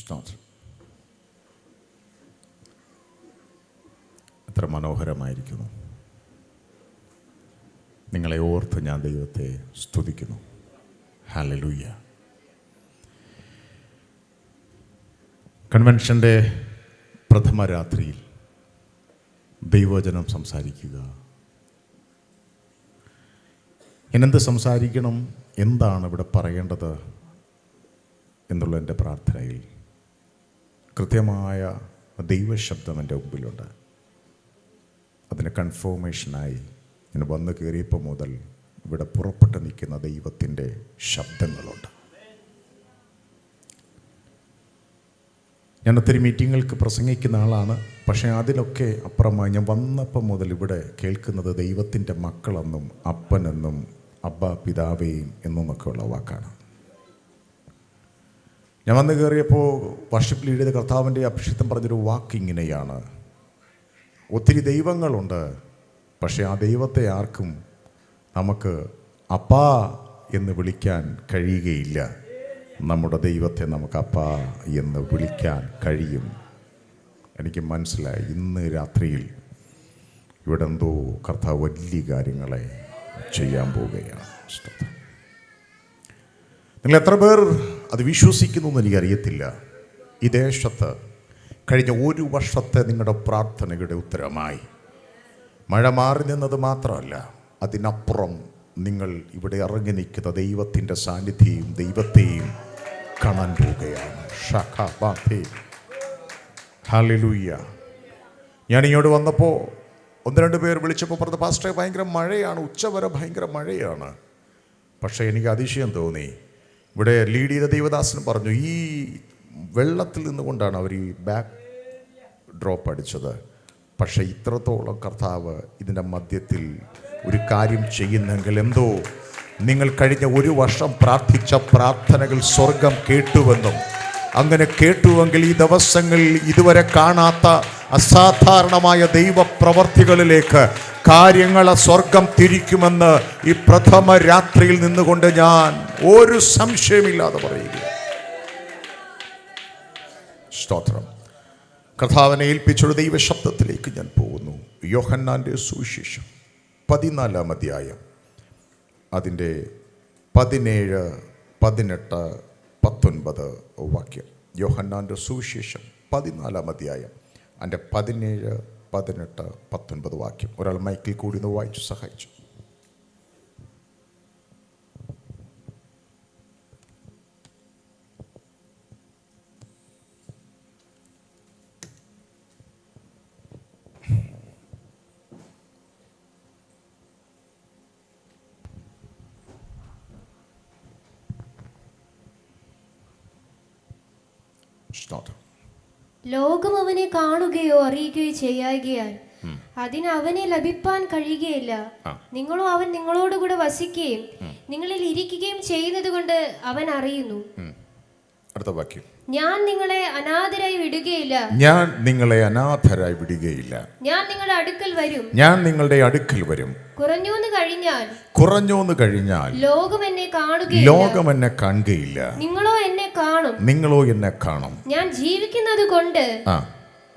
സ്തോത്രം. എത്ര മനോഹരമായിരിക്കുന്നു. നിങ്ങളെ ഓർത്ത് ഞാൻ ദൈവത്തെ സ്തുതിക്കുന്നു. ഹല്ലേലൂയ. കൺവെൻഷൻ്റെ പ്രഥമ രാത്രിയിൽ ദൈവവചനം സംസാരിക്കുക. ഞാനെന്ത് സംസാരിക്കണം, എന്താണ് ഇവിടെ പറയേണ്ടത് എന്നുള്ള എൻ്റെ പ്രാർത്ഥനയിൽ കൃത്യമായ ദൈവശബ്ദം എൻ്റെ മുമ്പിലുണ്ട്. അതിന് കൺഫർമേഷനായി ഞാൻ വന്നു കയറിയപ്പോൾ മുതൽ ഇവിടെ പുറപ്പെട്ട് നിൽക്കുന്ന ദൈവത്തിൻ്റെ ശബ്ദങ്ങളുണ്ട്. ഞാൻ ഒത്തിരി മീറ്റിങ്ങുകൾക്ക് പ്രസംഗിക്കുന്ന ആളാണ്. പക്ഷേ അതിലൊക്കെ അപ്പുറമായി ഞാൻ വന്നപ്പം മുതൽ ഇവിടെ കേൾക്കുന്നത് ദൈവത്തിൻ്റെ മക്കളെന്നും അപ്പനെന്നും അബ്ബ പിതാവേയും എന്നൊക്കെയുള്ള വാക്കാണ്. ഞാൻ വന്നു കയറിയപ്പോൾ വർഷിപ്പ് ലീഡ് ചെയ്ത കർത്താവിൻ്റെ അഭിഷിക്തം പറഞ്ഞൊരു വാക്ക് ഇങ്ങനെയാണ്: ഒത്തിരി ദൈവങ്ങളുണ്ട്, പക്ഷേ ആ ദൈവത്തെ ആർക്കും നമുക്ക് അപ്പാ എന്ന് വിളിക്കാൻ കഴിയുകയില്ല. നമ്മുടെ ദൈവത്തെ നമുക്ക് അപ്പാ എന്ന് വിളിക്കാൻ കഴിയും. എനിക്ക് മനസ്സിലായി ഇന്ന് രാത്രിയിൽ ഇവിടെ എന്തോ കർത്താവ് വലിയ കാര്യങ്ങളെ ചെയ്യാൻ പോവുകയാണ്. നിങ്ങൾ എത്ര പേർ അത് വിശ്വസിക്കുന്നു എന്ന് എനിക്കറിയത്തില്ല. ഈ ദേശത്ത് കഴിഞ്ഞ ഒരു വർഷത്തെ നിങ്ങളുടെ പ്രാർത്ഥനയുടെ ഉത്തരമായി മഴ മാറി നിന്നത് മാത്രമല്ല, അതിനപ്പുറം നിങ്ങൾ ഇവിടെ ഇറങ്ങി നിൽക്കുന്ന ദൈവത്തിൻ്റെ സാന്നിധ്യവും ദൈവത്തെയും കാണാൻ പോവുകയാണ്. ഹല്ലേലൂയ. ഞാനിങ്ങോട്ട് വന്നപ്പോൾ ഒന്ന് രണ്ട് പേർ വിളിച്ചപ്പോൾ പറഞ്ഞ പാസ്റ്ററെ ഭയങ്കര മഴയാണ്, ഉച്ചവരെ ഭയങ്കര മഴയാണ്. പക്ഷേ എനിക്ക് അതിശയം തോന്നി. ഇവിടെ ലീഡ് ചെയ്ത ദൈവദാസൻ പറഞ്ഞു ഈ വെള്ളത്തിൽ നിന്നുകൊണ്ടാണ് അവർ ഈ ബാക്ക് ഡ്രോപ്പ് അടിച്ചത്. പക്ഷേ ഇത്രത്തോളം കർത്താവ് ഇതിൻ്റെ മധ്യത്തിൽ ഒരു കാര്യം ചെയ്യുന്നെങ്കിൽ എന്തോ നിങ്ങൾ കഴിഞ്ഞ ഒരു വർഷം പ്രാർത്ഥിച്ച പ്രാർത്ഥനകൾ സ്വർഗം കേട്ടുവെന്നും അങ്ങനെ കേട്ടുവെങ്കിൽ ഈ ദിവസങ്ങളിൽ ഇതുവരെ കാണാത്ത അസാധാരണമായ ദൈവപ്രവർത്തികളിലേക്ക് കാര്യങ്ങളെ സ്വർഗം തിരിക്കുമെന്ന് ഈ പ്രഥമ രാത്രിയിൽ നിന്നുകൊണ്ട് ഞാൻ ഒരു സംശയമില്ലാതെ പറയുക. സ്തോത്രം. കർത്താവിനെ ഏൽപ്പിച്ചൊരു ദൈവശബ്ദത്തിലേക്ക് ഞാൻ പോകുന്നു. യോഹന്നാൻ്റെ സുവിശേഷം 14-ാം അധ്യായം അതിൻ്റെ 17, 18, 19 വാക്യം. യോഹന്നാൻ്റെ സുവിശേഷം 14-ാം അധ്യായം അതിൻ്റെ 17, 18, 19 വാക്യം. ഒരാൾ മൈക്കിൽ കൂടി ഒന്ന് വായിച്ചു സഹായിച്ചു. ലോകം അവനെ കാണുകയോ അറിയുകയോ ചെയ്യായികയാൽ അതിന് അവനെ ലഭിപ്പാൻ കഴിയുകയില്ല. നിങ്ങളോ അവൻ നിങ്ങളോടുകൂടെ വസിക്കുകയും നിങ്ങളിൽ ഇരിക്കുകയും ചെയ്യുന്നത് കൊണ്ട് അവൻ അറിയുന്നു. അടുത്ത വാക്യം. ഞാൻ നിങ്ങളെ അനാഥരായി വിടുകയില്ല. ഞാൻ നിങ്ങളെ അനാഥരായി വിടുകയില്ല. ഞാൻ നിങ്ങളുടെ അടുക്കൽ വരും. ഞാൻ നിങ്ങളുടെ അടുക്കൽ വരും. കുറഞ്ഞോന്ന് കഴിഞ്ഞാൽ ലോകം എന്നെ കാണുകയില്ല. നിങ്ങളോ എന്നെ കാണും. ഞാൻ ജീവിക്കുന്നത് കൊണ്ട്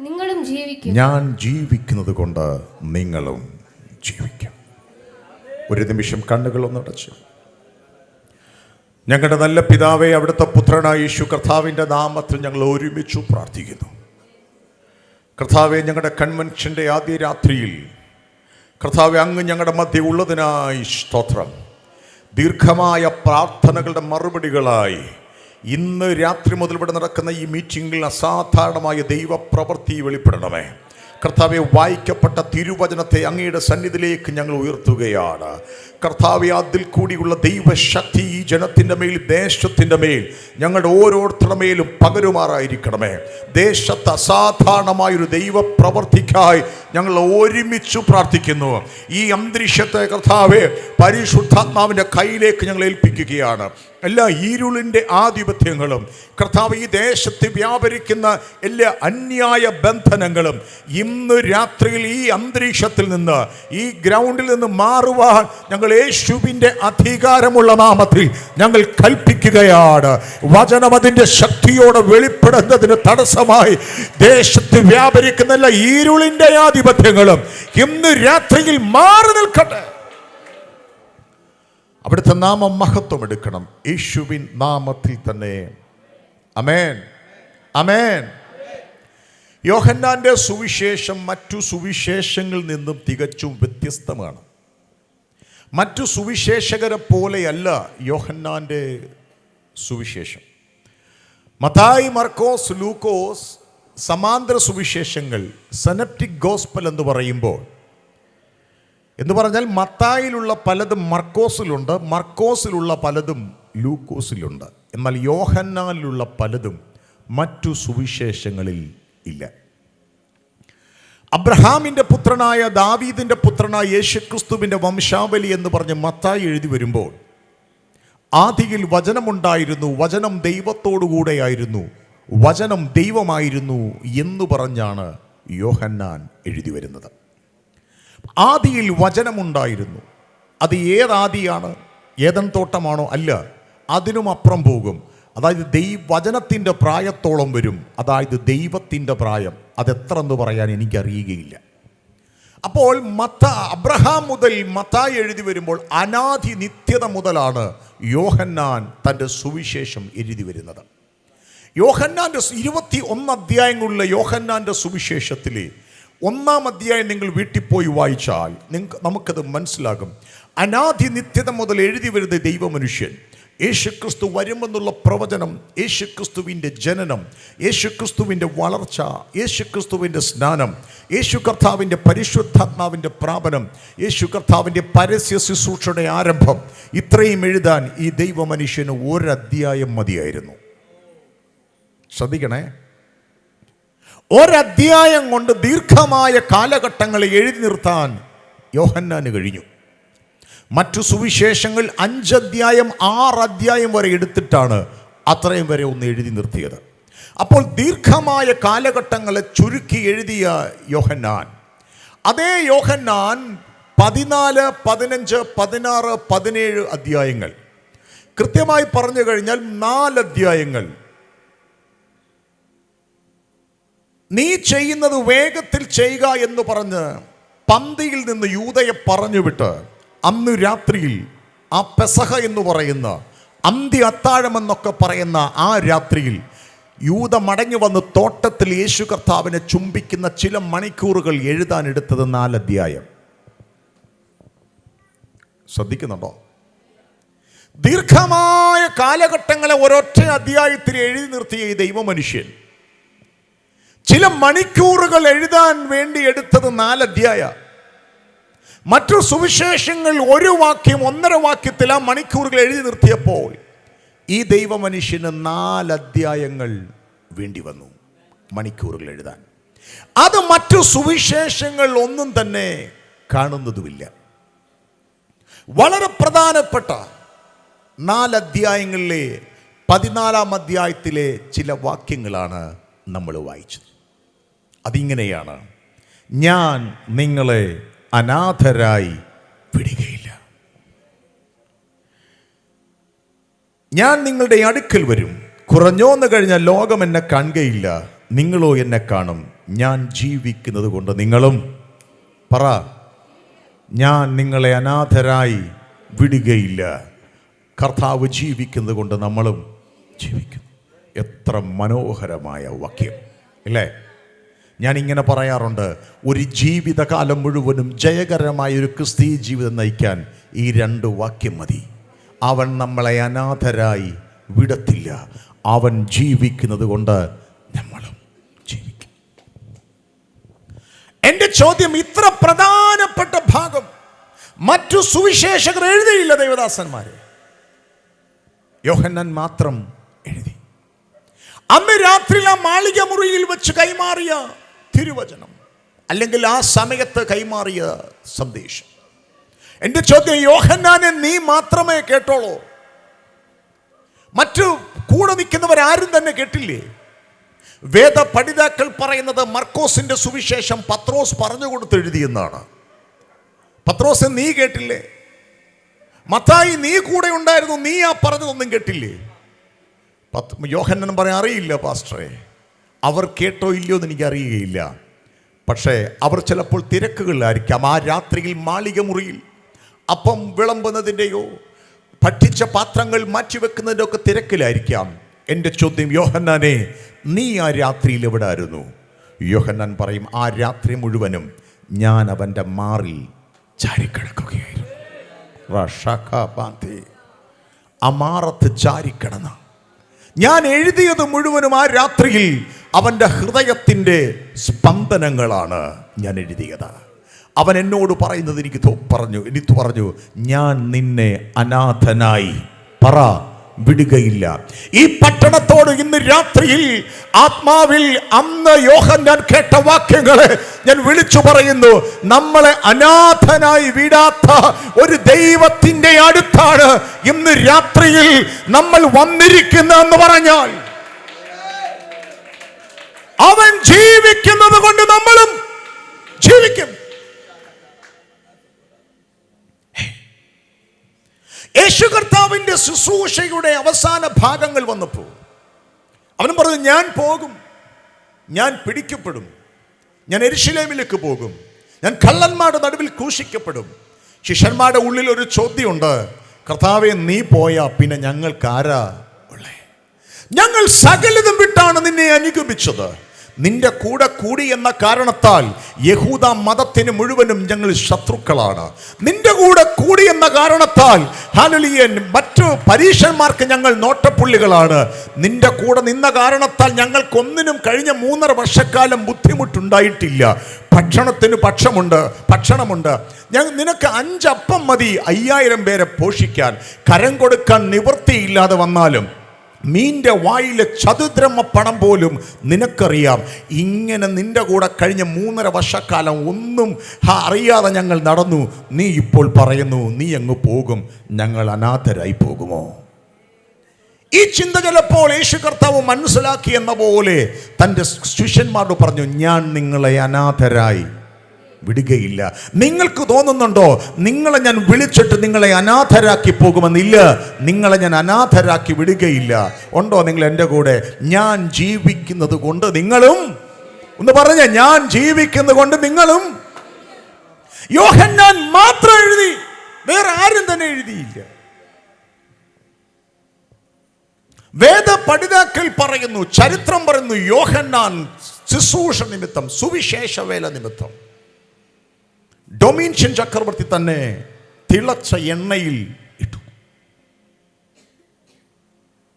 നിങ്ങളും ജീവിക്കും. ഞാൻ ജീവിക്കുന്നത് കൊണ്ട് നിങ്ങളും ജീവിക്കും. ഒരു നിമിഷം കണ്ണുകളൊന്ന് അടച്ചു. ഞങ്ങളുടെ നല്ല പിതാവേ, അവിടുത്തെ പുത്രനായ യേശു കർത്താവിൻ്റെ നാമത്തിൽ ഞങ്ങൾ ഒരുമിച്ചു പ്രാർത്ഥിക്കുന്നു. കർത്താവെ, ഞങ്ങളുടെ കൺവെൻഷൻ്റെ ആദ്യ രാത്രിയിൽ കർത്താവെ അങ്ങ് ഞങ്ങളുടെ മധ്യ ഉള്ളതിനായി സ്തോത്രം. ദീർഘമായ പ്രാർത്ഥനകളുടെ മറുപടികളായി ഇന്ന് രാത്രി മുതൽ ഇവിടെ നടക്കുന്ന ഈ മീറ്റിംഗിൽ അസാധാരണമായ ദൈവപ്രവൃത്തി വെളിപ്പെടണമേ. കർത്താവെ, വായിക്കപ്പെട്ട തിരുവചനത്തെ അങ്ങയുടെ സന്നിധിയിലേക്ക് ഞങ്ങൾ ഉയർത്തുകയാണ്. കർത്താവെ, അതിൽ കൂടിയുള്ള ദൈവശക്തി ഈ ജനത്തിൻ്റെ മേൽ, ദേശത്തിൻ്റെ മേൽ, ഞങ്ങളുടെ ഓരോരുത്തരുടെ മേലും പകരുമാറായിരിക്കണമേ. ദേശത്ത് അസാധാരണമായൊരു ദൈവപ്രവർത്തിക്കായി ഞങ്ങൾ ഒരുമിച്ച് പ്രാർത്ഥിക്കുന്നു. ഈ അന്തരീക്ഷത്തെ കർത്താവെ പരിശുദ്ധാത്മാവിൻ്റെ കയ്യിലേക്ക് ഞങ്ങൾ ഏൽപ്പിക്കുകയാണ്. എല്ലാ ഇരുളിൻ്റെ ആധിപത്യങ്ങളും കർത്താവ്, ഈ ദേശത്ത് വ്യാപരിക്കുന്ന എല്ലാ അന്യായ ബന്ധനങ്ങളും ഇന്ന് രാത്രിയിൽ ഈ അന്തരീക്ഷത്തിൽ നിന്ന്, ഈ ഗ്രൗണ്ടിൽ നിന്ന് മാറുവാൻ ഞങ്ങൾ യേശുവിൻ്റെ അധികാരമുള്ള നാമത്തിൽ ഞങ്ങൾ കൽപ്പിക്കുകയാണ്. വചനം അതിൻ്റെ ശക്തിയോടെ വെളിപ്പെടുന്നതിന് തടസ്സമായി ദേശത്ത് വ്യാപരിക്കുന്ന എല്ലാ ഇരുളിൻ്റെ ആധിപത്യങ്ങളും ഇന്ന് രാത്രിയിൽ മാറി നിൽക്കട്ടെ. അവിടുത്തെ നാമം മഹത്വം എടുക്കണം, യേശുവിൻ നാമത്തിൽ തന്നെ. ആമേൻ, ആമേൻ. യോഹന്നാന്റെ സുവിശേഷം മറ്റു സുവിശേഷങ്ങളിൽ നിന്നും തികച്ചും വ്യത്യസ്തമാണ്. മറ്റു സുവിശേഷകരെ പോലെയല്ല യോഹന്നാന്റെ സുവിശേഷം. മത്തായി, മർക്കോസ്, ലൂക്കോസ് സമാന്തര സുവിശേഷങ്ങൾ, സിനപ്റ്റിക് ഗോസ്പൽ എന്ന് പറയുമ്പോൾ, എന്ന് പറഞ്ഞാൽ മത്തായിലുള്ള പലതും മർക്കോസിലുണ്ട്, മർക്കോസിലുള്ള പലതും ലൂക്കോസിലുണ്ട്. എന്നാൽ യോഹന്നാനിലുള്ള പലതും മറ്റു സുവിശേഷങ്ങളിൽ ഇല്ല. അബ്രഹാമിൻ്റെ പുത്രനായ ദാവീദിൻ്റെ പുത്രനായ യേശുക്രിസ്തുവിൻ്റെ വംശാവലി എന്ന് പറഞ്ഞ് മത്തായി എഴുതി വരുമ്പോൾ, ആദിയിൽ വചനമുണ്ടായിരുന്നു, വചനം ദൈവത്തോടുകൂടെയായിരുന്നു, വചനം ദൈവമായിരുന്നു എന്ന് പറഞ്ഞാണ് യോഹന്നാൻ എഴുതി വരുന്നത്. ആദിയിൽ വചനമുണ്ടായിരുന്നു. അത് ഏതാദിയാണ്? ഏദൻ തോട്ടമാണോ? അല്ല, അതിനും അപ്പുറം പോകും. അതായത് വചനത്തിൻ്റെ പ്രായത്തോളം വരും. അതായത് ദൈവത്തിൻ്റെ പ്രായം. അതെത്ര എന്ന് പറയാൻ എനിക്കറിയുകയില്ല. അപ്പോൾ അബ്രഹാം മുതൽ മത്തായി എഴുതി വരുമ്പോൾ അനാദി നിത്യത മുതലാണ് യോഹന്നാൻ തൻ്റെ സുവിശേഷം എഴുതി വരുന്നത്. യോഹന്നാൻ്റെ 21 അധ്യായങ്ങളുള്ള യോഹന്നാൻ്റെ സുവിശേഷത്തിലെ 1-ാം അധ്യായം നിങ്ങൾ വീട്ടിൽ പോയി വായിച്ചാൽ നമുക്കത് മനസ്സിലാകും. അനാദി നിത്യത മുതൽ എഴുതി വരുന്ന ദൈവമനുഷ്യൻ, യേശുക്രിസ്തു വരുമെന്നുള്ള പ്രവചനം, യേശുക്രിസ്തുവിൻ്റെ ജനനം, യേശുക്രിസ്തുവിൻ്റെ വളർച്ച, യേശുക്രിസ്തുവിൻ്റെ സ്നാനം, യേശു കർത്താവിൻ്റെ പരിശുദ്ധാത്മാവിൻ്റെ പ്രാപനം, യേശു കർത്താവിൻ്റെ പരസ്യ ശുശ്രൂഷയുടെ ആരംഭം, ഇത്രയും എഴുതാൻ ഈ ദൈവമനുഷ്യന് ഒരധ്യായം മതിയായിരുന്നു. ശ്രദ്ധിക്കണേ, ഒരധ്യായം കൊണ്ട് ദീർഘമായ കാലഘട്ടങ്ങളെ എഴുതി നിർത്താൻ യോഹന്നാന് കഴിഞ്ഞു. മറ്റു സുവിശേഷങ്ങൾ 5 അധ്യായം 6 അധ്യായം വരെ എടുത്തിട്ടാണ് അത്രയും വരെ ഒന്ന് എഴുതി നിർത്തിയത്. അപ്പോൾ ദീർഘമായ കാലഘട്ടങ്ങളെ ചുരുക്കി എഴുതിയ യോഹന്നാൻ, അതേ യോഹന്നാൻ 14, 15, 16, 17 അധ്യായങ്ങൾ, കൃത്യമായി പറഞ്ഞു കഴിഞ്ഞാൽ 4 അധ്യായങ്ങൾ നീ ചെയ്യുന്നത് വേഗത്തിൽ ചെയ്യുക എന്ന് പറഞ്ഞ് പന്തിയിൽ നിന്ന് യൂദയെ പറഞ്ഞുവിട്ട് അന്ന് രാത്രിയിൽ ആ പെസഹ എന്ന് പറയുന്ന അന്ത്യ അത്താഴമെന്നൊക്കെ പറയുന്ന ആ രാത്രിയിൽ യൂദ മടങ്ങി വന്ന് തോട്ടത്തിൽ യേശു കർത്താവിനെ ചുംബിക്കുന്ന ചില മണിക്കൂറുകൾ എഴുതാനെടുത്തത് 4 അധ്യായം. ശ്രദ്ധിക്കുന്നുണ്ടോ? ദീർഘമായ കാലഘട്ടങ്ങളെ ഒരൊറ്റ അധ്യായത്തിൽ എഴുതി നിർത്തിയ ഈ ദൈവമനുഷ്യൻ ചില മണിക്കൂറുകൾ എഴുതാൻ വേണ്ടി എടുത്തത് 4 അധ്യായം. മറ്റു സുവിശേഷങ്ങൾ 1 വാക്യം 1.5 വാക്യത്തിൽ ആ മണിക്കൂറുകൾ എഴുതി നിർത്തിയപ്പോൾ ഈ ദൈവമനുഷ്യന് 4 അധ്യായങ്ങൾ വേണ്ടി വന്നു മണിക്കൂറുകൾ എഴുതാൻ. അത് മറ്റു സുവിശേഷങ്ങൾ ഒന്നും തന്നെ കാണുന്നതുമില്ല. വളരെ പ്രധാനപ്പെട്ട 4 അധ്യായങ്ങളിലെ 14-ാം അധ്യായത്തിലെ ചില വാക്യങ്ങളാണ് നമ്മൾ വായിച്ചത്. അതിങ്ങനെയാണ്: ഞാൻ നിങ്ങളെ അനാഥരായി വിടുകയില്ല, ഞാൻ നിങ്ങളുടെ അടുക്കൽ വരും. കുറഞ്ഞോന്ന് കഴിഞ്ഞാൽ ലോകം എന്നെ കാണുകയില്ല, നിങ്ങളോ എന്നെ കാണും. ഞാൻ ജീവിക്കുന്നത് കൊണ്ട് നിങ്ങളും പറ, ഞാൻ നിങ്ങളെ അനാഥരായി വിടുകയില്ല. കർത്താവ് ജീവിക്കുന്നത് കൊണ്ട് നമ്മളും ജീവിക്കും. എത്ര മനോഹരമായ വാക്യം അല്ലേ? ഞാനിങ്ങനെ പറയാറുണ്ട്, ഒരു ജീവിതകാലം മുഴുവനും ജയകരമായ ഒരു ക്രിസ്തീയ ജീവിതം നയിക്കാൻ ഈ 2 വാക്യം മതി. അവൻ നമ്മളെ അനാഥരായി വിടത്തില്ല, അവൻ ജീവിക്കുന്നത് കൊണ്ട് നമ്മളും ജീവിക്കും. എൻ്റെ ചോദ്യം, ഇത്ര പ്രധാനപ്പെട്ട ഭാഗം മറ്റു സുവിശേഷകർ എഴുതിയില്ല, ദൈവദാസന്മാരെ. യോഹന്നാൻ മാത്രം എഴുതി. അന്ന് രാത്രി ആ മാളിക മുറിയിൽ വെച്ച് കൈമാറിയ തിരുവചനം, അല്ലെങ്കിൽ ആ സമയത്ത് കൈമാറിയ സന്ദേശം. എൻ്റെ ചോദ്യം, യോഹന്നാനെ നീ മാത്രമേ കേട്ടോളൂ? മറ്റു കൂടെ നിൽക്കുന്നവരാരും തന്നെ കേട്ടില്ലേ? വേദ പഠിതാക്കൾ പറയുന്നത് മർക്കോസിന്റെ സുവിശേഷം പത്രോസ് പറഞ്ഞു കൊടുത്ത് എഴുതിയെന്നാണ്. പത്രോസ് നീ കേട്ടില്ലേ? മത്തായി നീ കൂടെ ഉണ്ടായിരുന്നു, നീ ആ പറഞ്ഞതൊന്നും കേട്ടില്ലേ? യോഹന്നാൻ പറയാൻ അറിയില്ല പാസ്റ്ററെ, അവർ കേട്ടോ ഇല്ലയോ എന്ന് എനിക്കറിയുകയില്ല. പക്ഷേ അവർ ചിലപ്പോൾ തിരക്കുകളിലായിരിക്കാം. ആ രാത്രിയിൽ മാളിക മുറിയിൽ അപ്പം വിളമ്പുന്നതിൻ്റെയോ പഠിച്ച പാത്രങ്ങൾ മാറ്റിവെക്കുന്നതിൻ്റെ ഒക്കെ തിരക്കിലായിരിക്കാം. എൻ്റെ ചോദ്യം, യോഹന്നാനെ നീ ആ രാത്രിയിൽ എവിടെ ആയിരുന്നു? യോഹന്നാൻ പറയും, ആ രാത്രി മുഴുവനും ഞാൻ അവൻ്റെ മാറിൽ ചാരിക്കിടക്കുകയായിരുന്നു. അമാറത്ത് ചാരിക്കിടന്ന ഞാൻ എഴുതിയത് മുഴുവനും ആ രാത്രിയിൽ അവൻ്റെ ഹൃദയത്തിൻ്റെ സ്പന്ദനങ്ങളാണ് ഞാൻ എഴുതിയത്. അവൻ എന്നോട് പറയുന്നത് എനിക്ക് പറഞ്ഞു, ഞാൻ നിന്നെ അനാഥനായി വിടുകയില്ല. ഈ പട്ടണത്തോട് ഇന്ന് രാത്രിയിൽ ആത്മാവിൽ അന്ന് യോഹന്നാൻ കേട്ട വാക്യങ്ങളെ ഞാൻ വിളിച്ചു പറയുന്നു. നമ്മളെ അനാഥനായി വിടാത്ത ഒരു ദൈവത്തിന്റെ അടുത്താണ് ഇന്ന് രാത്രിയിൽ നമ്മൾ വന്നിരിക്കുന്നതെന്ന് പറഞ്ഞാൽ, അവൻ ജീവിക്കുന്നത് കൊണ്ട് നമ്മളും ജീവിക്കും. യേശു കർത്താവിന്റെ ശുശ്രൂഷയുടെ അവസാന ഭാഗങ്ങൾ വന്നപ്പോൾ അവൻ പറഞ്ഞു, ഞാൻ പോകും, ഞാൻ പിടിക്കപ്പെടും, ഞാൻ യെരൂശലേമിലേക്ക് പോകും, ഞാൻ കള്ളന്മാരുടെ നടുവിൽ ക്രൂശിക്കപ്പെടും. ശിഷ്യന്മാരുടെ ഉള്ളിൽ ഒരു ചോദ്യമുണ്ട്, കർത്താവേ നീ പോയാ പിന്നെ ഞങ്ങൾക്ക് ആരാ ഉള്ളേ? ഞങ്ങൾ സകലതും വിട്ടാണ് നിന്നെ അനുഗമിച്ചത്. നിന്റെ കൂടെ കൂടി എന്ന കാരണത്താൽ യഹൂദ മതത്തിന് മുഴുവനും ഞങ്ങൾ ശത്രുക്കളാണ്. നിന്റെ കൂടെ കൂടി എന്ന കാരണത്താൽ ഹല്ലേലൂയ മറ്റു പരീക്ഷന്മാർക്ക് ഞങ്ങൾ നോട്ടപ്പുള്ളികളാണ്. നിന്റെ കൂടെ നിന്ന കാരണത്താൽ ഞങ്ങൾക്കൊന്നിനും കഴിഞ്ഞ 3.5 വർഷക്കാലം ബുദ്ധിമുട്ടുണ്ടായിട്ടില്ല. ഭക്ഷണത്തിന് ഭക്ഷണമുണ്ട്. നിനക്ക് 5 അപ്പം മതി 5000 പേരെ പോഷിക്കാൻ. കരം കൊടുക്കാൻ നിവൃത്തിയില്ലാതെ വന്നാലും മീൻ്റെ വായിലെ ചതുദ്രമ പണം പോലും നിനക്കറിയാം. ഇങ്ങനെ നിന്റെ കൂടെ കഴിഞ്ഞ 3.5 വർഷക്കാലം ഒന്നും അറിയാതെ ഞങ്ങൾ നടന്നു. നീ ഇപ്പോൾ പറയുന്നു നീ അങ്ങ് പോകും, ഞങ്ങൾ അനാഥരായി പോകുമോ? ഈ ചിന്ത ചിലപ്പോൾ യേശു കർത്താവ് മനസ്സിലാക്കി എന്ന പോലെ തൻ്റെ ശിഷ്യന്മാരോട് പറഞ്ഞു, ഞാൻ നിങ്ങളെ അനാഥരായി വിടുകയില്ല. നിങ്ങൾക്ക് തോന്നുന്നുണ്ടോ നിങ്ങളെ ഞാൻ വിളിച്ചിട്ട് നിങ്ങളെ അനാഥരാക്കി പോകുമെന്നില്ല? നിങ്ങളെ ഞാൻ അനാഥരാക്കി വിടുകയില്ല. ഉണ്ടോ നിങ്ങൾ എൻ്റെ കൂടെ? ഞാൻ ജീവിക്കുന്നത് കൊണ്ട് നിങ്ങളും, ഒന്ന് പറഞ്ഞ, ഞാൻ ജീവിക്കുന്നത് കൊണ്ട് നിങ്ങളും. യോഹന്നാൻ മാത്രം എഴുതി, വേറെ ആരും തന്നെ എഴുതിയില്ല. വേദ പഠിതാക്കൾ പറയുന്നു, ചരിത്രം പറയുന്നു, യോഹന്നാൻ ശുശ്രൂഷ നിമിത്തം, സുവിശേഷ വേല നിമിത്തം ഡൊമീഷ്യൻ ചക്രവർത്തി തന്നെ തിളച്ച എണ്ണയിൽ ഇട്ടു.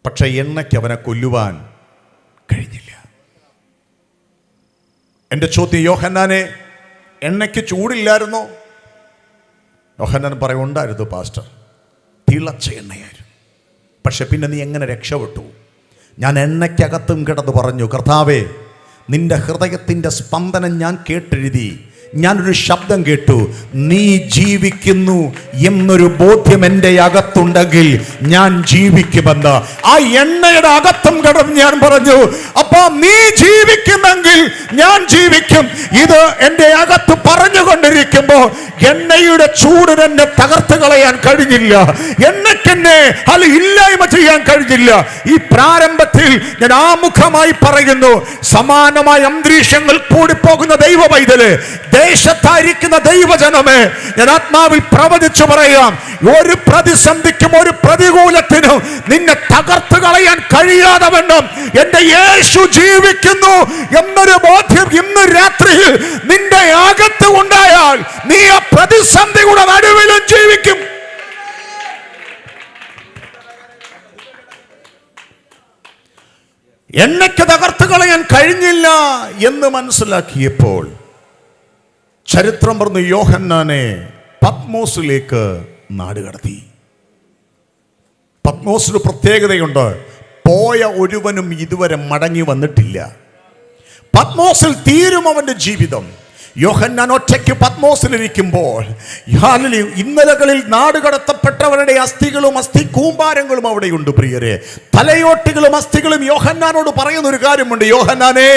പക്ഷെ എണ്ണയ്ക്ക് അവനെ കൊല്ലുവാൻ കഴിഞ്ഞില്ല. എൻ്റെ ചോദ്യം, യോഹന്നാനെ എണ്ണയ്ക്ക് ചൂടില്ലായിരുന്നോ? യോഹന്നാൻ പറയും, ഉണ്ടായിരുന്നു പാസ്റ്റർ, തിളച്ച എണ്ണയായിരുന്നു. പക്ഷെ പിന്നെ നീ എങ്ങനെ രക്ഷപ്പെട്ടു? ഞാൻ എണ്ണയ്ക്കകത്തും കിടന്ന് പറഞ്ഞു, കർത്താവേ നിന്റെ ഹൃദയത്തിൻ്റെ സ്പന്ദനം ഞാൻ കേട്ടെഴുതി. ഞാനൊരു ശബ്ദം കേട്ടു, നീ ജീവിക്കുന്നു എന്നൊരു ബോധ്യം എൻ്റെ അകത്തുണ്ടെങ്കിൽ ഞാൻ ജീവിക്കുമെന്ന്. ആ എണ്ണയുടെ അകത്തും കിടന്ന് ഞാൻ പറഞ്ഞു, അപ്പൊ നീ ജീവിക്കുമെങ്കിൽ ഞാൻ ജീവിക്കും. ഇത് എൻ്റെ അകത്ത് പറഞ്ഞുകൊണ്ടിരിക്കുമ്പോൾ എണ്ണയുടെ ചൂടിന് എന്നെ തകർത്ത് കളയാൻ കഴിഞ്ഞില്ല, എണ്ണയ്ക്കെന്നെ ഇല്ലായ്മ ചെയ്യാൻ കഴിഞ്ഞില്ല. ഈ പ്രാരംഭത്തിൽ ഞാൻ ആമുഖമായി പറയുന്നു, സമാനമായ അന്തരീക്ഷങ്ങൾ കൂടിപ്പോകുന്ന ദൈവ പൈതല്, ദേശത്തായിരിക്കുന്ന ദൈവജനമേ, ഞാൻ ആത്മാവിൽ പ്രവചിച്ചു പറയാം, ഒരു പ്രതിസന്ധിക്കും ഒരു പ്രതികൂലത്തിനും നിന്നെ തകർത്ത് കളയാൻ കഴിയാതെ വണ്ണം എന്റെ യേശു ജീവിക്കുന്നു എന്നൊരു ബോധ്യം ഇന്ന് രാത്രിയിൽ നിന്റെ അകത്ത് ഉണ്ടായാൽ നീ ആ പ്രതിസന്ധിയുടെ നടുവിലും ജീവിക്കും. എണ്ണയ്ക്ക് തകർത്ത് കളയാൻ കഴിഞ്ഞില്ല എന്ന് മനസ്സിലാക്കിയപ്പോൾ ചരിത്രം പറഞ്ഞു, യോഹന്നാനെ പത്മോസിലേക്ക് നാടുകടത്തി. പത്മോസിന് പ്രത്യേകതയുണ്ട്, പോയ ഒരുവനും ഇതുവരെ മടങ്ങി വന്നിട്ടില്ല. പത്മോസിൽ തീരും അവന്റെ ജീവിതം. യോഹന്നാൻ ഒറ്റയ്ക്ക് പത്മോസിലിരിക്കുമ്പോൾ ഇന്നലകളിൽ നാടുകടത്തപ്പെട്ടവരുടെ അസ്ഥികളും അസ്ഥി കൂമ്പാരങ്ങളും അവിടെയുണ്ട് പ്രിയരെ. തലയോട്ടികളും അസ്ഥികളും യോഹന്നാനോട് പറയുന്ന ഒരു കാര്യമുണ്ട്, യോഹന്നാനെ,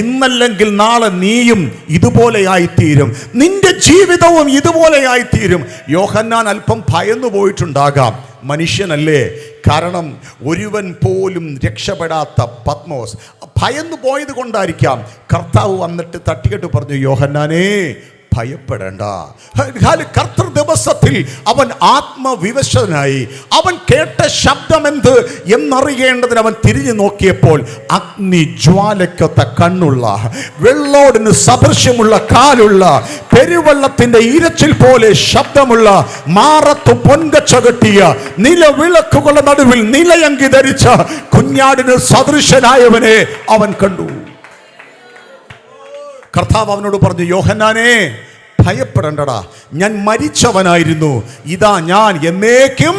ഇന്നല്ലെങ്കിൽ നാളെ നീയും ഇതുപോലെയായിത്തീരും, നിന്റെ ജീവിതവും ഇതുപോലെയായിത്തീരും. യോഹന്നാൻ അല്പം ഭയന്നു പോയിട്ടുണ്ടാകാം, മനുഷ്യനല്ലേ. കാരണം ഒരുവൻ പോലും രക്ഷപ്പെടാത്ത പത്മോസ് ഭയന്നു പോയത് കൊണ്ടായിരിക്കാം. കർത്താവ് വന്നിട്ട് തട്ടിക്കെട്ട് പറഞ്ഞു, യോഹന്നാനേ ഭയപ്പെടേണ്ട. കർത്തൃ ദിവസത്തിൽ അവൻ ആത്മവിവശനായി. അവൻ കേട്ട ശബ്ദം എന്ത് എന്നറിയേണ്ടതിന് അവൻ തിരിഞ്ഞു നോക്കിയപ്പോൾ അഗ്നി ജ്വാലയ്ക്കൊത്ത കണ്ണുള്ള, വെള്ളോടിന് സദൃശ്യമുള്ള കാലുള്ള, പെരുവെള്ളത്തിന്റെ ഇരച്ചിൽ പോലെ ശബ്ദമുള്ള, മാറത്തു പൊൻകച്ച കെട്ടിയ, നിലവിളക്കുകളുടെ നടുവിൽ നിലയങ്കി ധരിച്ച കുഞ്ഞാടിന് സദൃശനായവനെ അവൻ കണ്ടു. കർത്താവ് അവനോട് പറഞ്ഞു, യോഹന്നാനെ ഭയപ്പെടണ്ടടാ, ഞാൻ മരിച്ചവനായിരുന്നു, ഇതാ ഞാൻ എന്നേക്കും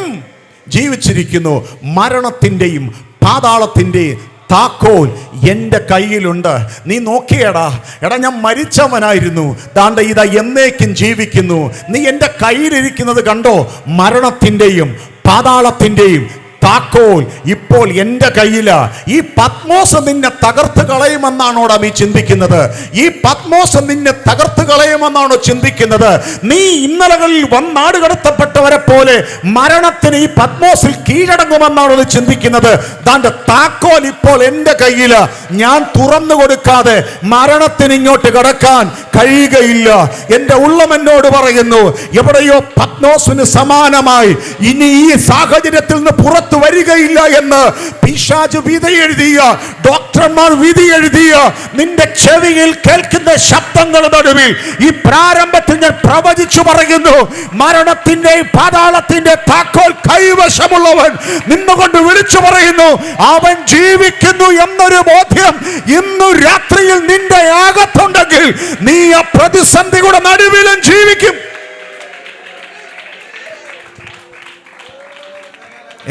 ജീവിച്ചിരിക്കുന്നു. മരണത്തിൻ്റെയും പാതാളത്തിൻ്റെയും താക്കോൽ എൻ്റെ കയ്യിലുണ്ട്. നീ നോക്കിയടാ, എടാ ഞാൻ മരിച്ചവനായിരുന്നു, ദാണ്ട ഇതാ എന്നേക്കും ജീവിക്കുന്നു. നീ എൻ്റെ കയ്യിലിരിക്കുന്നത് കണ്ടോ? മരണത്തിൻ്റെയും പാതാളത്തിൻ്റെയും താക്കോൽ ഇപ്പോൾ എൻ്റെ കയ്യിലാ. ഈ പത്മോസ് നിന്നെ തകർത്ത് കളയുമെന്നാണോടാ നീ ചിന്തിക്കുന്നത്? ഈ പത്മോസ് നിന്നെ തകർത്ത് കളയുമെന്നാണോ ചിന്തിക്കുന്നത്? നീ ഇന്നലകളിൽ നാട് കടത്തപ്പെട്ടവരെ പോലെ മരണത്തിന് ഈ പത്മോസിൽ കീഴടങ്ങുമെന്നാണോ നീ ചിന്തിക്കുന്നത്? താൻ്റെ താക്കോൽ ഇപ്പോൾ എൻ്റെ കയ്യിലാ. ഞാൻ തുറന്നു കൊടുക്കാതെ മരണത്തിന് ഇങ്ങോട്ട് കടക്കാൻ കഴിയുകയില്ല. എൻ്റെ ഉള്ളം എന്നോട് പറയുന്നു, എവിടെയോ പത്മോസിന് സമാനമായി ഇനി ഈ സാഹചര്യത്തിൽ നിന്ന് പുറത്ത് വരികയില്ല എന്ന് പിശാച് വിധി എഴുതിയ, ഡോക്ടർമാർ വിധി എഴുതിയ നിന്റെ ചെവിയിൽ കേൾക്കുന്ന ശബ്ദങ്ങളുടെ നടുവിൽ ഈ പ്രാരംഭത്തിൽ ഞാൻ പ്രവചിച്ചു പറയുന്നു, മരണത്തിന്റെയും പാതാളത്തിന്റെ താക്കോൽ കൈവശമുള്ളവൻ നിന്നുകൊണ്ട് വിളിച്ചു പറയുന്നു, അവൻ ജീവിക്കുന്നു എന്നൊരു ബോധ്യം ഇന്നു രാത്രിയിൽ നിന്റെ അകത്തുണ്ടെങ്കിൽ നീ ആ പ്രതിസന്ധിയുടെ നടുവിലും ജീവിക്കും.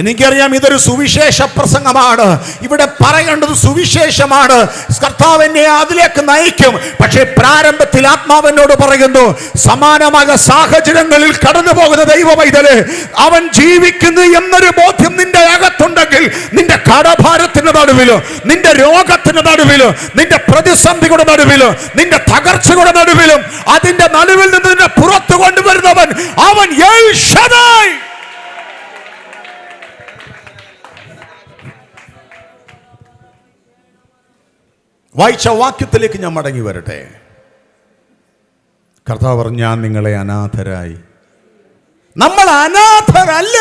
എനിക്കറിയാം ഇതൊരു സുവിശേഷ പ്രസംഗമാണ്, ഇവിടെ പറയേണ്ടത് സുവിശേഷമാണ്. കർത്താവ് എന്നെ അതിലേക്ക് നയിക്കും. പക്ഷേ പ്രാരംഭത്തിൽ ആത്മാവെന്നോട് പറയുന്നു, സമാനമായ സാഹചര്യങ്ങളിൽ കടന്നു പോകുന്ന ദൈവമൈതലേ, അവൻ ജീവിക്കുന്നു എന്നൊരു ബോധ്യം നിന്റെ അകത്തുണ്ടെങ്കിൽ നിന്റെ കടഭാരത്തിന്റെ നടുവിലോ, നിന്റെ രോഗത്തിന്റെ നടുവിലോ, നിന്റെ പ്രതിസന്ധിയുടെ നടുവിലോ, നിന്റെ തകർച്ചയുടെ നടുവിലും അതിന്റെ നടുവിൽ നിന്ന് നിന്നെ പുറത്തു കൊണ്ടുവരുന്നവൻ അവൻ എൽ ഷദായ്. വായിച്ച വാക്യത്തിലേക്ക് ഞാൻ മടങ്ങി വരട്ടെ. കർത്താവ് പറഞ്ഞു, ഞാൻ നിങ്ങളെ അനാഥരായി. നമ്മൾ അനാഥരല്ല,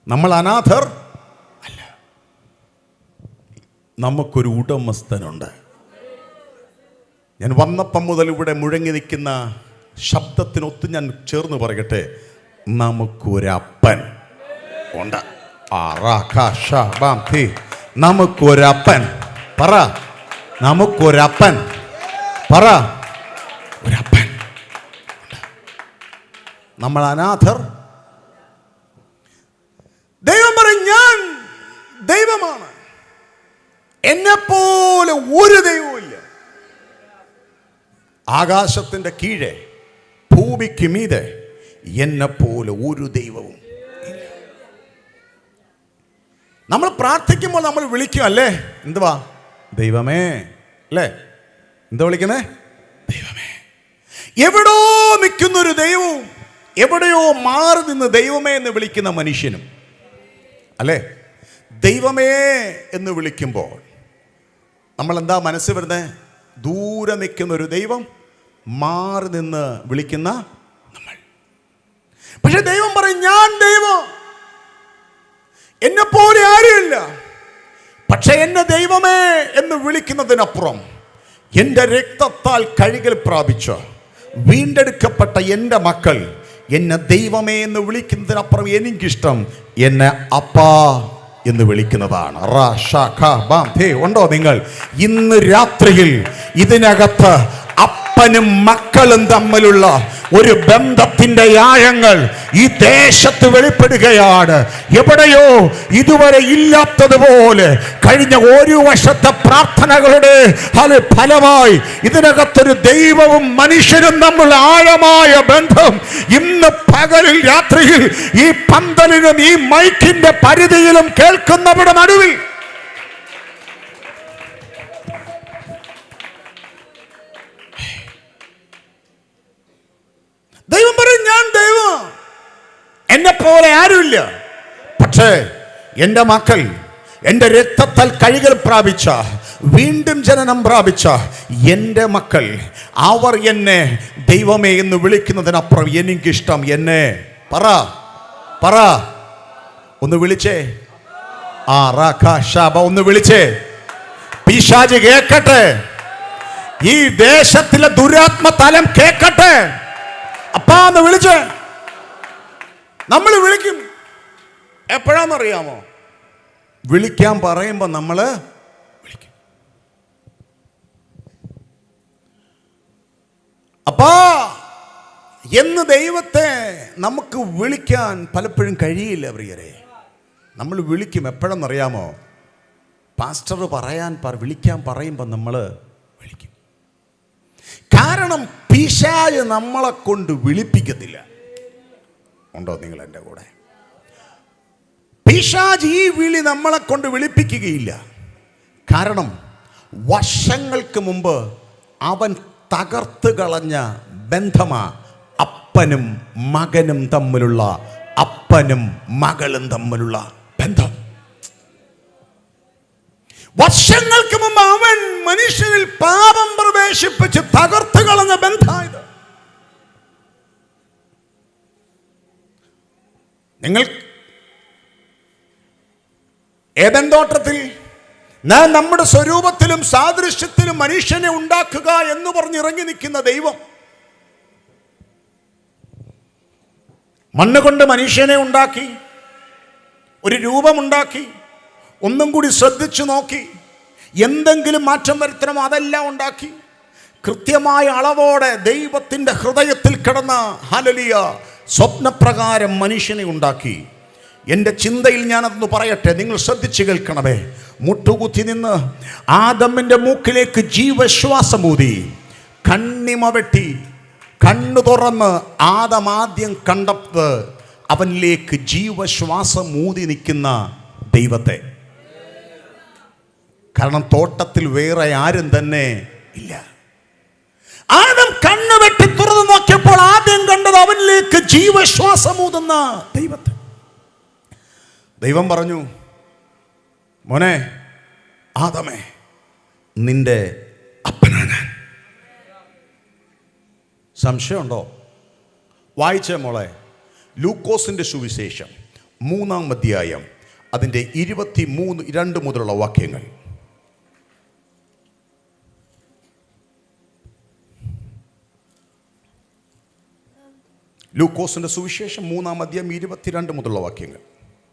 നമ്മൾ അനാഥർ അല്ല. നമുക്കൊരു ഉടമസ്ഥനുണ്ട്. ഞാൻ വന്നപ്പം മുതൽ ഇവിടെ മുഴങ്ങി നിൽക്കുന്ന ശബ്ദത്തിനൊത്ത് ഞാൻ ചേർന്ന് പറയട്ടെ, നമുക്കൊരപ്പൻ ഉണ്ട്. നമുക്കൊരപ്പൻ പറ, നമുക്കൊരപ്പൻ പറ, ഒരപ്പൻ. നമ്മൾ അനാഥർ. ദൈവം പറയും, ഞാൻ ദൈവമാണ്, എന്നെപ്പോലെ ഒരു ദൈവവുമില്ല. ആകാശത്തിന്റെ കീഴെ ഭൂമിക്ക് മീതെ എന്നെപ്പോലെ ഒരു ദൈവവും. നമ്മൾ പ്രാർത്ഥിക്കുമ്പോൾ നമ്മൾ വിളിക്കും അല്ലേ, എന്തുവാ? ദൈവമേ അല്ലേ? എന്താ വിളിക്കുന്നേ? ദൈവമേ. എവിടോ നിൽക്കുന്നൊരു ദൈവവും എവിടെയോ മാറി നിന്ന് ദൈവമേ എന്ന് വിളിക്കുന്ന മനുഷ്യനും അല്ലേ? ദൈവമേ എന്ന് വിളിക്കുമ്പോൾ നമ്മൾ എന്താ മനസ്സ് വരുന്നത്? ദൂരെ നിൽക്കുന്ന ഒരു ദൈവം, മാറി നിന്ന് വിളിക്കുന്ന നമ്മൾ. പക്ഷെ ദൈവം പറയും, ഞാൻ ദൈവം, എന്നെപ്പോലെ ആരുമില്ല. പക്ഷെ എന്നെ ദൈവമേ എന്ന് വിളിക്കുന്നതിനപ്പുറം എൻ്റെ രക്തത്താൽ കഴുകൽ പ്രാപിച്ച വീണ്ടെടുക്കപ്പെട്ട എൻ്റെ മക്കൾ എന്നെ ദൈവമേ എന്ന് വിളിക്കുന്നതിനപ്പുറം എനിക്കിഷ്ടം എന്നെ അപ്പാ എന്ന് വിളിക്കുന്നതാണ്. ഉണ്ടോ നിങ്ങൾ? ഇന്ന് രാത്രിയിൽ ഇതിനകത്ത് അപ്പ അപ്പനും മക്കളും തമ്മിലുള്ള ഒരു ബന്ധത്തിന്റെ ആഴങ്ങൾ ഈ ദേശത്ത് വെളിപ്പെടുകയാണ്. എവിടെയോ ഇതുവരെ ഇല്ലാത്തതുപോലെ കഴിഞ്ഞ ഒരു വർഷത്തെ പ്രാർത്ഥനകളുടെ ഫലമായി ഇതിനകത്തൊരു ദൈവവും മനുഷ്യരും തമ്മിലുള്ള ആഴമായ ബന്ധം ഇന്ന് പകലിൽ രാത്രിയിൽ ഈ പന്തലിനും ഈ മൈക്കിന്റെ പരിധിയിലും കേൾക്കുന്നവരുടെ നടുവിൽ ദൈവം പറയും, ഞാൻ ദൈവം, എന്നെ പോലെ ആരുമില്ല. പക്ഷേ എൻ്റെ മക്കൾ, എൻ്റെ രക്തത്താൽ കഴുകൽ പ്രാപിച്ച, വീണ്ടും ജനനം പ്രാപിച്ച എൻ്റെ മക്കൾ, അവർ എന്നെ ദൈവമേ എന്ന് വിളിക്കുന്നതിനപ്പുറം എനിക്കിഷ്ടം എന്നെ പറ ഒന്ന് വിളിച്ചേ, ഒന്ന് വിളിച്ചേ. പിശാച് കേക്കട്ടെ, ഈ ദേശത്തിലെ ദുരാത്മ തലം കേക്കട്ടെ. അപ്പാന്ന് വിളിച്ച് നമ്മൾ വിളിക്കും. എപ്പോഴാണെന്നറിയാമോ? വിളിക്കാൻ പറയുമ്പോ നമ്മള് വിളിക്കും. അപ്പാ എന്ന് ദൈവത്തെ നമുക്ക് വിളിക്കാൻ പലപ്പോഴും കഴിയില്ല പ്രിയരെ. നമ്മൾ വിളിക്കും. എപ്പോഴെന്നറിയാമോ? പാസ്റ്റർ വിളിക്കാൻ പറയുമ്പോൾ നമ്മൾ വിളിക്കും. കാരണം പിശാച് നമ്മളെ കൊണ്ട് വിളിപ്പിക്കത്തില്ല. ഉണ്ടോ നിങ്ങൾ എൻ്റെ കൂടെ? പിശാച് ഈ വിളി നമ്മളെ കൊണ്ട് വിളിപ്പിക്കുകയില്ല. കാരണം വർഷങ്ങൾക്ക് മുമ്പ് അവൻ തകർത്ത് കളഞ്ഞ ബന്ധമാ അപ്പനും മകനും തമ്മിലുള്ള, അപ്പനും മകളും തമ്മിലുള്ള ബന്ധം. വർഷങ്ങൾക്ക് മുമ്പ് അവൻ മനുഷ്യനിൽ പാപം പ്രവേശിപ്പിച്ച് തകർത്ത് കളഞ്ഞ ബന്ധമായത്. നിങ്ങൾ ഏദൻ തോട്ടത്തിൽ ഞാൻ നമ്മുടെ സ്വരൂപത്തിലും സാദൃശ്യത്തിലും മനുഷ്യനെ ഉണ്ടാക്കുക എന്ന് പറഞ്ഞിറങ്ങി നിൽക്കുന്ന ദൈവം മണ്ണ് കൊണ്ട് മനുഷ്യനെ ഉണ്ടാക്കി, ഒരു രൂപമുണ്ടാക്കി. ഒന്നും കൂടി ശ്രദ്ധിച്ചു നോക്കി, എന്തെങ്കിലും മാറ്റം വരുത്തണമോ അതെല്ലാം ഉണ്ടാക്കി. കൃത്യമായ അളവോടെ ദൈവത്തിൻ്റെ ഹൃദയത്തിൽ കിടന്ന ഹല്ലേലൂയ സ്വപ്നപ്രകാരം മനുഷ്യനെ ഉണ്ടാക്കി. എൻ്റെ ചിന്തയിൽ ഞാനതൊന്ന് പറയട്ടെ, നിങ്ങൾ ശ്രദ്ധിച്ച് കേൾക്കണമേ. മുട്ടുകുത്തി നിന്ന് ആദമിൻ്റെ മൂക്കിലേക്ക് ജീവശ്വാസമൂതി, കണ്ണിമ വെട്ടി, കണ്ണു തുറന്ന് ആദം ആദ്യം കണ്ടത് അവനിലേക്ക് ജീവശ്വാസം ഊതി നിൽക്കുന്ന ദൈവത്തെ. കാരണം തോട്ടത്തിൽ വേറെ ആരും തന്നെ ഇല്ല. ആദം കണ്ണു വെട്ടി തുറന്നു നോക്കിയപ്പോൾ ആദ്യം കണ്ടത് അവനിലേക്ക് ജീവശ്വാസമൂതുന്ന ദൈവത്തെ. ദൈവം പറഞ്ഞു, മോനെ ആദമേ, നിന്റെ അപ്പനാ ഞാൻ. സംശയമുണ്ടോ? വായിച്ചേ മോളെ. ലൂക്കോസിന്റെ സുവിശേഷം 3-ാം അധ്യായം അതിൻ്റെ 23-2 മുതലുള്ള വാക്യങ്ങൾ. ലൂക്കോസിന്റെ സുവിശേഷം 3-ാം അധ്യായം 22 മുതലുള്ള വാക്യങ്ങൾ.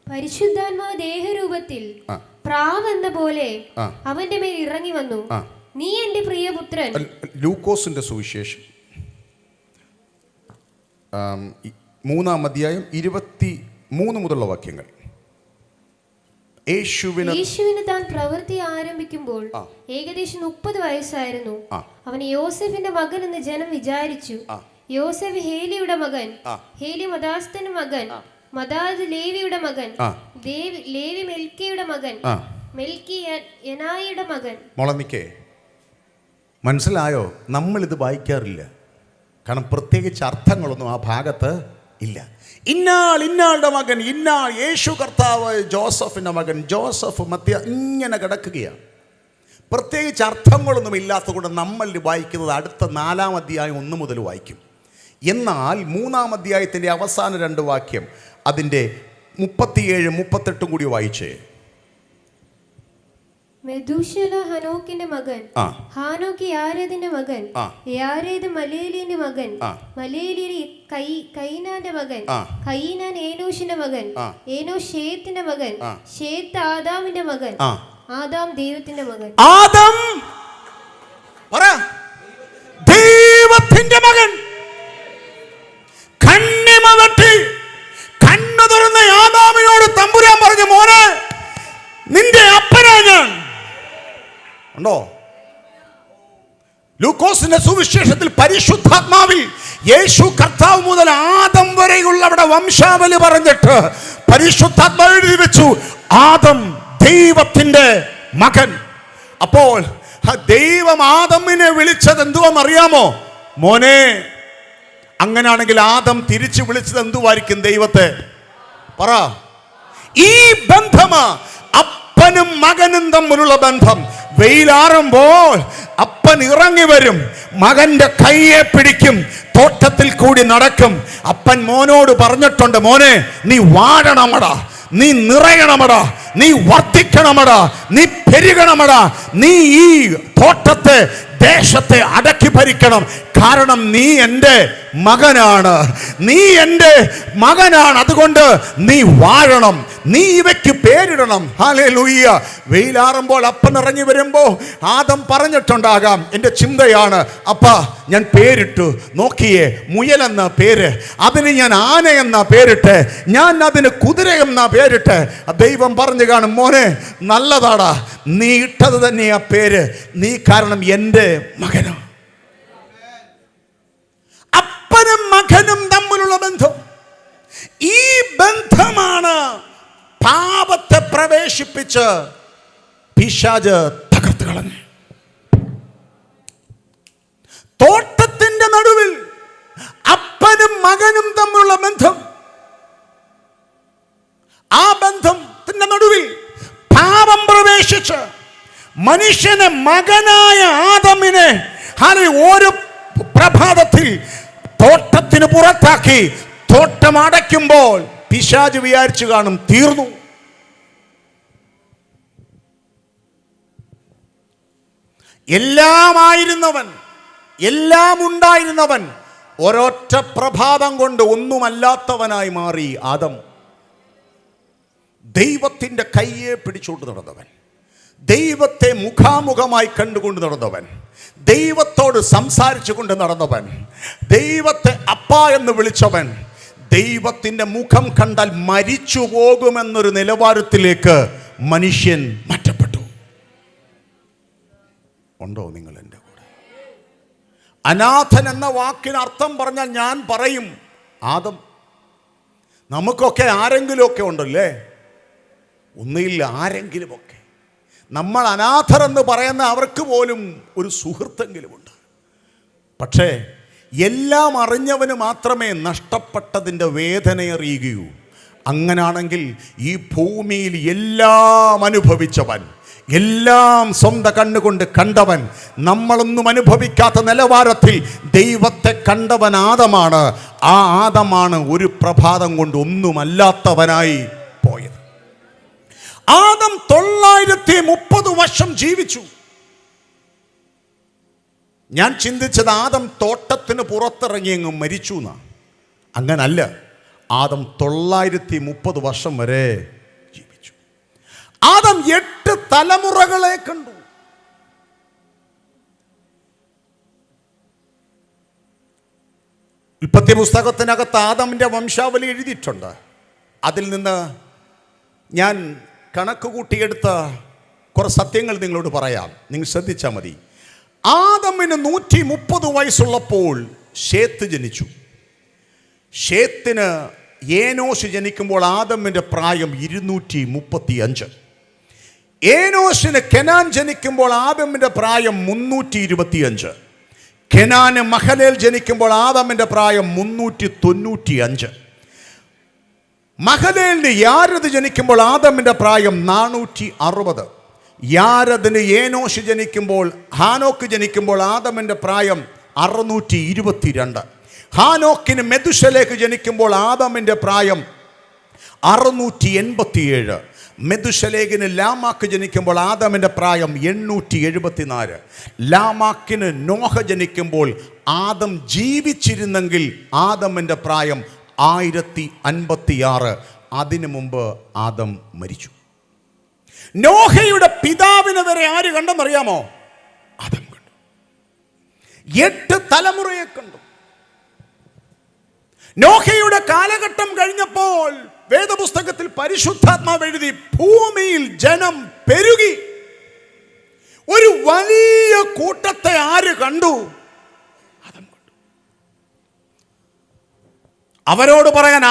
പരിശുദ്ധാത്മാവ് ദേഹരൂപത്തിൽ പ്രാവ് എന്ന പോലെ അവന്റെ മേൽ ഇറങ്ങി വന്നു. നീ എന്റെ പ്രിയപുത്രൻ. ലൂക്കോസിന്റെ സുവിശേഷം 3-ാം അധ്യായം 23 മുതലുള്ള വാക്യങ്ങൾ. യേശുവിന് താൻ പ്രവൃത്തി ആരംഭിക്കുമ്പോൾ ഏകദേശം 30 വയസ്സായിരുന്നു. അവൻ യോസെഫിന്റെ മകൻ എന്ന് ജനം വിചാരിച്ചു. യോസെഫ് ഹേലിയുടെ മകൻ, ഹേലി മദാസ്തന്റെ മകൻ, മദാദ് ലേവിയുടെ മകൻ, ലേവി മെൽക്കിയുടെ മകൻ, മെൽക്കി യനായിയുടെ മകൻ. മോളമിക്കേ, മനസ്സിലായോ? നമ്മളിത് വായിക്കാറില്ല. കാരണം പ്രത്യേകിച്ച് അർത്ഥങ്ങളൊന്നും ആ ഭാഗത്ത് ഇല്ല. ഇന്നാളുടെ മകൻ, ഇന്നാൾ യേശു കർത്താവ്, ജോസഫിൻ്റെ മകൻ, ജോസഫ് മധ്യ ഇങ്ങനെ കിടക്കുകയാണ്. പ്രത്യേകിച്ച് അർത്ഥങ്ങളൊന്നും ഇല്ലാത്തതുകൊണ്ട് നമ്മൾ വായിക്കുന്നത് അടുത്ത 4-ാം അധ്യായം 1 മുതൽ വായിക്കും. എന്നാൽ 3-ാം അധ്യായത്തിൻ്റെ അവസാന 2 വാക്യം അതിൻ്റെ 37-38 കൂടി വായിച്ചേ. മെഥൂശല ഹനോക്കിന്റെ മകൻ, ഹാനോക്ക് യാരേദിന്റെ മകൻ, യാരേദ് മലേലിന്റെ മകൻ, മലേലി കൈനാന്റെ മകൻ, കൈനാൻ ഏനോഷിന്റെ മകൻ, ഏനോഷ് ഷേത്തിന്റെ മകൻ, ഷേത്ത് ആദാമിന്റെ മകൻ, ആദാം ദൈവത്തിന്റെ മകൻ. ആദം നിന്റെ അപ്പനാ ഞാൻ. ഉണ്ടോ? ലൂക്കോസിന്റെ സുവിശേഷത്തിൽ പരിശുദ്ധാത്മാവിൽ യേശു കർത്താവ് മുതൽ ആദം വരെയുള്ളവരുടെ വംശാവലി പറഞ്ഞിട്ട് പരിശുദ്ധാത്മാവ് എഴുതി വെച്ചു, ആദം ദൈവത്തിന്റെ മകൻ. അപ്പോൾ ദൈവം ആദമിനെ വിളിച്ചത് എന്തുവാണെന്നറിയാമോ? മോനെ. അങ്ങനെയാണെങ്കിൽ ആദം തിരിച്ചു വിളിച്ചത് എന്തുവായിരിക്കും ദൈവത്തെ? പറ. ഈ ബന്ധമാ അപ്പനും മകനും തമ്മിലുള്ള ബന്ധം. വെയിലാറുമ്പോൾ അപ്പൻ ഇറങ്ങി വരും, മകന്റെ കയ്യെ പിടിക്കും, തോട്ടത്തിൽ കൂടി നടക്കും. അപ്പൻ മോനോട് പറഞ്ഞിട്ടുണ്ട്, മോനെ നീ വാഴണമടാ, നീ നിറയണമടാ, നീ വർദ്ധിക്കണമടാ, നീ പെരുകണമടാ, നീ ഈ തോട്ടത്തെ ദേശത്തെ അടക്കി ഭരിക്കണം. കാരണം നീ എൻ്റെ മകനാണ്, നീ എൻ്റെ മകനാണ്. അതുകൊണ്ട് നീ വാഴണം, നീ ഇവയ്ക്ക് പേരിടണം. ഹല്ലേലൂയ. വെയിലാറുമ്പോൾ അപ്പൻ ഇറങ്ങി വരുമ്പോൾ ആദം പറഞ്ഞിട്ടുണ്ടാകാം, എൻ്റെ ചിന്തയാണ്, അപ്പാ ഞാൻ പേരിട്ടു. നോക്കിയേ, മുയലെന്ന പേര്, അതിന് ഞാൻ ആന എന്ന പേരിട്ട്, ഞാൻ അതിന് കുതിര എന്ന പേരിട്ട്. ദൈവം പറഞ്ഞു കാണും, മോനെ നല്ലതാടാ, നീ ഇട്ടത് തന്നെയാ പേര്, നീ കാരണം എൻ്റെ മകനാണ്. അപ്പനും മകനും തമ്മിലുള്ള ബന്ധം, ഈ ബന്ധമാണ് പാപത്തെ പ്രവേശിപ്പിച്ച് പിശാച് തകർത്ത് കളഞ്ഞു. തോട്ടത്തിന്റെ നടുവിൽ അപ്പനും മകനും തമ്മിലുള്ള ബന്ധം, ആ ബന്ധത്തിന്റെ നടുവിൽ പാപം പ്രവേശിച്ച് മനുഷ്യനെ, മകനായ ആദമിനെ ഒരു പ്രഭാതത്തിൽ തോട്ടത്തിന് പുറത്താക്കി. തോട്ടം അടയ്ക്കുമ്പോൾ പിശാച് വിചാരിച്ചു കാണും, തീർന്നു. എല്ലാമായിരുന്നവൻ, എല്ലാം ഉണ്ടായിരുന്നവൻ ഒരൊറ്റ പ്രഭാതം കൊണ്ട് ഒന്നുമല്ലാത്തവനായി മാറി ആദം. ദൈവത്തിൻ്റെ കയ്യെ പിടിച്ചുകൊണ്ട് നടന്നവൻ, ദൈവത്തെ മുഖാമുഖമായി കണ്ടുകൊണ്ട് നടന്നവൻ, ദൈവത്തോട് സംസാരിച്ചു കൊണ്ട് നടന്നവൻ, ദൈവത്തെ അപ്പ എന്ന് വിളിച്ചവൻ, ദൈവത്തിൻ്റെ മുഖം കണ്ടാൽ മരിച്ചു പോകുമെന്നൊരു നിലവാരത്തിലേക്ക് മനുഷ്യൻ മാറ്റപ്പെട്ടു. ഉണ്ടോ നിങ്ങൾ എൻ്റെ കൂടെ? അനാഥൻ എന്ന വാക്കിന് അർത്ഥം പറഞ്ഞാൽ ഞാൻ പറയും ആദം. നമുക്കൊക്കെ ആരെങ്കിലുമൊക്കെ ഉണ്ടല്ലേ, ഒന്നുമില്ല ആരെങ്കിലുമൊക്കെ. നമ്മൾ അനാഥർ എന്ന് പറയുന്ന അവർക്ക് പോലും ഒരു സുഹൃത്തെങ്കിലുമുണ്ട്. പക്ഷേ എല്ലാം അറിഞ്ഞവന് മാത്രമേ നഷ്ടപ്പെട്ടതിൻ്റെ വേദന അറിയുകയൂ. അങ്ങനാണെങ്കിൽ ഈ ഭൂമിയിൽ എല്ലാം അനുഭവിച്ചവൻ, എല്ലാം സ്വന്തം കണ്ണുകൊണ്ട് കണ്ടവൻ, നമ്മളൊന്നും അനുഭവിക്കാത്ത നിലവാരത്തിൽ ദൈവത്തെ കണ്ടവൻ ആദമാണ്. ആ ആദമാണ് ഒരു പ്രഭാതം കൊണ്ട് ഒന്നുമല്ലാത്തവനായി പോയത്. ആദം 930 വർഷം ജീവിച്ചു. ഞാൻ ചിന്തിച്ചത് ആദം തോട്ടത്തിന് പുറത്തിറങ്ങിയെങ്ങും മരിച്ചു എന്നാ. അങ്ങനല്ല, ആദം 930 വർഷം വരെ ജീവിച്ചു. ആദം 8 തലമുറകളെ കണ്ടു. ഉൽപ്പത്തി പുസ്തകത്തിനകത്ത് ആദമിൻ്റെ വംശാവലി എഴുതിയിട്ടുണ്ട്. അതിൽ നിന്ന് ഞാൻ കണക്ക് കൂട്ടിയെടുത്ത കുറേ സത്യങ്ങൾ നിങ്ങളോട് പറയാം, നിങ്ങൾ ശ്രദ്ധിച്ചാൽ മതി. ആദമിന് 130 വയസ്സുള്ളപ്പോൾ ശേത്ത് ജനിച്ചു. ശേത്തിന് ഏനോശ് ജനിക്കുമ്പോൾ ആദമിൻ്റെ പ്രായം 235. ഏനോശിന് കെനാൻ ജനിക്കുമ്പോൾ ആദമിൻ്റെ പ്രായം 325. കെനാന് മഹലേൽ ജനിക്കുമ്പോൾ ആദമിൻ്റെ പ്രായം 395. മഹലേലിന് യാരദ് ജനിക്കുമ്പോൾ ആദമിൻ്റെ പ്രായം 460. യാരദിന് ഏനോശ് ജനിക്കുമ്പോൾ, ഹാനോക്ക് ജനിക്കുമ്പോൾ ആദമിൻ്റെ പ്രായം 622. ഹാനോക്കിന് മെതുശലേക്ക് ജനിക്കുമ്പോൾ ആദമിൻ്റെ പ്രായം 687. മെതുശലേഖിന് ലാമാക്ക് ജനിക്കുമ്പോൾ ആദമിൻ്റെ പ്രായം 874. ലാമാക്കിന് നോഹ ജനിക്കുമ്പോൾ ആദം ജീവിച്ചിരുന്നെങ്കിൽ ആദമിൻ്റെ പ്രായം 1056. അതിനു മുമ്പ് ആദം മരിച്ചു. നോഹയുടെ പിതാവിനെ വരെ ആര് കണ്ടെന്നറിയാമോ? ആദം കണ്ടു. 8 തലമുറയെ കണ്ടു. നോഹയുടെ കാലഘട്ടം കഴിഞ്ഞപ്പോൾ വേദപുസ്തകത്തിൽ പരിശുദ്ധാത്മാവ് എഴുതി, ഭൂമിയിൽ ജനം പെരുകി. ഒരു വലിയ കൂട്ടത്തെ ആര് കണ്ടു? ആദം കണ്ടു. അവരോട് പറയാൻ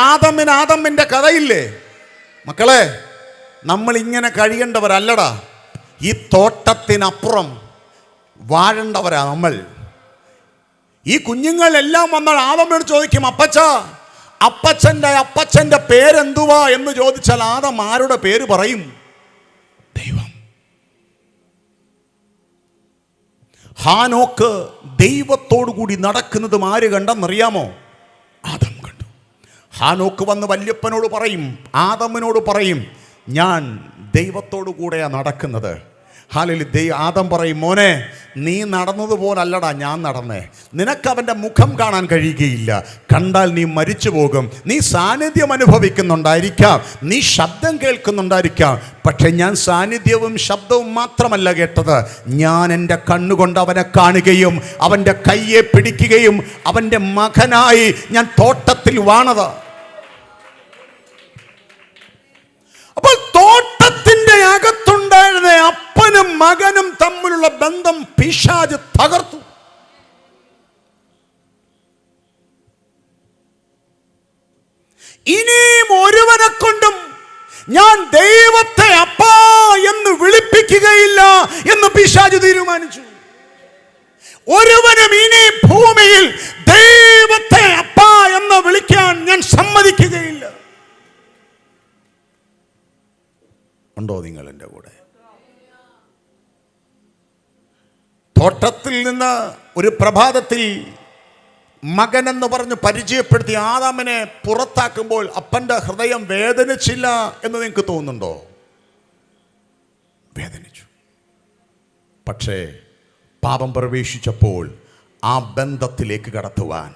ആദമിന്റെ കഥയില്ലേ? മക്കളെ, നമ്മൾ ഇങ്ങനെ കഴിയേണ്ടവരല്ലടാ. ഈ തോട്ടത്തിനപ്പുറം വാഴേണ്ടവരാ നമ്മൾ. ഈ കുഞ്ഞുങ്ങളെല്ലാം വന്നാൽ ആദമിനോട് ചോദിക്കും, അപ്പച്ചന്റെ പേരെന്തുവാ എന്ന് ചോദിച്ചാൽ ആദം ആരുടെ പേര് പറയും? ദൈവം. ഹാനോക്ക് ദൈവത്തോടു കൂടി നടക്കുന്നതും ആര് കണ്ടെന്നറിയാമോ? ആദം കണ്ടു. ഹാനോക്ക് വന്ന് വല്യപ്പനോട് പറയും, ആദമിനോട് പറയും, ഞാൻ ദൈവത്തോടു കൂടെയാ നടക്കുന്നത്. ആദം പറയും, മോനെ, നീ നടന്നതുപോലല്ലടാ ഞാൻ നടന്നേ. നിനക്ക് അവൻ്റെ മുഖം കാണാൻ കഴിയുകയില്ല, കണ്ടാൽ നീ മരിച്ചു പോകും. നീ സാന്നിധ്യം അനുഭവിക്കുന്നുണ്ടായിരിക്കാം, നീ ശബ്ദം കേൾക്കുന്നുണ്ടായിരിക്കാം, പക്ഷെ ഞാൻ സാന്നിധ്യവും ശബ്ദവും മാത്രമല്ല കേട്ടത്. ഞാൻ എൻ്റെ കണ്ണുകൊണ്ട് അവനെ കാണുകയും അവൻ്റെ കയ്യെ പിടിക്കുകയും അവൻ്റെ മകനായി ഞാൻ തോട്ടത്തിൽ വാണത്. അപ്പോൾ തോട്ടത്തിന്റെ അകത്തുണ്ടായിരുന്ന അപ്പനും മകനും തമ്മിലുള്ള ബന്ധം പിശാച് തകർത്തു. ഇനിയും ഒരുവനെ കൊണ്ടും ഞാൻ ദൈവത്തെ അപ്പാ എന്ന് വിളിപ്പിക്കുകയില്ല എന്ന് പിശാച് തീരുമാനിച്ചു. ഒരുവനും ഇനി ഭൂമിയിൽ ദൈവത്തെ അപ്പാ എന്ന് വിളിക്കാൻ ഞാൻ സമ്മതിക്കുകയില്ല. ഉണ്ടോ നിങ്ങൾ എൻ്റെ കൂടെ? തോട്ടത്തിൽ നിന്ന് ഒരു പ്രഭാതത്തിൽ മകൻ എന്ന് പറഞ്ഞ് പരിചയപ്പെടുത്തി ആദാമിനെ പുറത്താക്കുമ്പോൾ അപ്പൻ്റെ ഹൃദയം വേദനിച്ചില്ല എന്ന് നിങ്ങൾക്ക് തോന്നുന്നുണ്ടോ? വേദനിച്ചു. പക്ഷേ പാപം പ്രവേശിച്ചപ്പോൾ ആ ബന്ധത്തിലേക്ക് കടത്തുവാൻ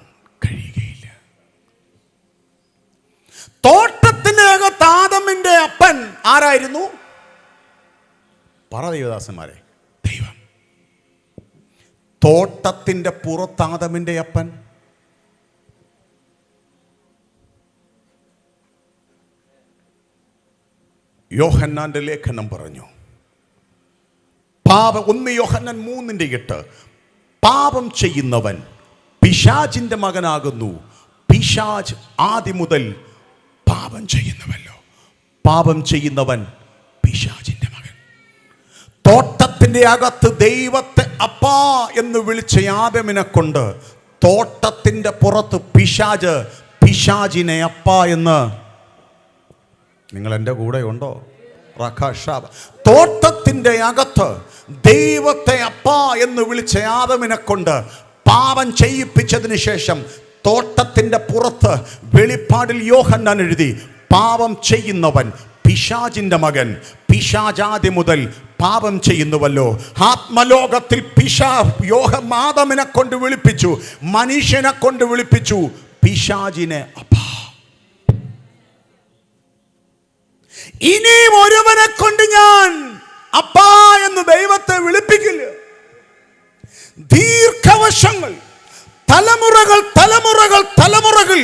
കഴിയുകയില്ല. തോട്ടത്തിന്റെ അകത്ത് ആദമിന്റെ അപ്പൻ ആരായിരുന്നു? പറ ദേവദാസന്മാരെ, ദൈവം. തോട്ടത്തിന്റെ പുറത്ത് ആദമിന്റെ അപ്പൻ. യോഹന്നാന്റെ ലേഖനം പറഞ്ഞു, പാപം 1 യോഹന്നാൻ 3:8, പാപം ചെയ്യുന്നവൻ പിശാചിന്റെ മകനാകുന്നു. പിശാച് ആദ്യം മുതൽ പാപം ചെയ്യുന്നവല്ലോ. പാപം ചെയ്യുന്നവൻ പിശാചിന്റെ മകൻ. തോട്ടത്തിന്റെ അകത്ത് ദൈവത്തെ അപ്പാ എന്ന് വിളിച്ച ആദമിനെ കൊണ്ട് തോട്ടത്തിന്റെ പുറത്ത് പിശാച് പിശാചിനെ അപ്പാ എന്ന്. നിങ്ങൾ എൻ്റെ കൂടെ ഉണ്ടോ? തോട്ടത്തിന്റെ അകത്ത് ദൈവത്തെ അപ്പാ എന്ന് വിളിച്ച ആദമിനെ കൊണ്ട് പാപം ചെയ്യിപ്പിച്ചതിന് ശേഷം തോട്ടത്തിന്റെ പുറത്ത് വെളിപ്പാടിൽ യോഹന്നാൻ എഴുതി, പാപം ചെയ്യുന്നവൻ പിശാചിന്റെ മകൻ. പിശാചാദി മുതൽ പാപം ചെയ്യുന്നുവല്ലോ. ആത്മലോകത്തിൽ ആദമിനെ കൊണ്ട് വിളിപ്പിച്ചു, മനുഷ്യനെ കൊണ്ട് വിളിപ്പിച്ചു പിശാചിനെ അപ്പാ. ഇനിയും ഒരുവനെ കൊണ്ട് ഞാൻ അപ്പാ എന്ന് ദൈവത്തെ വിളിപ്പിക്കില്ല. ദീർഘവർഷങ്ങൾ, തലമുറകൾ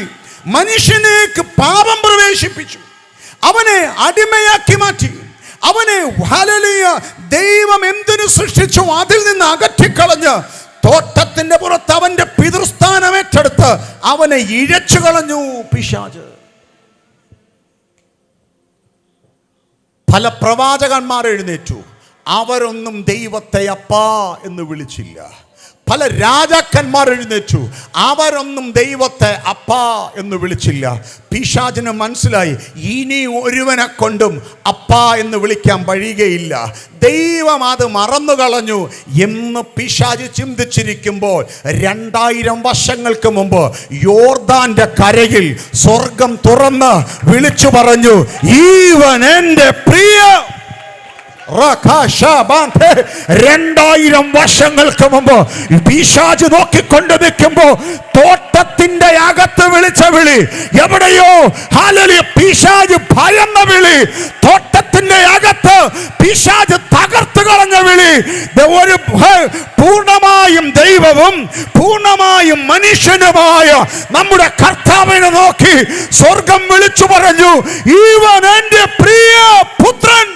മനുഷ്യനേക്ക് പാപം പ്രവേശിപ്പിച്ചു, അവനെ അടിമയാക്കി മാറ്റി. അവനെ ദൈവം എന്തിനു സൃഷ്ടിച്ചു അതിൽ നിന്ന് അകറ്റിക്കളഞ്ഞ് തോട്ടത്തിന്റെ പുറത്ത് അവന്റെ പിതൃസ്ഥാനം ഏറ്റെടുത്ത് അവനെ ഇഴച്ചു കളഞ്ഞു പിശാച്. പല പ്രവാചകന്മാർ എഴുന്നേറ്റു, അവരൊന്നും ദൈവത്തെ അപ്പാ എന്ന് വിളിച്ചില്ല. പല രാജാക്കന്മാർ എഴുന്നേറ്റു, അവരൊന്നും ദൈവത്തെ അപ്പാ എന്ന് വിളിച്ചില്ല. പിശാചിന് മനസ്സിലായി, ഇനി ഒരുവനെ കൊണ്ടും അപ്പാ എന്ന് വിളിക്കാൻ കഴിയുകയില്ല, ദൈവം അത് മറന്നുകളഞ്ഞു എന്ന് പിശാച് ചിന്തിച്ചിരിക്കുമ്പോൾ 2000 വർഷങ്ങൾക്ക് മുമ്പ് യോർദാന്റെ കരയിൽ സ്വർഗം തുറന്ന് വിളിച്ചു പറഞ്ഞു, ഈവൻ എൻ്റെ പ്രിയ. 2000 വർഷങ്ങൾക്ക് മുമ്പ് പിശാച് നോക്കിക്കൊണ്ട് നിൽക്കുമ്പോ തോട്ടത്തിന്റെ അകത്ത് വിളിച്ച വിളി എവിടെയോ പിശാച് ഭയന്ന വിളി തോട്ടത്തിന്റെ അകത്ത് പിശാച് തകർത്ത് കളഞ്ഞ വിളി. ഒരു പൂർണ്ണമായും ദൈവവും പൂർണ്ണമായും മനുഷ്യനുമായ നമ്മുടെ കർത്താവിനെ നോക്കി സ്വർഗം വിളിച്ചു പറഞ്ഞു, ഇവൻ എന്റെ പ്രിയ പുത്രൻ.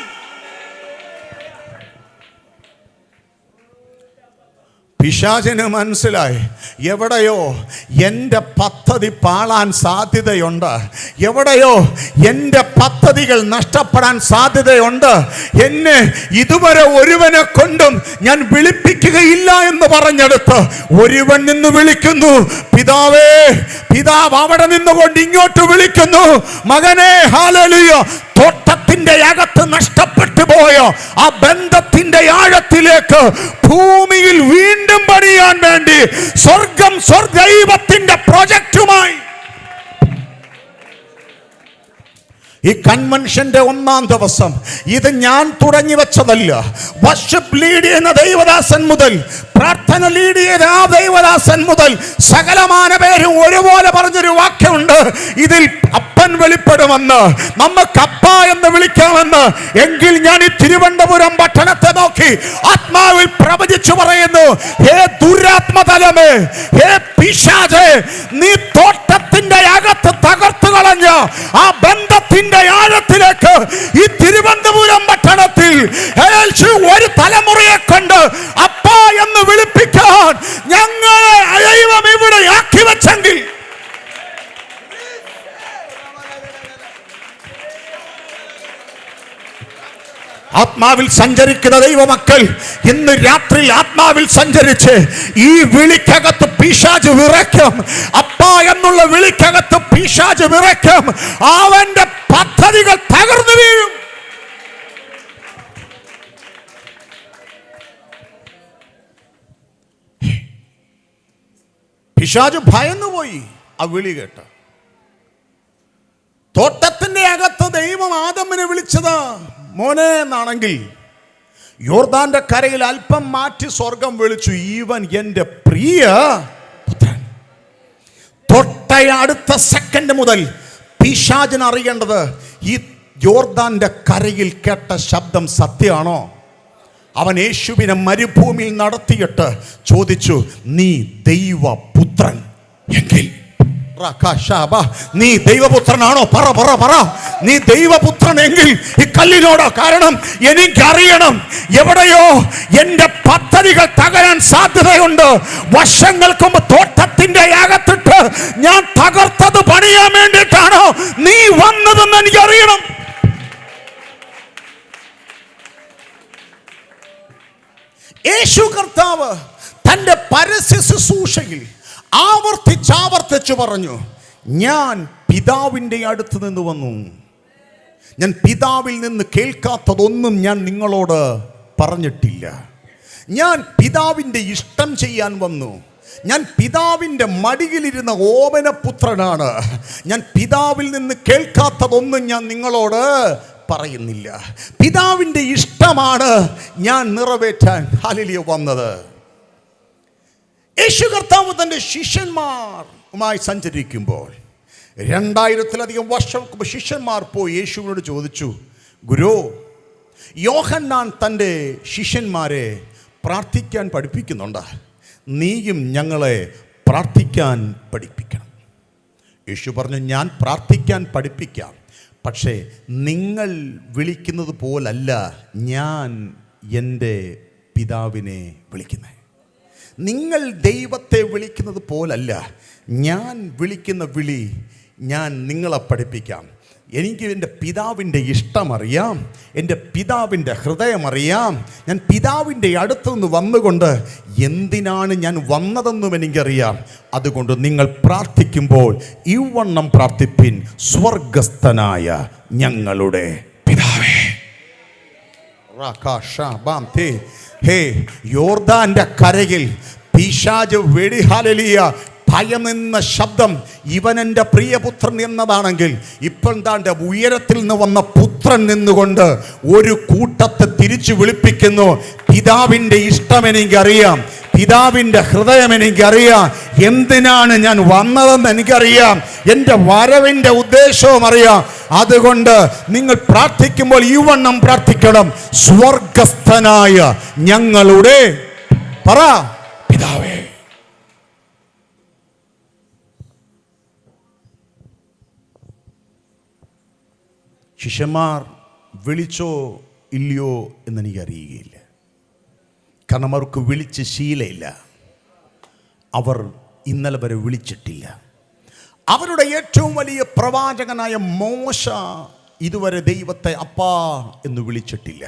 പിശാചിന് മനസ്സിലായി, എവിടെയോ എൻ്റെ പദ്ധതി പാളാൻ സാധ്യതയുണ്ട്, എവിടെയോ എൻ്റെ പദ്ധതികൾ നഷ്ടപ്പെടാൻ സാധ്യതയുണ്ട്, എന്നെ ഇതുവരെ ഒരുവനെ കൊണ്ടും ഞാൻ വിളിപ്പിക്കുകയില്ല എന്ന് പറഞ്ഞെടുത്ത് ഒരുവൻ നിന്ന് വിളിക്കുന്നു, പിതാവേ. പിതാവ് അവിടെ നിന്നുകൊണ്ട് ഇങ്ങോട്ട് വിളിക്കുന്നു, മകനെ. ഹല്ലേലൂയ. തോട്ടത്തിന്റെ അകത്ത് നഷ്ടപ്പെട്ടു പോയോ ആ ബന്ധത്തിന്റെ ആഴത്തിലേക്ക് ഭൂമിയിൽ വീണ്ടും പണിയാൻ വേണ്ടി സ്വർഗം ദൈവത്തിന്റെ പ്രൊജക്റ്റുമായി ഈ കൺവെൻഷന്റെ ഒന്നാം ദിവസം ഇത് ഞാൻ തുടങ്ങി വെച്ചതല്ല. വർഷിപ്പ് ലീഡ് ചെയ്യുന്ന ദൈവദാസൻ മുതൽ, പ്രാർത്ഥന ലീഡ് ചെയ്ത ആ ദൈവദാസൻ മുതൽ സകലമാന പേരും ഒരുപോലെ പറഞ്ഞൊരു വാക്യമുണ്ട്, ഇതിൽ അപ്പൻ വെളിപ്പെടുമെന്ന്, നമുക്ക് അപ്പ എന്ന് വിളിക്കാമെന്ന്. എങ്കിൽ ഞാൻ ഈ തിരുവനന്തപുരം പട്ടണത്തെ നോക്കി ആത്മാവിൽ പ്രവചിച്ചു പറയുന്നു, ഹേ ദുരാത്മതലമേ, ഹേ പിശാചേ, നീ തോട്ടത്തിന്റെ അകത്ത് തകർത്തു കളഞ്ഞ ആ ബന്ധത്തിന്റെ ആഴത്തിലേക്ക് ഈ തിരുവനന്തപുരം പട്ടണത്തിൽ ഒരു തലമുറയെ കൊണ്ട് അപ്പ എന്ന് വിളിപ്പിക്കാൻ ഞങ്ങളെ ദൈവം ഇവിടെ ആക്കി വെച്ചെങ്കിൽ ആത്മാവിൽ സഞ്ചരിക്കുന്ന ദൈവമക്കൾ ഇന്ന് രാത്രി ആത്മാവിൽ സഞ്ചരിച്ച് ഈ വിളിക്കകത്ത് പിശാച് വിറയ്ക്കും. അപ്പ എന്നുള്ള വിളിക്കകത്ത് പിശാച് വിറയ്ക്കും. അവന്റെ പദ്ധതികൾ തകർന്നു വീഴും. പിശാച് ഭയന്നുപോയി ആ വിളി കേട്ട്. തോട്ടത്തിന്റെ അകത്ത് ദൈവം ആദമിനെ വിളിച്ചത് മോനെ എന്നാണെങ്കിൽ യോർദാന്റെ കരയിൽ അല്പം മാറ്റി സ്വർഗം വിളിച്ചു, ഇവൻ എന്റെ പ്രിയ പുത്രൻ. തൊട്ട അടുത്ത സെക്കൻഡ് മുതൽ പിശാചിന് അറിയേണ്ടത് ഈ യോർദാന്റെ കരയിൽ കേട്ട ശബ്ദം സത്യമാണോ. അവൻ യേശുവിനെ മരുഭൂമിയിൽ നടത്തിയിട്ട് ചോദിച്ചു, നീ ദൈവപുത്രൻ എങ്കിൽ നീ ദൈവപുത്രനാണോ? പറ പറ പറ. നീ ദൈവപുത്രൻ എങ്കിൽ ഈ കല്ലിനോടോ? കാരണം എനിക്കറിയണം, എവിടെയോ എന്റെ പദ്ധതികൾ തകരാൻ സാധ്യതയുണ്ട്. വർഷങ്ങൾക്ക് മുമ്പ് തോട്ടത്തിന്റെ അകത്തിട്ട് ഞാൻ തകർത്തത് പണിയാൻ വേണ്ടിയിട്ടാണോ നീ വന്നതെന്ന് എനിക്കറിയണം. യേശു കർത്താവ് തന്റെ പരസ്യ ശുശ്രൂഷയിൽ ആവർത്തിച്ചാവർത്തിച്ചു പറഞ്ഞു, ഞാൻ പിതാവിൻ്റെ അടുത്ത് നിന്ന് വന്നു, ഞാൻ പിതാവിൽ നിന്ന് കേൾക്കാത്തതൊന്നും ഞാൻ നിങ്ങളോട് പറഞ്ഞിട്ടില്ല. ഞാൻ പിതാവിൻ്റെ ഇഷ്ടം ചെയ്യാൻ വന്നു. ഞാൻ പിതാവിൻ്റെ മടിയിലിരുന്ന ഓമനപുത്രനാണ്. ഞാൻ പിതാവിൽ നിന്ന് കേൾക്കാത്തതൊന്നും ഞാൻ നിങ്ങളോട് പറയുന്നില്ല. പിതാവിൻ്റെ ഇഷ്ടമാണ് ഞാൻ നിറവേറ്റാൻ വന്നത്. യേശു കർത്താവ് തൻ്റെ ശിഷ്യന്മാരുമായി സഞ്ചരിക്കുമ്പോൾ 2000-ലധികം വർഷം ശിഷ്യന്മാർ പോയി യേശുവിനോട് ചോദിച്ചു, ഗുരു, യോഹന്നാൻ തൻ്റെ ശിഷ്യന്മാരെ പ്രാർത്ഥിക്കാൻ പഠിപ്പിക്കുന്നുണ്ട്, നീയും ഞങ്ങളെ പ്രാർത്ഥിക്കാൻ പഠിപ്പിക്കണം. യേശു പറഞ്ഞു, ഞാൻ പ്രാർത്ഥിക്കാൻ പഠിപ്പിക്കാം, പക്ഷേ നിങ്ങൾ വിളിക്കുന്നത് പോലല്ല ഞാൻ എൻ്റെ പിതാവിനെ വിളിക്കുന്നത്. നിങ്ങൾ ദൈവത്തെ വിളിക്കുന്നത് പോലല്ല ഞാൻ വിളിക്കുന്ന വിളി ഞാൻ നിങ്ങളെ പഠിപ്പിക്കാം. എനിക്ക് എൻ്റെ പിതാവിൻ്റെ ഇഷ്ടമറിയാം, എൻ്റെ പിതാവിൻ്റെ ഹൃദയമറിയാം. ഞാൻ പിതാവിൻ്റെ അടുത്തു നിന്ന് വന്നുകൊണ്ട് എന്തിനാണ് ഞാൻ വന്നതെന്നും എനിക്കറിയാം. അതുകൊണ്ട് നിങ്ങൾ പ്രാർത്ഥിക്കുമ്പോൾ ഇവണ്ണം പ്രാർത്ഥിപ്പിൻ, സ്വർഗസ്ഥനായ ഞങ്ങളുടെ പിതാവേ. ഹേ, യോർദാന്റെ കരയിൽ പിശാച് വെടിഹാലലിയ ഭയമെന്ന ശബ്ദം ഇവൻ എൻ്റെ പ്രിയപുത്രൻ എന്നതാണെങ്കിൽ, ഇപ്പോൾ താൻ്റെ ഉയരത്തിൽ നിന്ന് വന്ന പുത്രൻ നിന്നുകൊണ്ട് ഒരു കൂട്ടത്തെ തിരിച്ചു വിളിപ്പിക്കുന്നു. പിതാവിൻ്റെ ഇഷ്ടം എനിക്കറിയാം, പിതാവിൻ്റെ ഹൃദയം എനിക്കറിയാം. എന്തിനാണ് ഞാൻ വന്നതെന്ന് എനിക്കറിയാം. എൻ്റെ വരവിൻ്റെ ഉദ്ദേശവും അറിയാം. അതുകൊണ്ട് നിങ്ങൾ പ്രാർത്ഥിക്കുമ്പോൾ ഈ വണ്ണം പ്രാർത്ഥിക്കണം. സ്വർഗസ്ഥനായ ഞങ്ങളുടെ പറ പിതാവേ. ശിഷ്യന്മാർ വിളിച്ചോ ഇല്ലയോ എന്നെനിക്കറിയുകയില്ല. കാരണം അവർക്ക് വിളിച്ച് ശീലമില്ല. അവർ ഇന്നലെ വരെ വിളിച്ചിട്ടില്ല. അവരുടെ ഏറ്റവും വലിയ പ്രവാചകനായ മോശ ഇതുവരെ ദൈവത്തെ അപ്പാ എന്ന് വിളിച്ചിട്ടില്ല.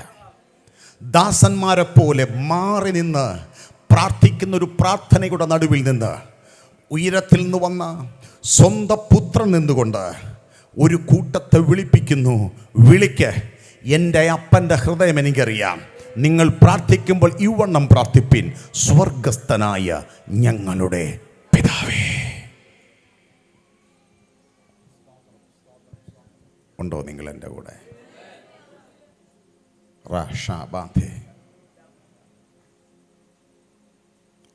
ദാസന്മാരെ പോലെ മാറി നിന്ന് പ്രാർത്ഥിക്കുന്ന ഒരു പ്രാർത്ഥനയുടെ നടുവിൽ നിന്ന് ഉയരത്തിൽ നിന്ന് വന്ന സ്വന്തം പുത്രൻ നിന്നുകൊണ്ട് ഒരു കൂട്ടത്തെ വിളിപ്പിക്കുന്നു. വിളിക്ക്, എൻ്റെ അപ്പൻ്റെ ഹൃദയം എനിക്കറിയാം. നിങ്ങൾ പ്രാർത്ഥിക്കുമ്പോൾ ഇവണ്ണം പ്രാർത്ഥിപ്പിൻ. സ്വർഗസ്ഥനായ ഞങ്ങളുടെ പിതാവേ. ഉണ്ടോ നിങ്ങൾ എൻ്റെ കൂടെ?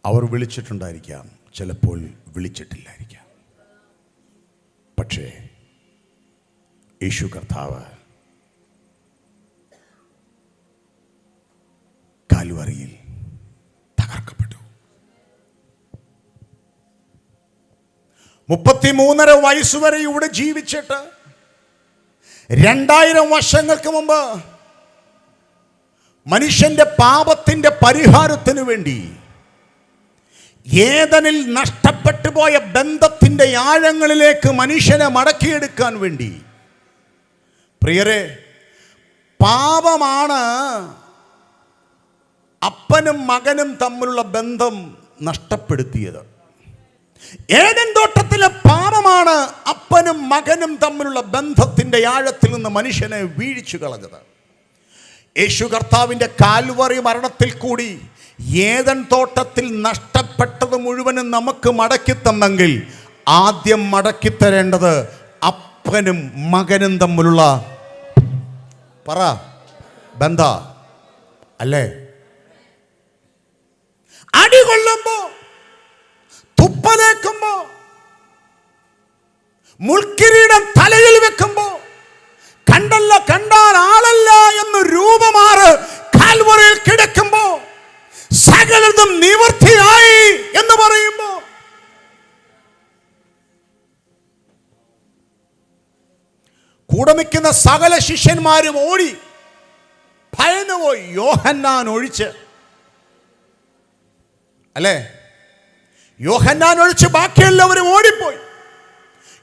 അവർ വിളിച്ചിട്ടുണ്ടായിരിക്കാം, ചിലപ്പോൾ വിളിച്ചിട്ടില്ലായിരിക്കാം. പക്ഷേ യേശു കർത്താവ് കാൽവറിയിൽ തകർക്കപ്പെട്ടു. 33.5 വയസ്സുവരെ ഇവിടെ ജീവിച്ചിട്ട് 2000 വർഷങ്ങൾക്ക് മുമ്പ് മനുഷ്യന്റെ പാപത്തിന്റെ പരിഹാരത്തിനു വേണ്ടി ഏദനിൽ നഷ്ടപ്പെട്ടു പോയ ബന്ധത്തിന്റെ ആഴങ്ങളിലേക്ക് മനുഷ്യനെ മടക്കിയെടുക്കാൻ വേണ്ടി, പ്രിയരെ, പാപമാണ് അപ്പനും മകനും തമ്മിലുള്ള ബന്ധം നഷ്ടപ്പെടുത്തിയത്. ഏദൻ തോട്ടത്തിലെ പാപമാണ് അപ്പനും മകനും തമ്മിലുള്ള ബന്ധത്തിന്റെ ആഴത്തിൽ നിന്ന് മനുഷ്യനെ വീഴിച്ചു കളഞ്ഞത്. യേശു കർത്താവിൻ്റെ കാൽവറി മരണത്തിൽ കൂടി ഏദൻ തോട്ടത്തിൽ നഷ്ടപ്പെട്ടത് മുഴുവനും നമുക്ക് മടക്കി തന്നെങ്കിൽ ആദ്യം മടക്കിത്തരേണ്ടത് അപ്പനും മകനും തമ്മിലുള്ള പറ ബന്ധ അല്ലേ? അടികൊള്ളുമ്പോ, തുപ്പലേക്കുമ്പോ, മുൾക്കിരീടം തലയിൽ വെക്കുമ്പോ, കണ്ടല്ല കണ്ടാൽ ആളല്ല എന്ന് രൂപമാറ് കാൽവറിയിൽ കിടക്കുമ്പോ, സകലതും നിവൃത്തിയായി എന്ന് പറയുമ്പോ, കൂടെ നിൽക്കുന്ന സകല ശിഷ്യന്മാരും ഓടി ഭയന്നുപോയി, യോഹന്നാൻ ഒഴിച്ച്. അല്ലേ? യോഹന്നാൻ ഒഴിച്ച് ബാക്കിയെല്ലാവരും ഓടിപ്പോയി.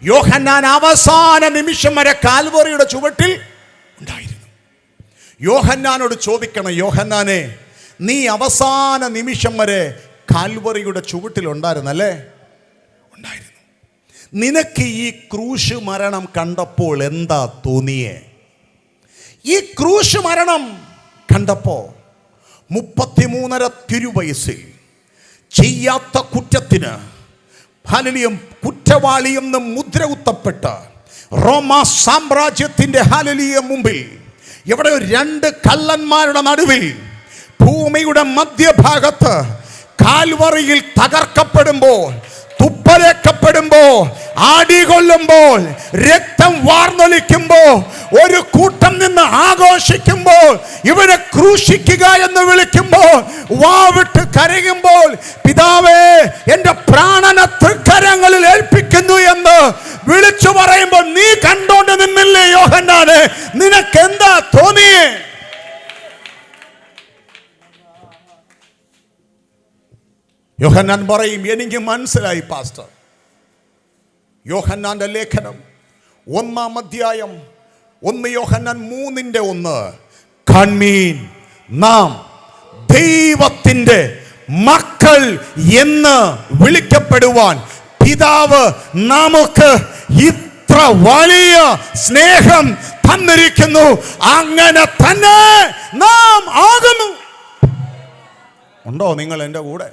യോഹന്നാൻ അവസാന നിമിഷം വരെ കാൽവറിയുടെ ചുവട്ടിൽ ഉണ്ടായിരുന്നു. യോഹന്നാനോട് ചോദിക്കണം, യോഹന്നാനെ, നീ അവസാന നിമിഷം വരെ കാൽവറിയുടെ ചുവട്ടിൽ ഉണ്ടായിരുന്നല്ലേ? ഉണ്ടായിരുന്നു. നിനക്ക് ഈ ക്രൂശ് മരണം കണ്ടപ്പോൾ എന്താ തോന്നിയേ? ഈ ക്രൂശ് മരണം കണ്ടപ്പോ 33.5 തിരുവയസ്സിൽ ചെയ്യാത്ത കുറ്റത്തിന് ഹല്ലേലൂയ കുറ്റവാളിയെന്ന് മുദ്ര കുത്തപ്പെട്ട റോമാ സാമ്രാജ്യത്തിന്റെ ഹല്ലേലൂയ മുമ്പിൽ ഇവിടെ 2 കള്ളന്മാരുടെ നടുവിൽ ഭൂമിയുടെ മധ്യഭാഗത്ത് കാൽവറിയിൽ തകർക്കപ്പെടുമ്പോൾ, തുപ്പലേക്കപ്പെടുമ്പോൾ, ആടികൊള്ളുമ്പോൾ, രക്തം വാർന്നൊലിക്കുമ്പോൾ, ഒരു കൂട്ടം നിന്ന് ആഘോഷിക്കുമ്പോൾ, ഇവരെ ക്രൂശിക്കുക എന്ന് വിളിക്കുമ്പോൾ, വാവിട്ട് കരയുമ്പോൾ, പിതാവേ എൻ്റെ പ്രാണനെ തൃക്കരങ്ങളിൽ ഏൽപ്പിക്കുന്നു എന്ന് വിളിച്ചു പറയുമ്പോൾ നീ കണ്ടോണ്ട് നിന്നില്ലേ യോഹന്നാനെ? നിനക്കെന്താ തോന്നിയേ? യോഹന്നാൻ പറയും, എനിക്ക് മനസ്സിലായി പാസ്റ്റർ. യോഹന്നാന്റെ ലേഖനം 1-ാം അധ്യായം 1 യോഹന്നാൻ 3:1, കാൺമീൻ, നാം ദൈവത്തിൻ്റെ മക്കൾ എന്ന് വിളിക്കപ്പെടുവാൻ പിതാവ് നമുക്ക് ഇത്ര വലിയ സ്നേഹം തന്നിരിക്കുന്നു, അങ്ങനെ തന്നെ നാം ആകുന്നു. ഉണ്ടോ നിങ്ങൾ എൻ്റെ കൂടെ?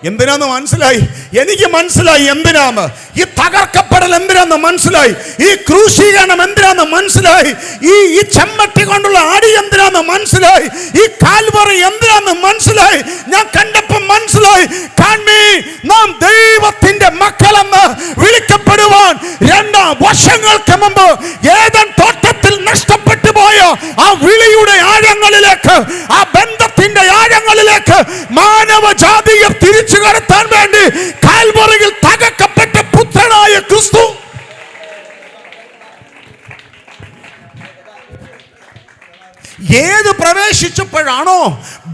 എന്തിനാന്ന് മനസ്സിലായി? എനിക്ക് മനസ്സിലായി എന്തിനാന്ന്. ഈ തകർക്കപ്പെടൽ എന്തിനാന്ന് മനസ്സിലായി. ഈ ക്രൂശീകരണം എന്തിനാന്ന് മനസ്സിലായി. ഈ ചെമ്മട്ടി കൊണ്ടുള്ള അടി എന്തിനാന്ന് മനസ്സിലായി. ഈ കാൽവറി എന്തിനാന്ന് മനസ്സിലായി. ഞാൻ കണ്ടപ്പോൾ മനസ്സിലായി. നാം ദൈവത്തിന്റെ മക്കളെന്ന് വിളിക്കപ്പെടുവാൻ 2 വർഷങ്ങൾക്ക് മുമ്പ് ഏദൻ തോട്ടത്തിൽ നഷ്ടപ്പെട്ടു പോയ ആ വിളിയുടെ ആഴങ്ങളിലേക്ക്, ആ ബന്ധത്തിന്റെ ആഴങ്ങളിലേക്ക് മാനവജാതിയെ തിരിച്ചു കടത്താൻ വേണ്ടി കാൽവറിയിൽ തകർക്കപ്പെട്ട പുത്രനായ ക്രിസ്തു ഏത് പ്രവേശിച്ചപ്പോഴാണോ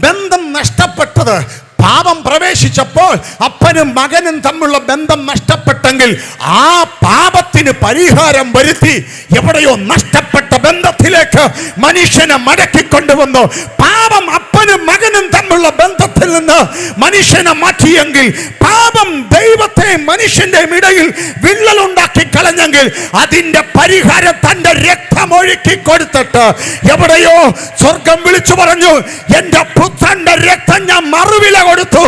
ബന്ധം നഷ്ടപ്പെട്ടത്, പാപം പ്രവേശിച്ചപ്പോൾ അപ്പനും മകനും തമ്മിലുള്ള ബന്ധം നഷ്ടപ്പെട്ടെങ്കിൽ ആ പാപത്തിന് പരിഹാരം വരുത്തി എവിടെയോ നഷ്ടപ്പെട്ട ബന്ധത്തിലേക്ക് മനുഷ്യനെ മടക്കിക്കൊണ്ടുവന്നു. പാപം അപ്പനും മകനും തമ്മിലുള്ള ബന്ധത്തിൽ നിന്ന് മനുഷ്യനെ മാറ്റിയെങ്കിൽ, പാപം ദൈവത്തെയും മനുഷ്യന്റെയും ഇടയിൽ വിള്ളലുണ്ടാക്കി കളഞ്ഞെങ്കിൽ അതിന്റെ പരിഹാരം തന്റെ രക്തമൊഴുക്കി കൊടുത്തിട്ട് എവിടെയോ സ്വർഗം വിളിച്ചു പറഞ്ഞു, എന്റെ പുത്രന്റെ രക്തം ഞാൻ മറുവില കൊടുത്തു.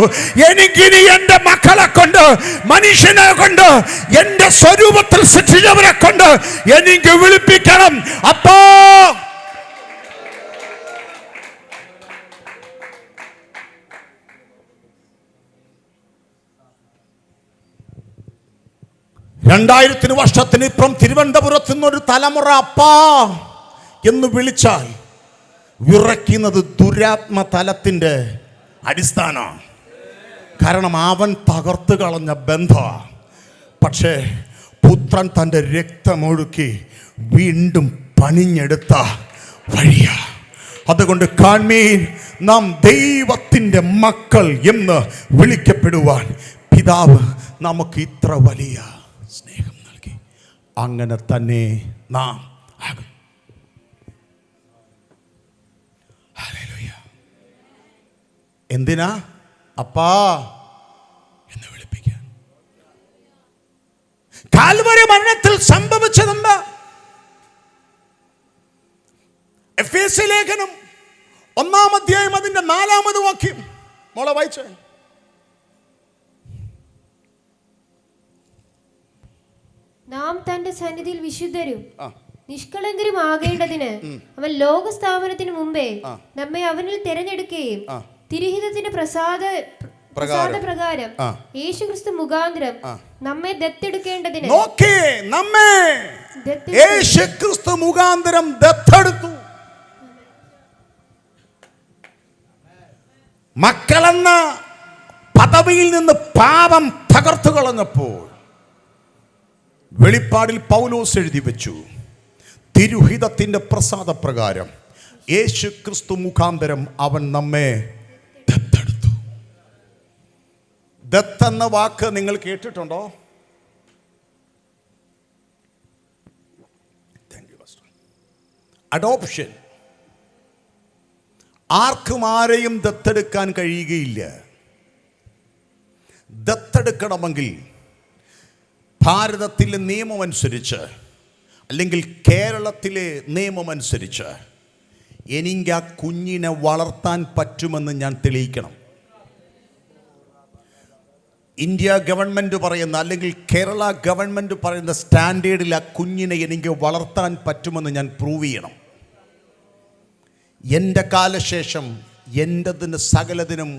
എനിക്കിനി എന്റെ മക്കളെ കൊണ്ട്, മനുഷ്യനെ കൊണ്ട്, എന്റെ സ്വരൂപത്തിൽ സൃഷ്ടിച്ചവരെ കൊണ്ട് എനിക്ക് വിളിപ്പിക്കണം. അപ്പോ രണ്ടായിരത്തിന് വർഷത്തിനിപ്പുറം തിരുവനന്തപുരത്ത് നിന്നൊരു തലമുറ അപ്പാ എന്ന് വിളിച്ചാൽ വിറയ്ക്കുന്നത് ദുരാത്മ തലത്തിന്റെ അടിസ്ഥാനമാണ്. കാരണം അവൻ തകർത്ത് കളഞ്ഞ ബന്ധമാണ്. പക്ഷേ പുത്രൻ തൻ്റെ രക്തമൊഴുക്കി വീണ്ടും പണിഞ്ഞെടുത്ത വഴിയാ. അതുകൊണ്ട് കാൺമീൻ, നാം ദൈവത്തിൻ്റെ മക്കൾ എന്ന് വിളിക്കപ്പെടുവാൻ പിതാവ് നമുക്ക് ഇത്ര വലിയ സ്നേഹം നൽകി. അങ്ങനെ തന്നെ നാം ആകും. എന്തിനാ അപ്പാ എന്ന് വിളിപ്പിക്കാൻ? കാൽവരി മരണത്തിൽ സംഭവിച്ചതെന്താ? എഫേസ്യ ലേഖനം 1-ാം അധ്യായം അതിന്റെ 4-ാമത് വാക്യം മോളെ വായിച്ചേ. നാം തന്റെ സന്നിധിയിൽ വിശുദ്ധരും നിഷ്കളങ്കരും ആകേണ്ടതിന് അവൻ ലോകസ്ഥാപനത്തിന് മുമ്പേ നമ്മെ അവനിൽ തിരഞ്ഞെടുക്കുകയും തിരുഹിതത്തിന്റെ പ്രസാദപ്രകാരം യേശുക്രിസ്തു മുഖാന്തരം നമ്മെ ദത്തെടുക്കേണ്ടതിന് യേശുക്രിസ്തു മുഖാന്തരം ദത്തെടുത്തു. മക്കളെന്ന പദവിയിൽ നിന്ന് പാപം തകർത്തു കളഞ്ഞപ്പോൾ വെളിപ്പാടിൽ പൗലോസ് എഴുതി വെച്ചു, തിരുഹിതത്തിന്റെ പ്രസാദപ്രകാരം യേശുക്രിസ്തു മുഖാന്തരം അവൻ നമ്മെ ദത്തെടുത്തു. ദത്തെന്ന വാക്ക് നിങ്ങൾ കേട്ടിട്ടുണ്ടോ? അഡോപ്ഷൻ. ആർക്കും ആരെയും ദത്തെടുക്കാൻ കഴിയുകയില്ല. ദത്തെടുക്കണമെങ്കിൽ ഭാരതത്തിലെ നിയമമനുസരിച്ച് അല്ലെങ്കിൽ കേരളത്തിലെ നിയമമനുസരിച്ച് എനിക്ക് ആ കുഞ്ഞിനെ വളർത്താൻ പറ്റുമെന്ന് ഞാൻ തെളിയിക്കണം. ഇന്ത്യ ഗവൺമെൻറ് പറയുന്ന അല്ലെങ്കിൽ കേരള ഗവൺമെൻറ് പറയുന്ന സ്റ്റാൻഡേർഡിൽ ആ കുഞ്ഞിനെ എനിക്ക് വളർത്താൻ പറ്റുമെന്ന് ഞാൻ പ്രൂവ് ചെയ്യണം. എൻ്റെ കാലശേഷം എൻ്റെതിന് സകലതിനും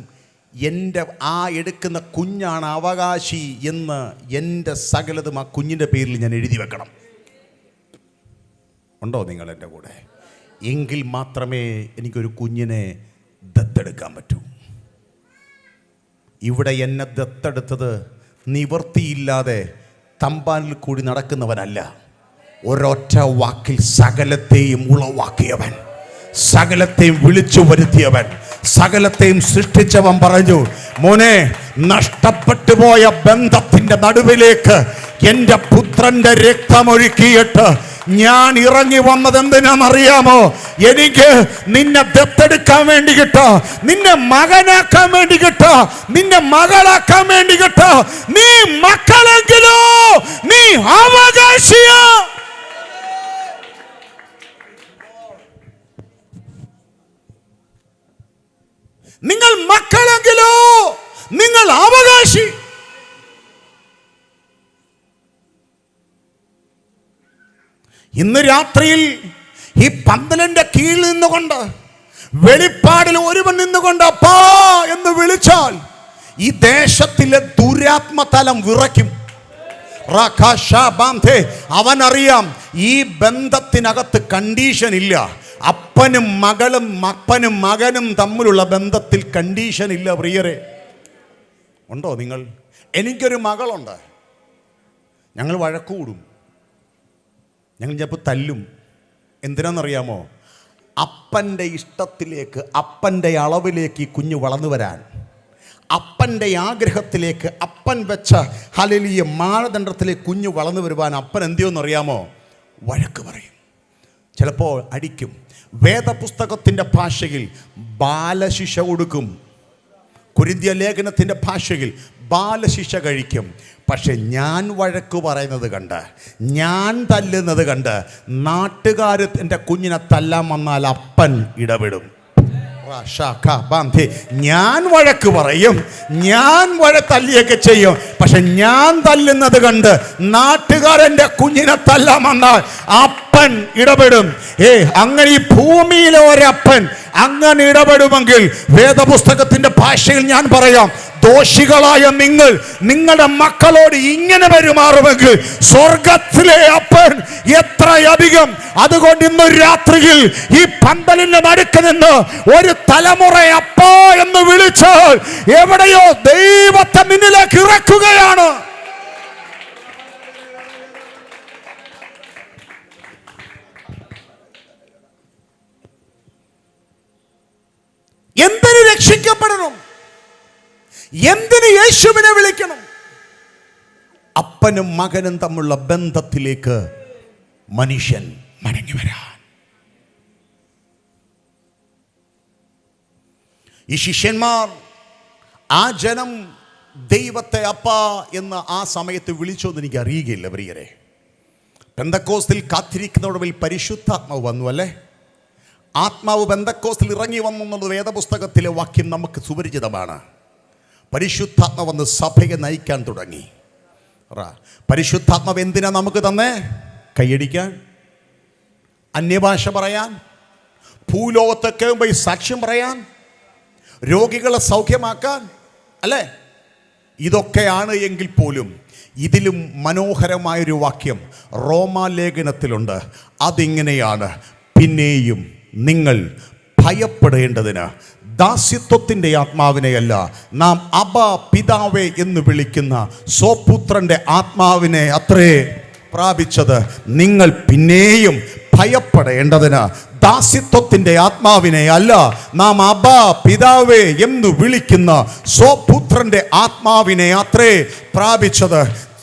എൻ്റെ ആ എടുക്കുന്ന കുഞ്ഞാണ് അവകാശി എന്ന് എൻ്റെ സകലതും ആ കുഞ്ഞിൻ്റെ പേരിൽ ഞാൻ എഴുതി വെക്കണം. ഉണ്ടോ നിങ്ങൾ എൻ്റെ കൂടെ? എങ്കിൽ മാത്രമേ എനിക്കൊരു കുഞ്ഞിനെ ദത്തെടുക്കാൻ പറ്റൂ. ഇവിടെ എന്നെ ദത്തെടുത്തത് നിവൃത്തിയില്ലാതെ തമ്പാനിൽ കൂടി നടക്കുന്നവനല്ല, ഒരൊറ്റ വാക്കിൽ സകലത്തെയും ഉളവാക്കിയവൻ, സകലത്തെയും വിളിച്ചു വരുത്തിയവൻ, സകലത്തെയും സൃഷ്ടിച്ചവൻ പറഞ്ഞു, മോനെ, നഷ്ടപ്പെട്ടു പോയ ബന്ധത്തിന്റെ നടുവിലേക്ക് എൻ്റെ പുത്രന്റെ രക്തമൊഴുക്കിയിട്ട് ഞാൻ ഇറങ്ങി വന്നത് എന്തിനാണെന്നറിയാമോ? എനിക്ക് നിന്നെ ദത്തെടുക്കാൻ വേണ്ടി കിട്ടോ, നിന്നെ മകനാക്കാൻ വേണ്ടി കിട്ടോ, നിന്നെ മകളാക്കാൻ വേണ്ടി കിട്ടോ. നീ മക്കളെങ്കിലോ നീ അവകാശിയാ. നിങ്ങൾ മക്കളെങ്കിലോ നിങ്ങൾ അവകാശി. ഇന്ന് രാത്രിയിൽ ഈ പന്തലിന്റെ കീഴിൽ നിന്നുകൊണ്ട് വെളിപ്പാടിൽ ഒരുവൻ നിന്നുകൊണ്ട് അപ്പാ എന്ന് വിളിച്ചാൽ ഈ ദേശത്തിലെ ദുരാത്മതലം വിറയ്ക്കും. അവനറിയാം ഈ ബന്ധത്തിനകത്ത് കണ്ടീഷൻ ഇല്ല. അപ്പനും മകനും തമ്മിലുള്ള ബന്ധത്തിൽ കണ്ടീഷൻ ഇല്ല. പ്രിയരെ, ഉണ്ടോ നിങ്ങൾ? എനിക്കൊരു മകളുണ്ട്. ഞങ്ങൾ വഴക്കൂടും, ഞങ്ങൾ ചിലപ്പോൾ തല്ലും. എന്തിനാണെന്നറിയാമോ? അപ്പൻ്റെ ഇഷ്ടത്തിലേക്ക്, അപ്പൻ്റെ അളവിലേക്ക് ഈ കുഞ്ഞ് വളർന്നു വരാൻ, അപ്പൻ്റെ ആഗ്രഹത്തിലേക്ക്, അപ്പൻ വെച്ച ഹല്ലേലൂയ മാനദണ്ഡത്തിലേക്ക് കുഞ്ഞ് വളർന്നു വരുവാൻ അപ്പൻ എന്തിയോന്നറിയാമോ? വഴക്ക് പറയും, ചിലപ്പോൾ അടിക്കും. വേദപുസ്തകത്തിൻ്റെ ഭാഷയിൽ ബാലശിക്ഷ കൊടുക്കും. കൊരിന്ത്യ ലേഖനത്തിൻ്റെ ഭാഷയിൽ ബാലശിക്ഷ കഴിക്കും. പക്ഷെ ഞാൻ വഴക്ക് പറയുന്നത് കണ്ട്, ഞാൻ തല്ലുന്നത് കണ്ട് നാട്ടുകാർ എൻ്റെ കുഞ്ഞിനെ തല്ലാൻ വന്നാൽ അപ്പൻ ഇടപെടും. ഞാൻ വഴക്ക് പറയും, ഞാൻ തല്ലിയൊക്കെ ചെയ്യും. പക്ഷെ ഞാൻ തല്ലുന്നത് കണ്ട് നാട്ടുകാരൻ്റെ കുഞ്ഞിനെ തല്ലാൻ വന്നാൽ അപ്പൻ ഇടപെടും. അങ്ങനെ ഈ ഭൂമിയിലെ ഒരപ്പൻ അങ്ങനെ ഇടപെടുമെങ്കിൽ വേദപുസ്തകത്തിന്റെ ഭാഷയിൽ ഞാൻ പറയാം, ദോഷികളായ നിങ്ങൾ നിങ്ങളുടെ മക്കളോട് ഇങ്ങനെ പെരുമാറുമെങ്കിൽ സ്വർഗത്തിലെ അപ്പൻ എത്രയധികം. അതുകൊണ്ട് ഇന്ന് രാത്രിയിൽ ഈ പന്തലിന്റെ നടുക്ക് നിന്ന് ഒരു തലമുറ അപ്പാ എന്ന് വിളിച്ചാൽ എവിടെയോ ദൈവത്തെ നിന്നിലേക്ക് ഇറക്കുകയാണ്. എന്തിന് രക്ഷിക്കപ്പെടണം? എന്തിന് യേശുവിനെ വിളിക്കണം? അപ്പനും മകനും തമ്മിലുള്ള ബന്ധത്തിലേക്ക് മനുഷ്യൻ മടങ്ങി വരാൻ. ഈ ശിഷ്യന്മാർ, ആ ജനം ദൈവത്തെ അപ്പാ എന്ന് ആ സമയത്ത് വിളിച്ചോന്ന് എനിക്ക് അറിയുകയില്ല. പ്രിയരെ, പെന്തക്കോസ്തിൽ കാത്തിരിക്കുന്നതോടെ പരിശുദ്ധാത്മാവ് വന്നു അല്ലേ? ആത്മാവ് പെന്തക്കോസ്തിൽ ഇറങ്ങി വന്നു എന്നുള്ളത് വേദപുസ്തകത്തിലെ വാക്യം നമുക്ക് സുപരിചിതമാണ്. പരിശുദ്ധാത്മാവ് വന്ന് സഭയെ നയിക്കാൻ തുടങ്ങി. പരിശുദ്ധാത്മാവ് എന്തിനാ നമുക്ക് തന്നെ? കൈയടിക്കാൻ, അന്യഭാഷ പറയാൻ, ഭൂലോകത്തൊക്കെ പോയി സാക്ഷ്യം പറയാൻ, രോഗികളെ സൗഖ്യമാക്കാൻ അല്ലേ? ഇതൊക്കെയാണ് എങ്കിൽ പോലും ഇതിലും മനോഹരമായൊരു വാക്യം റോമാലേഖനത്തിലുണ്ട്. അതിങ്ങനെയാണ്: പിന്നെയും നിങ്ങൾ ഭയപ്പെടേണ്ടതിന് ദാസ്യത്വത്തിൻ്റെ ആത്മാവിനെയല്ല, നാം അബ്ബാ പിതാവേ എന്ന് വിളിക്കുന്ന സ്വപുത്രൻ്റെ ആത്മാവിനെ അത്രേ പ്രാപിച്ചത്. നിങ്ങൾ പിന്നെയും ഭയപ്പെടേണ്ടതിന് ദാസ്യത്വത്തിൻ്റെ ആത്മാവിനെ അല്ല, നാം അബ്ബാ പിതാവേ എന്ന് വിളിക്കുന്ന സ്വപുത്രൻ്റെ ആത്മാവിനെ അത്രേ പ്രാപിച്ചത്.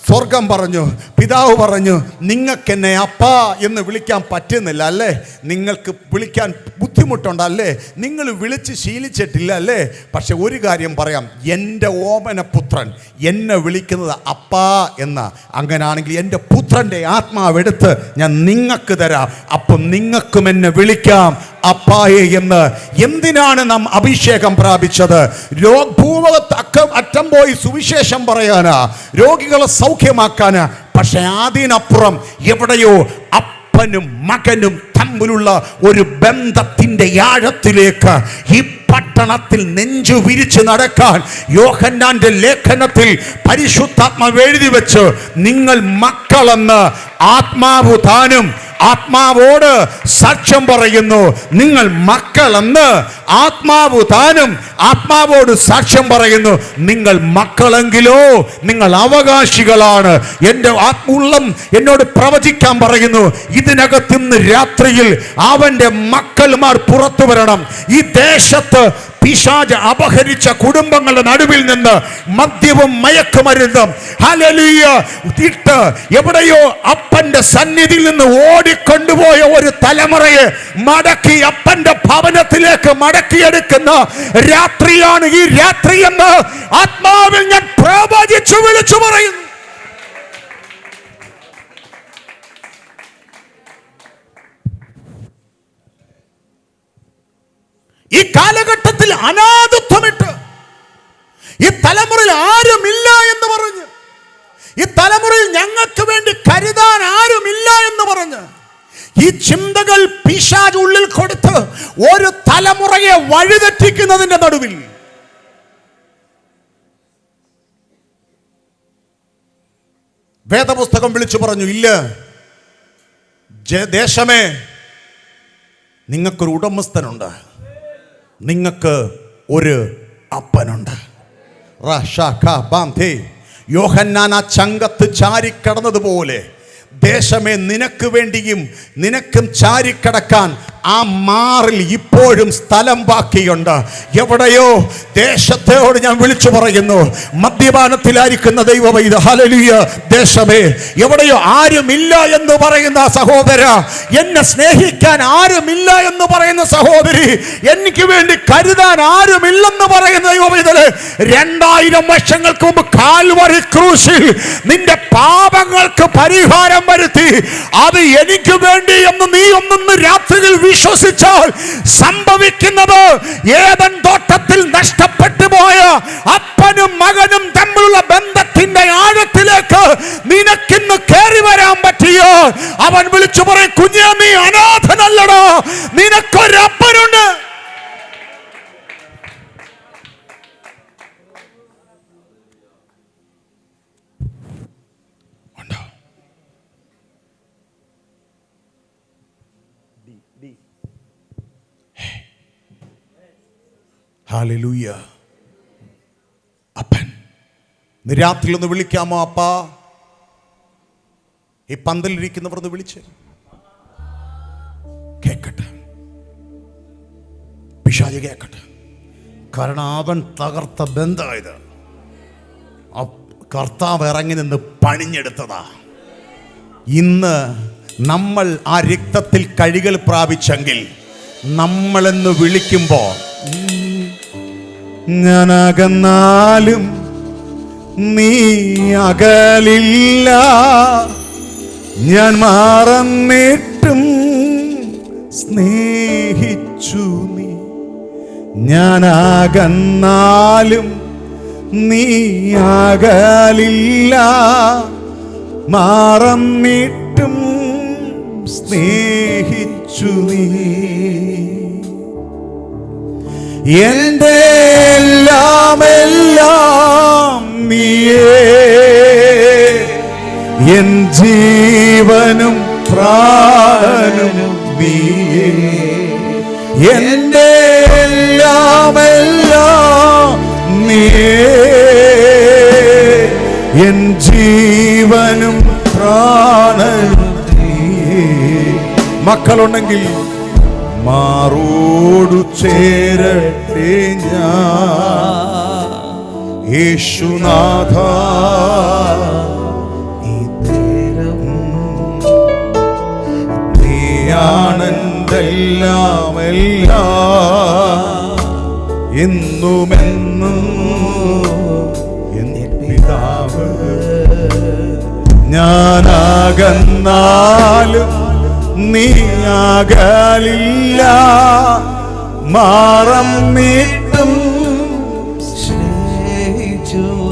സ്വർഗം പറഞ്ഞു, പിതാവ് പറഞ്ഞു, നിങ്ങൾക്കെന്നെ അപ്പാ എന്ന് വിളിക്കാൻ പറ്റുന്നില്ല അല്ലേ? നിങ്ങൾക്ക് വിളിക്കാൻ ബുദ്ധിമുട്ടുണ്ടല്ലേ? നിങ്ങൾ വിളിച്ച് ശീലിച്ചിട്ടില്ല അല്ലേ? പക്ഷെ ഒരു കാര്യം പറയാം, എൻ്റെ ഓമനപുത്രൻ എന്നെ വിളിക്കുന്നത് അപ്പാ എന്ന. അങ്ങനാണെങ്കിൽ എൻ്റെ പുത്രൻ്റെ ആത്മാവെടുത്ത് ഞാൻ നിങ്ങൾക്ക് തരാം. അപ്പം നിങ്ങൾക്കും എന്നെ വിളിക്കാം അപ്പായെ എന്ന്. എന്തിനാണ് നാം അഭിഷേകം പ്രാപിച്ചത്? ഭൂമുഖത്ത് അറ്റം പോയി സുവിശേഷം പറയാനാ, രോഗികളെ സൗഖ്യമാക്കാനാ. പക്ഷെ അതിനപ്പുറം എവിടെയോ അപ്പനും മകനും തമ്മിലുള്ള ഒരു ബന്ധത്തിന്റെ ആഴത്തിലേക്ക് ഈ പട്ടണത്തിൽ നെഞ്ചു വിരിച്ച് നടക്കാൻ യോഹന്നാന്റെ ലേഖനത്തിൽ പരിശുദ്ധാത്മാവ് എഴുതി വെച്ച്, നിങ്ങൾ മക്കളെന്ന് ആത്മാവ് താനും ആത്മാവോട് സാക്ഷ്യം പറയുന്നു. നിങ്ങൾ മക്കളെന്ന് ആത്മാവ് താനും ആത്മാവോട് സാക്ഷ്യം പറയുന്നു. നിങ്ങൾ മക്കളെങ്കിലോ നിങ്ങൾ അവകാശികളാണ്. എൻ്റെ ഉള്ളം എന്നോട് പ്രവചിക്കാൻ പറയുന്നു, ഇതിനകത്ത് ഇന്ന് രാത്രിയിൽ അവൻ്റെ മക്കൾമാർ പുറത്തു വരണം. ഈ ദേശത്ത് പിശാച് അപഹരിച്ച കുടുംബങ്ങളുടെ നടുവിൽ നിന്ന് മദ്യവും മയക്കുമരുന്നും ഹല്ലേലൂയ ഇട്ട് എവിടെയോ അപ്പന്റെ സന്നിധിയിൽ നിന്ന് ഓടിക്കൊണ്ടുപോയ ഒരു തലമുറയെ മടക്കി അപ്പന്റെ ഭവനത്തിലേക്ക് മടക്കിയെടുക്കുന്ന രാത്രിയാണ് ഈ രാത്രി എന്ന് ആത്മാവിൽ ഞാൻ പ്രവചിച്ചു വിളിച്ചു പറയുന്നു. ഈ കാലഘട്ടത്തിൽ അനാഥത്വമിട്ട്, ഈ തലമുറയിൽ ആരുമില്ല എന്ന് പറഞ്ഞ്, ഈ തലമുറയിൽ ഞങ്ങൾക്ക് വേണ്ടി കരുതാൻ ആരുമില്ല എന്ന് പറഞ്ഞ് ഈ ചിന്തകൾ പിശാച് ഉള്ളിൽ കൊടുത്ത് ഒരു തലമുറയെ വഴിതെറ്റിക്കുന്നതിന്റെ നടുവിൽ വേദപുസ്തകം വിളിച്ചു പറഞ്ഞു, ഇല്ല ദേശമേ, നിങ്ങൾക്കൊരു ഉടമസ്ഥനുണ്ട്, നിങ്ങൾക്ക് ഒരു അപ്പനുണ്ട്. യോഹന്നാൻ ആ ചങ്കത്ത് ചാരിക്കടന്നതുപോലെ ദേശമേ, നിനക്ക് വേണ്ടിയും നിനക്കും ചാരിക്കടക്കാൻ ആ മാറിൽ ഇപ്പോഴും സ്ഥലം ബാക്കിയുണ്ട്. എവിടെയോ ദേശത്തോട് ഞാൻ വിളിച്ചു പറയുന്നു, മദ്യപാനത്തിലായിരിക്കുന്ന ദൈവവൈദ്യ, ഹല്ലേലൂയ, ദേശമേ, എവിടെയോ ആരുമില്ല എന്ന് പറയുന്ന സഹോദര, എന്നെ സ്നേഹിക്കാൻ ആരുമില്ല എന്ന് പറയുന്ന സഹോദരി, എനിക്ക് വേണ്ടി കരുതാൻ ആരുമില്ലെന്ന് പറയുന്ന ദൈവവൈദ്യരെ, 2000 വർഷങ്ങൾക്ക് മുമ്പ് കാൽവരി ക്രൂശിൽ നിന്റെ പാപങ്ങൾക്ക് പരിഹാരം വരുത്തി, അത് എനിക്ക് വേണ്ടി എന്ന് നീ ഒന്നൊന്ന് രാത്രിയിൽ വിശ്വസിച്ചാൽ സംഭവിക്കുന്നത്, ഏദൻ തോട്ടത്തിൽ നഷ്ടപ്പെട്ടു പോയ അപ്പനും മകനും തമ്മിലുള്ള ബന്ധത്തിന്റെ ആഴത്തിലേക്ക് നിനക്കിന്ന് കയറി വരാൻ പറ്റിയോ? അവൻ വിളിച്ചു പറയും, കുഞ്ഞേ, നീ അനാഥനല്ലടോ, നിനക്കൊരപ്പനുണ്ട്. ഹല്ലേലൂയ. അപ്പൻ, രാത്രിയിൽ ഒന്ന് വിളിക്കാമോ? അപ്പാ, ഈ പന്തലിരിക്കുന്നവർ ഒന്ന് വിളിച്ച് കേക്കട്ടെ, പിശാച് കേക്കട്ടെ. കാരണം അവൻ തകർത്ത ബന്ധമായത് കർത്താവ് ഇറങ്ങി നിന്ന് പണിഞ്ഞെടുത്തതാ. ഇന്ന് നമ്മൾ ആ രക്തത്തിൽ കഴുകൽ പ്രാപിച്ചെങ്കിൽ നമ്മളെന്ന് വിളിക്കുമ്പോൾ, ഞാൻ അകന്നാലും നീ അകലില്ല, ഞാൻ മറന്നിട്ടും സ്നേഹിച്ചു നീ, ഞാൻ അകന്നാലും നീ അകലില്ല, മറന്നിട്ടും സ്നേഹിച്ചു നീ. എന്റെ എല്ലാം നീയേ, എൻ ജീവനും പ്രാണനും നീയേ, എന്റെ എല്ലാം നീയേ, എൻ ജീവനും പ്രാണനും നീയേ. മക്കളുണ്ടെങ്കിൽ മാറോടു ചേരട്ടെ ഞാൻ, യേശുനാഥ, നീയാണെന്തെല്ലാം എന്നുമെന്നും എൻ പിതാവ്. ഞാനാകന്നാലും നീ അകലില്ല, മറന്നിട്ടും.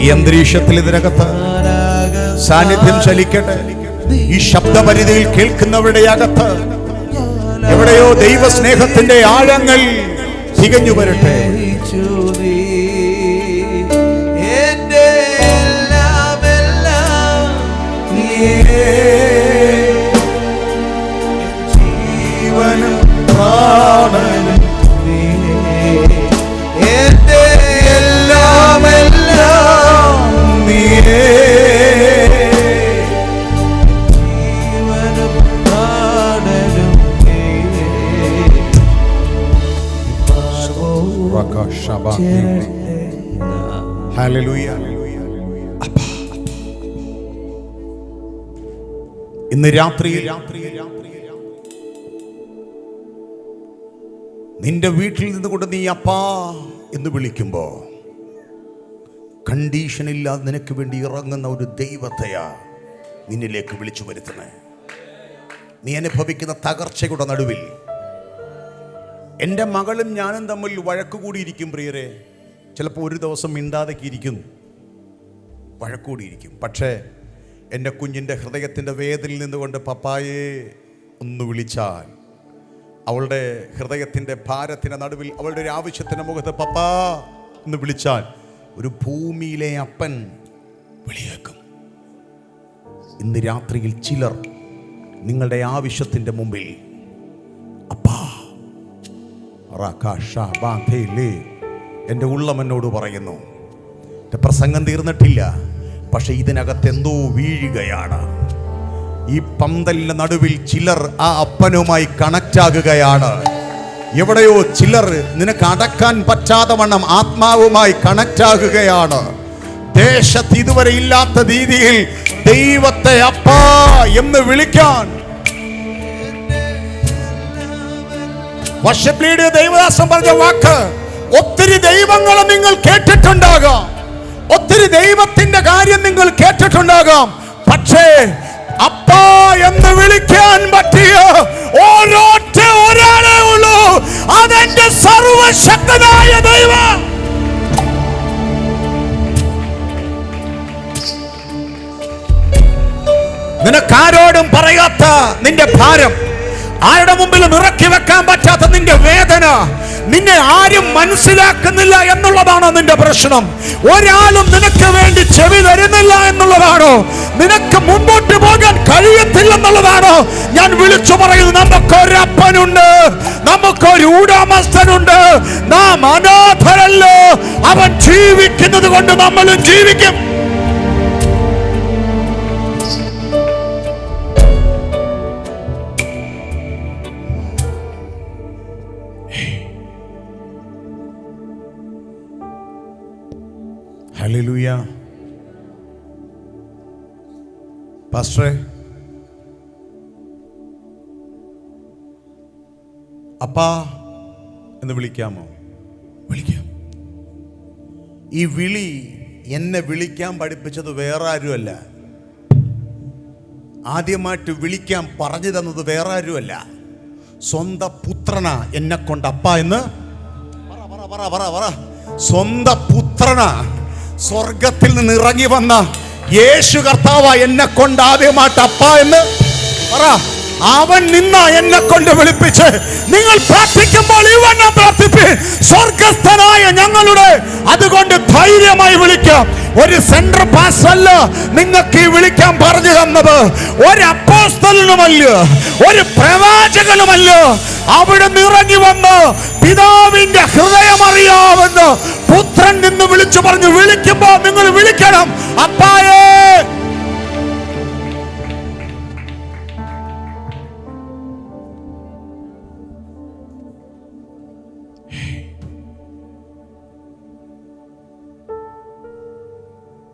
ഈ അന്തരീക്ഷത്തിൽ ഇതിനകത്ത് സാന്നിധ്യം ചലിക്കട്ടെ. ഈ ശബ്ദപരിധിയിൽ കേൾക്കുന്നവരുടെ അകത്ത് എവിടെയോ ദൈവസ്നേഹത്തിന്റെ ആഴങ്ങൾ തികഞ്ഞു വരട്ടെ. ജീവനും പ്രാണനും എന്റെ എല്ലാം നീയേ, ജീവനും പ്രാണനും ഹല്ലേലൂയ. ഇന്ന് രാത്രിയിൽ നിന്റെ വീട്ടിൽ നിന്നുകൊണ്ട് നീ അപ്പാ എന്ന് വിളിക്കുമ്പോ കണ്ടീഷനില്ലാതെ നിനക്ക് വേണ്ടി ഇറങ്ങുന്ന ഒരു ദൈവത്തെയാ നിന്നിലേക്ക് വിളിച്ചു വരുത്തുന്നേ. നീ അനുഭവിക്കുന്ന തകർച്ചയുടെ നടുവിൽ എൻ്റെ മകളും ഞാനും തമ്മിൽ വഴക്കുകൂടിയിരിക്കും പ്രിയരെ. ചിലപ്പോൾ ഒരു ദിവസം മിണ്ടാതൊക്കെ ഇരിക്കും, വഴക്കൂടിയിരിക്കും. പക്ഷേ എൻ്റെ കുഞ്ഞിൻ്റെ ഹൃദയത്തിൻ്റെ വേദനയിൽ നിന്നുകൊണ്ട് പപ്പായെ ഒന്ന് വിളിച്ചാൽ, അവളുടെ ഹൃദയത്തിൻ്റെ ഭാരത്തിൻ്റെ നടുവിൽ അവളുടെ ഒരു ആവശ്യത്തിൻ്റെ മുഖത്ത് പപ്പാ എന്ന് വിളിച്ചാൽ, ഒരു ഭൂമിയിലെ അപ്പൻ വിളിയേക്കും. ഇന്ന് രാത്രിയിൽ ചിലർ നിങ്ങളുടെ ആവശ്യത്തിൻ്റെ മുമ്പിൽ അപ്പാ എൻ്റെ ഉള്ളം എന്നോട് പറയുന്നു, എൻ്റെ പ്രസംഗം തീർന്നിട്ടില്ല, പക്ഷെ ഇതിനകത്ത് എന്തോ വീഴുകയാണ്. ഈ പന്തലിന്റെ നടുവിൽ ചിലർ ആ അപ്പനുമായി കണക്റ്റ് ആകുകയാണ്. എവിടെയോ ചിലർ നിനക്ക് അടക്കാൻ പറ്റാതെ വണ്ണം ആത്മാവുമായി കണക്റ്റ് ആകുകയാണ്. ദേശത്ത് ഇതുവരെ ഇല്ലാത്ത രീതിയിൽ ദൈവത്തെ അപ്പാ എന്ന് വിളിക്കാൻ വർഷിപ്പ് ലീഡർ ദൈവദാസൻ പറഞ്ഞ വാക്ക്, ഒത്തിരി ദൈവങ്ങളെ നിങ്ങൾ കേട്ടിട്ടുണ്ടാകാം, ഒത്തിരി ദൈവത്തിന്റെ കാര്യം നിങ്ങൾ കേട്ടിട്ടുണ്ടാകാം, പക്ഷേ അപ്പാ എന്ന് വിളിക്കാൻ പറ്റിയ ഒരൊറ്റ ഒരാളേ ഉള്ളൂ, അതെന്റെ സർവശക്തനായ ദൈവം. നിനക്കാരോടും പറയാത്ത നിന്റെ ഭാരം, ആരുടെ മുമ്പിലും ഇറക്കി വെക്കാൻ പറ്റാത്ത നിന്റെ വേദന, നിന്നെ ആരും മനസ്സിലാക്കുന്നില്ല എന്നുള്ളതാണോ നിന്റെ പ്രശ്നം? ഒരാളും നിനക്ക് വേണ്ടി ചെവി തരുന്നില്ല എന്നുള്ളതാണോ? നിനക്ക് മുമ്പോട്ട് പോകാൻ കഴിയത്തില്ലെന്നുള്ളതാണോ? ഞാൻ വിളിച്ചു പറയുന്നു, നമുക്കൊരപ്പനുണ്ട്, നമുക്കൊരു ഉടമസ്ഥനുണ്ട്. നാം അനാഥരല്ലോ. അവൻ ജീവിക്കുന്നത് കൊണ്ട് നമ്മളും ജീവിക്കും. ഹല്ലേലൂയ. പാസ്റ്ററെ, അപ്പാ എന്ന് വിളിക്കാമോ? വിളിക്കാം. ഈ വിളി എന്നെ വിളിക്കാൻ പഠിപ്പിച്ചത് വേറെ ആരുമല്ല. ആദ്യമായിട്ട് വിളിക്കാൻ പറഞ്ഞു തന്നത് വേറെ ആരുമല്ല, സ്വന്തം പുത്രനാ എന്നെ കൊണ്ട് അപ്പ എന്ന് പറ. സ്വന്തം പുത്രനാ, സ്വർഗത്തിൽ നിന്ന് ഇറങ്ങി വന്ന യേശു കർത്താവ എന്നെ കൊണ്ട് ആദ്യമായിട്ട് അപ്പ എന്ന് പറ. അവൻ നിന്ന എന്നെ കൊണ്ട് വിളിപ്പിച്ച്. നിങ്ങൾ പ്രാർത്ഥിക്കുമ്പോൾ ഇവനെ പ്രാർത്ഥിപ്പി, സ്വർഗസ്ഥനായ ഞങ്ങളുടെ. അതുകൊണ്ട് ധൈര്യമായി വിളിക്കാം. ഒരു സെൻട്രൽ പാസ് അല്ല നിങ്ങൾക്ക് ഈ വിളിക്കാൻ പറഞ്ഞു തന്നത്, ഒരു അപ്പോസ്തലനുമല്ല, ഒരു പ്രവാചകനുമല്ല. അവിടെ ഇറങ്ങി വന്ന് പിതാവിന്റെ ഹൃദയം അറിയാമെന്ന് പുത്രൻ നിന്ന് വിളിച്ചു പറഞ്ഞു. വിളിക്കുമ്പോ നിങ്ങൾ വിളിക്കണം, അപ്പായേ.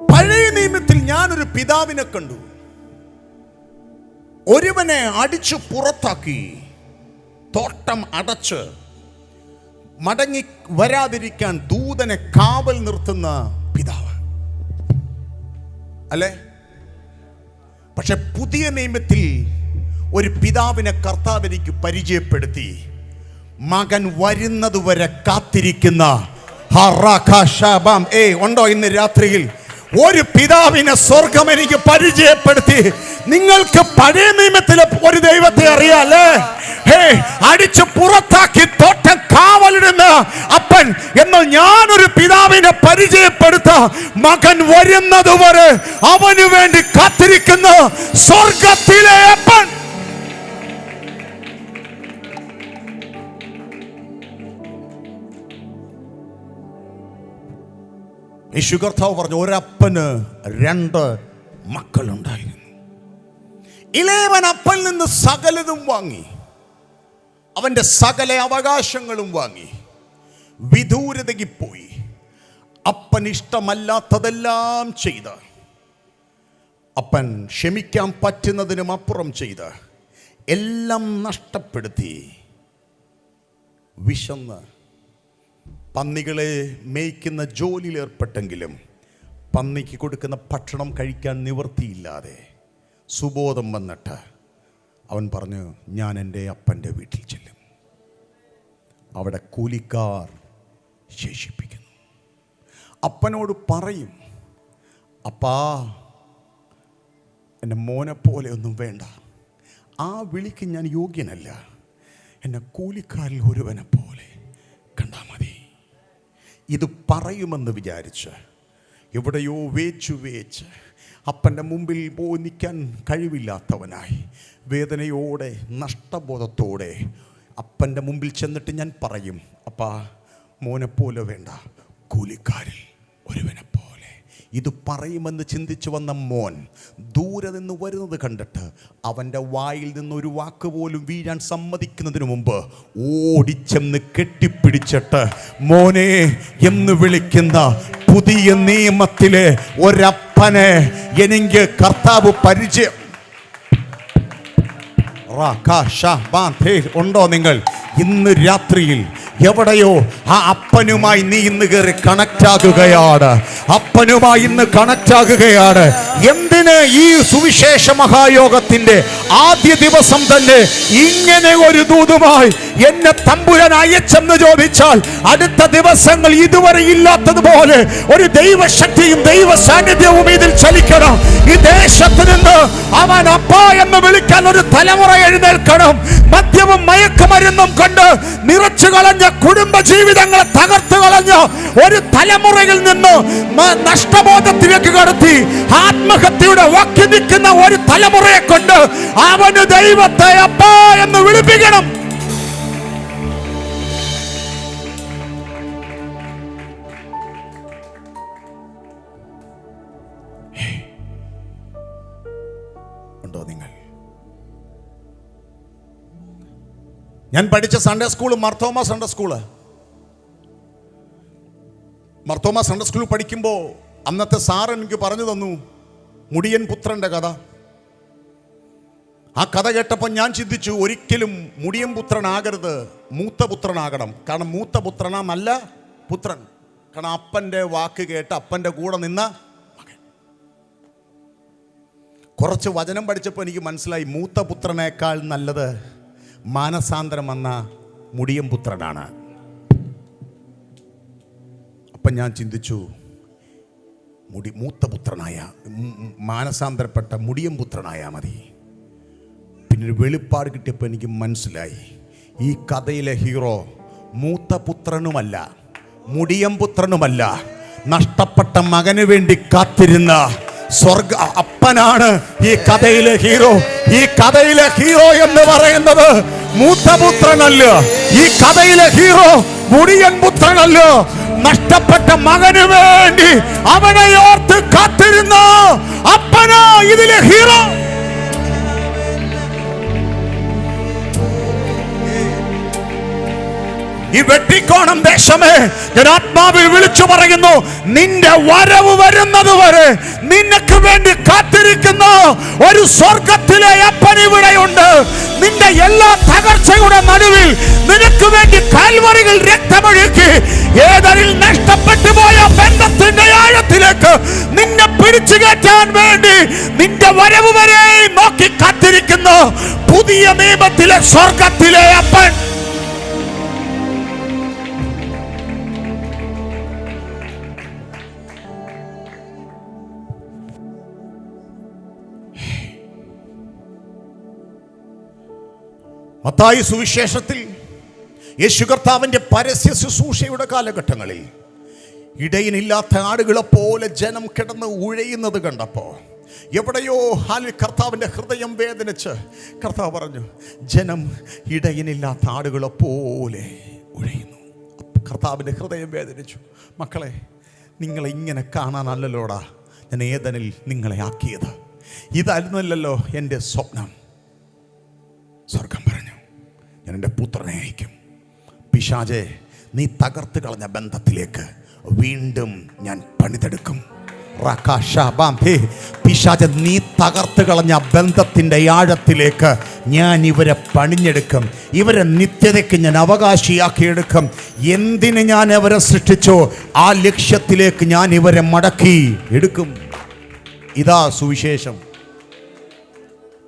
പഴയ നിയമത്തിൽ ഞാനൊരു പിതാവിനെ കണ്ടു. ഒരുവനെ അടിച്ചു പുറത്താക്കി തോട്ടം അടച്ച് മടങ്ങി വരാതിരിക്കാൻ ദൂതനെ കാവൽ നിർത്തുന്ന പിതാവ് അല്ലേ? പക്ഷെ പുതിയ നിയമത്തിൽ ഒരു പിതാവിനെ കർത്താവ് എനിക്ക് പരിചയപ്പെടുത്തി. മകൻ വരുന്നതുവരെ കാത്തിരിക്കുന്ന ഉണ്ടോ ഇന്ന് രാത്രിയിൽ? ഒരു പിതാവിനെ സ്വർഗം എനിക്ക് പരിചയപ്പെടുത്തി. നിങ്ങൾക്ക് പഴയ നിയമത്തിലെ ഒരു ദൈവത്തെ അറിയാല്ലേ? അടിച്ചു പുറത്താക്കി തോട്ടം കാവലിടുന്ന അപ്പൻ. എന്നാൽ ഞാനൊരു പിതാവിനെ പരിചയപ്പെടുത്ത, മകൻ വരുന്നതുവരെ അവന് വേണ്ടി കാത്തിരിക്കുന്ന സ്വർഗത്തിലെ അപ്പൻ. യേശു കർത്താവ് പറഞ്ഞു, ഒരപ്പന് 2 മക്കളുണ്ടായിരുന്നു. ഇളയവൻ അപ്പനിൽ നിന്ന് സകലതും വാങ്ങി, അവന്റെ സകല അവകാശങ്ങളും വാങ്ങി വിദൂരതയ്ക്ക് പോയി. അപ്പൻ ഇഷ്ടമല്ലാത്തതെല്ലാം ചെയ്ത്, അപ്പൻ ക്ഷമിക്കാൻ പറ്റുന്നതിനും അപ്പുറം ചെയ്ത് എല്ലാം നഷ്ടപ്പെടുത്തി. വിശന്ന് പന്നികളെ മേയ്ക്കുന്ന ജോലിയിൽ ഏർപ്പെട്ടെങ്കിലും പന്നിക്ക് കൊടുക്കുന്ന ഭക്ഷണം കഴിക്കാൻ നിവൃത്തിയില്ലാതെ സുബോധം വന്നിട്ട് അവൻ പറഞ്ഞു, ഞാൻ എൻ്റെ അപ്പൻ്റെ വീട്ടിൽ ചെല്ലും. അവിടെ കൂലിക്കാർ ശേഷിപ്പിക്കുന്നു. അപ്പനോട് പറയും, അപ്പാ എൻ്റെ മോനെ പോലെ ഒന്നും വേണ്ട, ആ വിളിക്ക് ഞാൻ യോഗ്യനല്ല, എന്നെ കൂലിക്കാരിൽ ഒരുവനെ പോലെ കണ്ടാൽ മതി. ഇത് പറയുമെന്ന് വിചാരിച്ച് എവിടെയോ വേച്ച് അപ്പൻ്റെ മുമ്പിൽ പോയി നിൽക്കാൻ കഴിവില്ലാത്തവനായി വേദനയോടെ നഷ്ടബോധത്തോടെ അപ്പൻ്റെ മുമ്പിൽ ചെന്നിട്ട് ഞാൻ പറയും, അപ്പാ മോനെപ്പോലെ വേണ്ട, കൂലിക്കാരിൽ ഒരുവനെ പോലെ. ഇത് പറയുമെന്ന് ചിന്തിച്ചു വന്ന മോൻ ദൂരെ നിന്ന് വരുന്നത് കണ്ടിട്ട് അവൻ്റെ വായിൽ നിന്നൊരു വാക്ക് പോലും വീഴാൻ സമ്മതിക്കുന്നതിന് മുമ്പ് ഓടിച്ചെന്ന് കെട്ടിപ്പിടിച്ചിട്ട് മോനെ എന്ന് വിളിക്കുന്ന പുതിയ നിയമത്തിലെ ഒരപ്പനെ എനിക്ക് കർത്താവ് പരിചയം ഉണ്ടോ? നിങ്ങൾ ഇന്ന് രാത്രിയിൽ എവിടെയോ ആ അപ്പനുമായി നീ ഇന്ന് കയറി കണക്റ്റ് ആകുകയാണ്. അപ്പനുമായി ഇന്ന് കണക്റ്റ് ആകുകയാണ്. എന്തിന് ഈ സുവിശേഷ മഹായോഗത്തിന്റെ ആദ്യ ദിവസം തന്നെ ഇങ്ങനെ ഒരു ദൂതുമായി എന്നെ തമ്പുരാൻ അയച്ചെന്ന് ചോദിച്ചാൽ അടുത്ത ദിവസങ്ങൾ ഇതുവരെ ഇല്ലാത്തതുപോലെ ഒരു ദൈവശക്തിയും ദൈവ സാന്നിധ്യവും ഇതിൽ ചലിക്കണം. ഈ ദേശത്ത് നിന്ന് അവൻ അപ്പ എന്ന് വിളിക്കാൻ ഒരു തലമുറ എഴുന്നേൽക്കണം. മദ്യവും മയക്കുമരുന്നും കൊണ്ട് നിറച്ചു കളഞ്ഞ കുടുംബ ജീവിതങ്ങളെ തകർത്ത് കളഞ്ഞ ഒരു തലമുറയിൽ നിന്ന് നഷ്ടബോധത്തിലേക്ക് കടത്തി ആത്മഹത്യയുടെ വക്കി നിൽക്കുന്ന ഒരു തലമുറയെ കൊണ്ട് അവന് ദൈവത്തെ അപ്പ എന്ന് വിളിപ്പിക്കണം. ഉണ്ടോ നിങ്ങൾ? ഞാൻ പഠിച്ച Sunday school Mar Thoma Sunday school. Mar Thoma Sunday സ്കൂളിൽ പഠിക്കുമ്പോൾ അന്നത്തെ സാർ എനിക്ക് പറഞ്ഞു തന്നു മുടിയൻ പുത്രൻ്റെ കഥ. ആ കഥ കേട്ടപ്പോൾ ഞാൻ ചിന്തിച്ചു, ഒരിക്കലും മുടിയൻ പുത്രനാകരുത്, മൂത്ത പുത്രനാകണം. കാരണം മൂത്ത പുത്രനാ നല്ല പുത്രൻ. കാരണം അപ്പൻ്റെ വാക്ക് കേട്ട് അപ്പൻ്റെ കൂടെ നിന്ന മകൻ. കുറച്ച് വചനം പഠിച്ചപ്പോൾ എനിക്ക് മനസ്സിലായി, മൂത്ത പുത്രനേക്കാൾ നല്ലത് മാനസാന്തരം വന്ന മുടിയൻ പുത്രനാണ്. അപ്പം ഞാൻ ചിന്തിച്ചു, മൂത്ത പുത്രനായ മാനസാന്തരപ്പെട്ട മുടിയൻ പുത്രനായാൽ മതി. പിന്നെ വെളിപ്പാട് കിട്ടിയപ്പോൾ എനിക്ക് മനസ്സിലായി, ഈ കഥയിലെ ഹീറോ മൂത്ത പുത്രനുമല്ല, മുടിയൻ പുത്രനുമല്ല, നഷ്ടപ്പെട്ട മകന് വേണ്ടി കാത്തിരുന്ന സ്വർഗ അപ്പനാണ് ഈ കഥയിലെ ഹീറോ. ഈ കഥയിലെ ഹീറോ എന്ന് പറയുന്നത് മൂത്ത പുത്രനല്ല. ഈ കഥയിലെ ഹീറോ മുടിയൻ പുത്രനല്ല. നഷ്ടപ്പെട്ട മകന് വേണ്ടി അവനെ ഓർത്ത് കാത്തിരുന്ന അപ്പനാ ഇതിലെ ഹീറോ. ഈ വെട്ടിക്കോണം ദേശമേ, ഞാൻ ആത്മാവിൽ വിളിച്ചു പറയുന്നു, നിന്റെ വരവ് വരുന്നത് വരെ നിനക്ക് വേണ്ടി കാത്തിരിക്കുന്ന ഒരു സ്വർഗത്തിലെ അപ്പൻ ഇവിടെയുണ്ട്. നിന്റെ എല്ലാ തകർച്ചയുടെ നടുവിൽ നിനക്ക് വേണ്ടി കാൽവറികൾ രക്തമൊഴുക്കി ഏതരിൽ നഷ്ടപ്പെട്ടു പോയ ബന്ധത്തിന്റെ ആഴത്തിലേക്ക് നിന്നെ പിടിച്ചു കയറ്റാൻ വേണ്ടി നിന്റെ വരവ് വരെ നോക്കി കാത്തിരിക്കുന്ന പുതിയ നിയമത്തിലെ സ്വർഗത്തിലെ അപ്പൻ. മത്തായി സുവിശേഷത്തിൽ യേശു കർത്താവിൻ്റെ പരസ്യ ശുശ്രൂഷയുടെ കാലഘട്ടങ്ങളിൽ ഇടയനില്ലാത്ത ആടുകളെ പോലെ ജനം കിടന്ന് ഉഴയുന്നത് കണ്ടപ്പോൾ എവിടെയോ കർത്താവിൻ്റെ ഹൃദയം വേദനിച്ച് കർത്താവ് പറഞ്ഞു, ജനം ഇടയനില്ലാത്ത ആടുകളെ പോലെ ഉഴയുന്നു. കർത്താവിൻ്റെ ഹൃദയം വേദനിച്ചു. മക്കളെ, നിങ്ങളെ ഇങ്ങനെ കാണാനല്ലല്ലോടാ ഞാൻ ഏദനിൽ നിങ്ങളെ ആക്കിയത്. ഇതായിരുന്നല്ലോ എൻ്റെ സ്വപ്നം. സ്വർഗം പറഞ്ഞു, ഞാൻ എൻ്റെ പുത്രനെ അയക്കും. പിശാചേ, നീ തകർത്ത് കളഞ്ഞ ബന്ധത്തിലേക്ക് വീണ്ടും ഞാൻ പണിതെടുക്കും. പിശാച, നീ തകർത്ത് കളഞ്ഞ ബന്ധത്തിൻ്റെ ആഴത്തിലേക്ക് ഞാൻ ഇവരെ പണിഞ്ഞെടുക്കും. ഇവരെ നിത്യതയ്ക്ക് ഞാൻ അവകാശിയാക്കിയെടുക്കും. എന്തിന് ഞാൻ അവരെ സൃഷ്ടിച്ചോ ആ ലക്ഷ്യത്തിലേക്ക് ഞാൻ ഇവരെ മടക്കി എടുക്കും. ഇതാ സുവിശേഷം,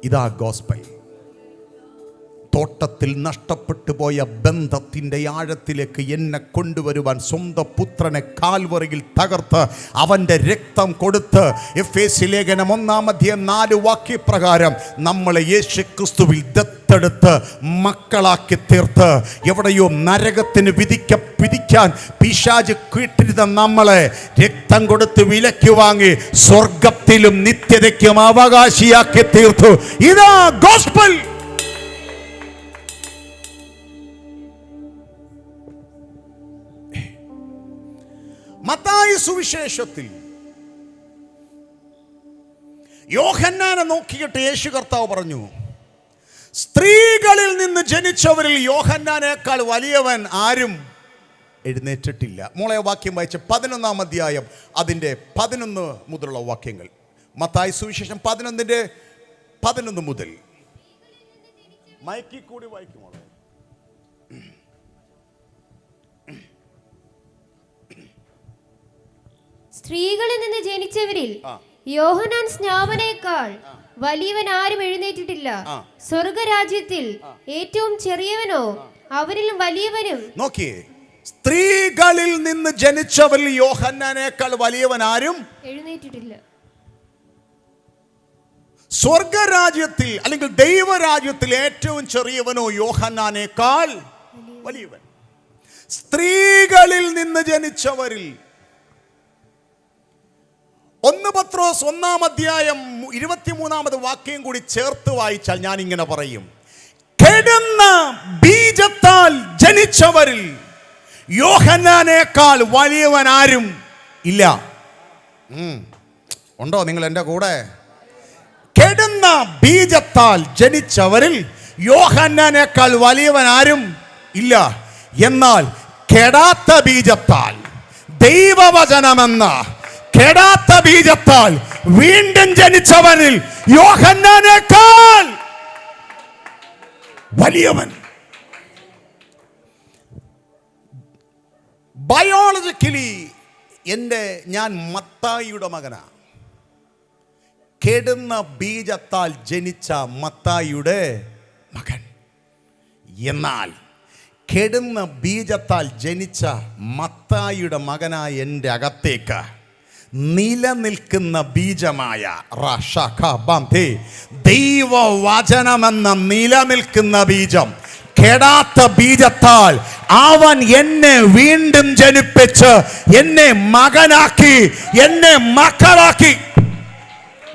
ഇതാ ഗോസ്പൽ. തോട്ടത്തിൽ നഷ്ടപ്പെട്ടു പോയ ബന്ധത്തിൻ്റെ ആഴത്തിലേക്ക് എന്നെ കൊണ്ടുവരുവാൻ സ്വന്തം പുത്രനെ കാൽവറിയിൽ തകർത്ത് അവൻ്റെ രക്തം കൊടുത്ത് എഫേസ്യ ലേഖനം 1-4 വാക്യപ്രകാരം നമ്മളെ യേശു ക്രിസ്തുവിൽ ദത്തെടുത്ത് മക്കളാക്കി തീർത്ത് എവിടെയോ നരകത്തിന് വിധിക്കാൻ പിശാച് കീട്ടിരുന്ന നമ്മളെ രക്തം കൊടുത്ത് വിലയ്ക്ക് വാങ്ങി സ്വർഗത്തിലും നിത്യതയ്ക്കും അവകാശിയാക്കി തീർത്തു. ഇതാ ഗോസ്പൽ. മത്തായി സുവിശേഷത്തിൽ യോഹന്നാനെ നോക്കിയിട്ട് യേശു കർത്താവ് പറഞ്ഞു, സ്ത്രീകളിൽ നിന്ന് ജനിച്ചവരിൽ യോഹന്നാനേക്കാൾ വലിയവൻ ആരും എഴുന്നേറ്റിട്ടില്ല. മോളെ വാക്യം വായിച്ച് 11-ാം അധ്യായം അതിൻ്റെ 11 മുതലുള്ള വാക്യങ്ങൾ. മത്തായി സുവിശേഷം 11 മുതൽ. മയക്കി കൂടി വായിക്കും മോളെ. സ്ത്രീകളിൽ നിന്ന് ജനിച്ചവരിൽ യോഹന്നാൻ സ്നാപകനേക്കാൾ വലിയവൻ ആരും എഴുന്നേറ്റിട്ടില്ല. സ്വർഗരാജ്യത്തിൽ ഏറ്റവും ചെറിയവനോ അവരിലും വലിയവനും. നോക്കിയേ, സ്ത്രീകളിൽ നിന്ന് ജനിച്ചവരിൽ യോഹന്നാനേക്കാൾ വലിയവൻ ആരും എഴുന്നേറ്റിട്ടില്ല. സ്വർഗരാജ്യത്തിൽ അല്ലെങ്കിൽ ദൈവരാജ്യത്തിൽ ഏറ്റവും ചെറിയവനോ യോഹന്നാനേക്കാൾ വലിയവൻ. സ്ത്രീകളിൽ നിന്ന് ജനിച്ചവരിൽ 1 പത്രോസ് 1-ാം അധ്യായം 23-ാമത് വാക്യം കൂടി ചേർത്ത് വായിച്ചാൽ ഞാൻ ഇങ്ങനെ പറയും, കെടുന്ന ബീജത്താൽ ജനിച്ചവരിൽ യോഹന്നാനേക്കാൾ വലിയവൻ ആരും ഇല്ല. ഉണ്ടോ നിങ്ങൾ എൻ്റെ കൂടെ? കെടുന്ന ബീജത്താൽ ജനിച്ചവരിൽ യോഹന്നാനേക്കാൾ വലിയവൻ ആരും ഇല്ല. എന്നാൽ കെടാത്ത ബീജത്താൽ ദൈവവചനമെന്ന കെടാത്ത ബീജത്താൽ വീണ്ടും ജനിച്ചവനിൽ യോഹന്നാനേക്കാൾ വലിയവൻ. ബയോളജിക്കലി ഞാൻ മത്തായിയുടെ മകനാ. കെടുന്ന ബീജത്താൽ ജനിച്ച മത്തായിയുടെ മകൻ. എന്നാൽ കെടുന്ന ബീജത്താൽ ജനിച്ച മത്തായിയുടെ മകനായ എൻ്റെ അകത്തേക്ക് നിലനിൽക്കുന്ന ബീജമായ ദൈവവചനമെന്ന നിലനിൽക്കുന്ന ബീജം, കെടാത്ത ബീജത്താൽ അവൻ എന്നെ വീണ്ടും ജനിപ്പിച്ച് എന്നെ മകനാക്കി, എന്നെ മക്കളാക്കി.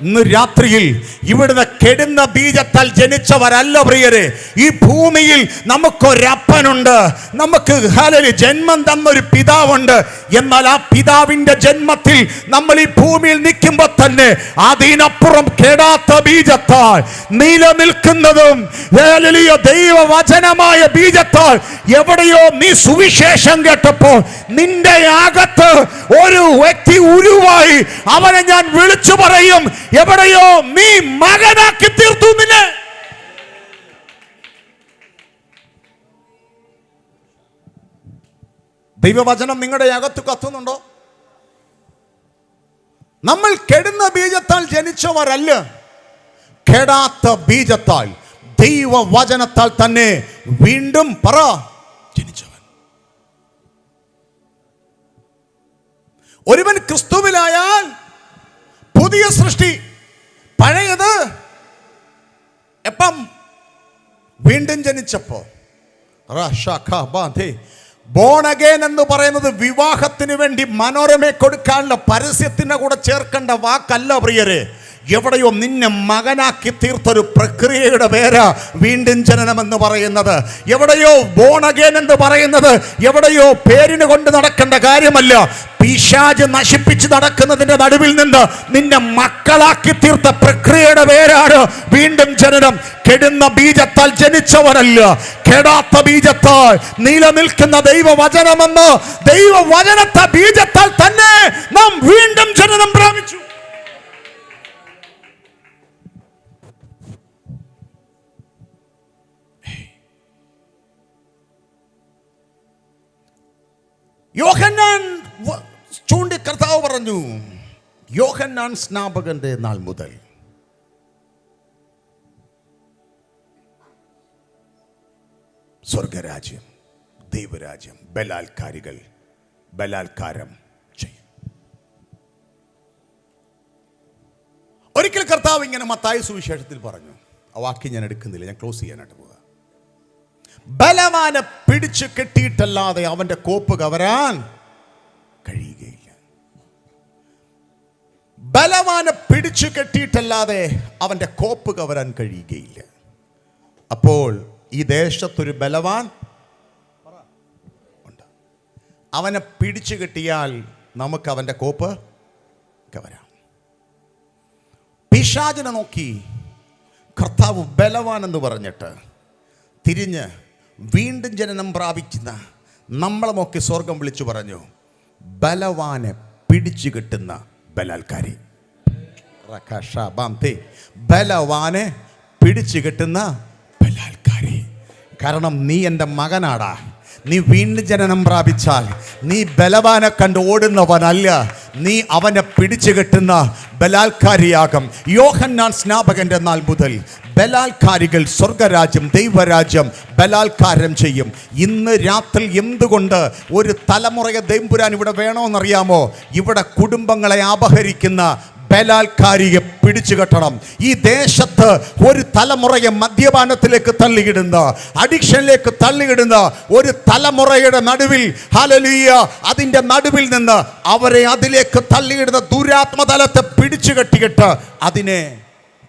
ഇന്ന് രാത്രിയിൽ ഇവിടുന്ന് കെടുന്ന ബീജത്താൽ ജനിച്ചവരല്ല പ്രിയരെ. ഈ ഭൂമിയിൽ നമുക്കൊരപ്പനുണ്ട്, നമുക്ക് ജന്മം തന്നൊരു പിതാവുണ്ട്. എന്നാൽ ആ പിതാവിൻ്റെ ജന്മത്തിൽ നമ്മൾ ഈ ഭൂമിയിൽ നിൽക്കുമ്പോൾ തന്നെ അതിനപ്പുറം കെടാത്ത ബീജത്താൽ നിലനിൽക്കുന്നതും ദൈവവചനമായ ബീജത്താൽ എവിടെയോ നീ സുവിശേഷം കേട്ടപ്പോൾ നിന്റെ അകത്ത് ഒരു വ്യക്തി ഉരുവായി. അവനെ ഞാൻ വിളിച്ചു പറയും, എവിടെയോ നീ മകനാക്കി തീർത്തു നിന്നെ. ദൈവവചനം നിങ്ങളുടെ അകത്ത് കത്തുന്നുണ്ടോ? നമ്മൾ കെടുന്ന ബീജത്താൽ ജനിച്ചവരല്ല, കെടാത്ത ബീജത്താൽ ദൈവവചനത്താൽ തന്നെ വീണ്ടും ജനിച്ചവൻ. ഒരുവൻ ക്രിസ്തുവിലായാൽ പുതിയ സൃഷ്ടി. പഴയത് എപ്പം? വീണ്ടും ജനിച്ചപ്പോ. ബോൺ അഗൈൻ എന്ന് പറയുന്നത് വിവാഹത്തിന് വേണ്ടി മനോരമയെ കൊടുക്കാനുള്ള പരസ്യത്തിന് കൂടെ ചേർക്കേണ്ട വാക്കല്ല പ്രിയരെ. എവിടെയോ നിന്നെ മകനാക്കി തീർത്തൊരു പ്രക്രിയയുടെ പേരാ വീണ്ടും ജനനം എന്ന് പറയുന്നത്. എവിടെയോ ബോൺ അഗൈൻ എന്ന് പറയുന്നത് എവിടെയോ പേരിന് കൊണ്ട് നടക്കേണ്ട കാര്യമല്ല. പിശാച് നശിപ്പിച്ച് നടക്കുന്നതിന്റെ നടുവിൽ നിന്ന് നിന്നെ മക്കളാക്കി തീർത്ത പ്രക്രിയയുടെ പേരാണ് വീണ്ടും ജനനം. കെടുന്ന ബീജത്താൽ ജനിച്ചവനല്ല, കെടാത്ത ബീജത്താൽ നിലനിൽക്കുന്ന ദൈവവചനമെന്ന് ദൈവവചനത്തെ ബീജത്താൽ തന്നെ നാം വീണ്ടും ജനനം പ്രാപിച്ചു. യോഹന്നാൻ ചൂണ്ടി കർത്താവ് പറഞ്ഞു, യോഹന്നാൻ സ്നാപകന്റെ നാൾ മുതൽ സ്വർഗരാജ്യം, ദൈവരാജ്യം ബലാത്കാരികൾ ബലാത്കാരം ചെയ്യും. ഒരിക്കൽ കർത്താവ് ഇങ്ങനെ മത്തായി സുവിശേഷത്തിൽ പറഞ്ഞു, ആ വാക്യം ഞാൻ എടുക്കുന്നില്ല, ഞാൻ ക്ലോസ് ചെയ്യാനായിട്ട് പോവുക. ബലവാനെ പിടിച്ചു കെട്ടിയിട്ടല്ലാതെ അവന്റെ കോപ്പ് കവരാൻ കഴിയുകയില്ല. ബലവാനെ പിടിച്ചു കെട്ടിയിട്ടല്ലാതെ അവന്റെ കോപ്പ് കവരാൻ കഴിയുകയില്ല. അപ്പോൾ ഈ ദേശത്തൊരു ബലവാൻ ഉണ്ട്. അവനെ പിടിച്ചു കെട്ടിയാൽ നമുക്ക് അവന്റെ കോപ്പ് കവരാം. പിശാചിനെ നോക്കി കർത്താവ് ബലവാൻ എന്ന് പറഞ്ഞിട്ട് തിരിഞ്ഞ് വീണ്ടും ജനനം പ്രാപിക്കുന്ന നമ്മളെ നോക്കി സ്വർഗം വിളിച്ചു പറഞ്ഞു, ബലവാനെ പിടിച്ചു കെട്ടുന്ന ബലാത്കാരി. ബലവാനെ പിടിച്ചു കെട്ടുന്ന ബലാത്കാരി. കാരണം നീ എൻ്റെ മകനാടാ. നീ വീണ്ടും ജനനം പ്രാപിച്ചാൽ നീ ബലവാനെ കണ്ട് ഓടുന്നവനല്ല, നീ അവനെ പിടിച്ചു കെട്ടുന്ന ബലാത്കാരിയാകും. യോഹന്നാൻ സ്നാപകന്റെ നാൾ മുതൽ ബലാത്കാരികൾ സ്വർഗരാജ്യം ദൈവരാജ്യം ബലാത്കാരം ചെയ്യും. ഇന്ന് രാത്രി എന്തുകൊണ്ട് ഒരു തലമുറയെ ദൈവപുരാൻ ഇവിടെ വേണമെന്നറിയാമോ? ഇവിടെ കുടുംബങ്ങളെ അപഹരിക്കുന്ന ബലാത്കാരിയെ പിടിച്ചു കെട്ടണം. ഈ ദേശത്ത് ഒരു തലമുറയെ മദ്യപാനത്തിലേക്ക് തള്ളിയിടുന്ന, അഡിക്ഷനിലേക്ക് തള്ളിയിടുന്ന ഒരു തലമുറയുടെ നടുവിൽ, ഹല്ലേലൂയ, അതിൻ്റെ നടുവിൽ നിന്ന് അവരെ അതിലേക്ക് തള്ളിയിടുന്ന ദുരാത്മതലത്തെ പിടിച്ചു കെട്ടിയിട്ട് അതിനെ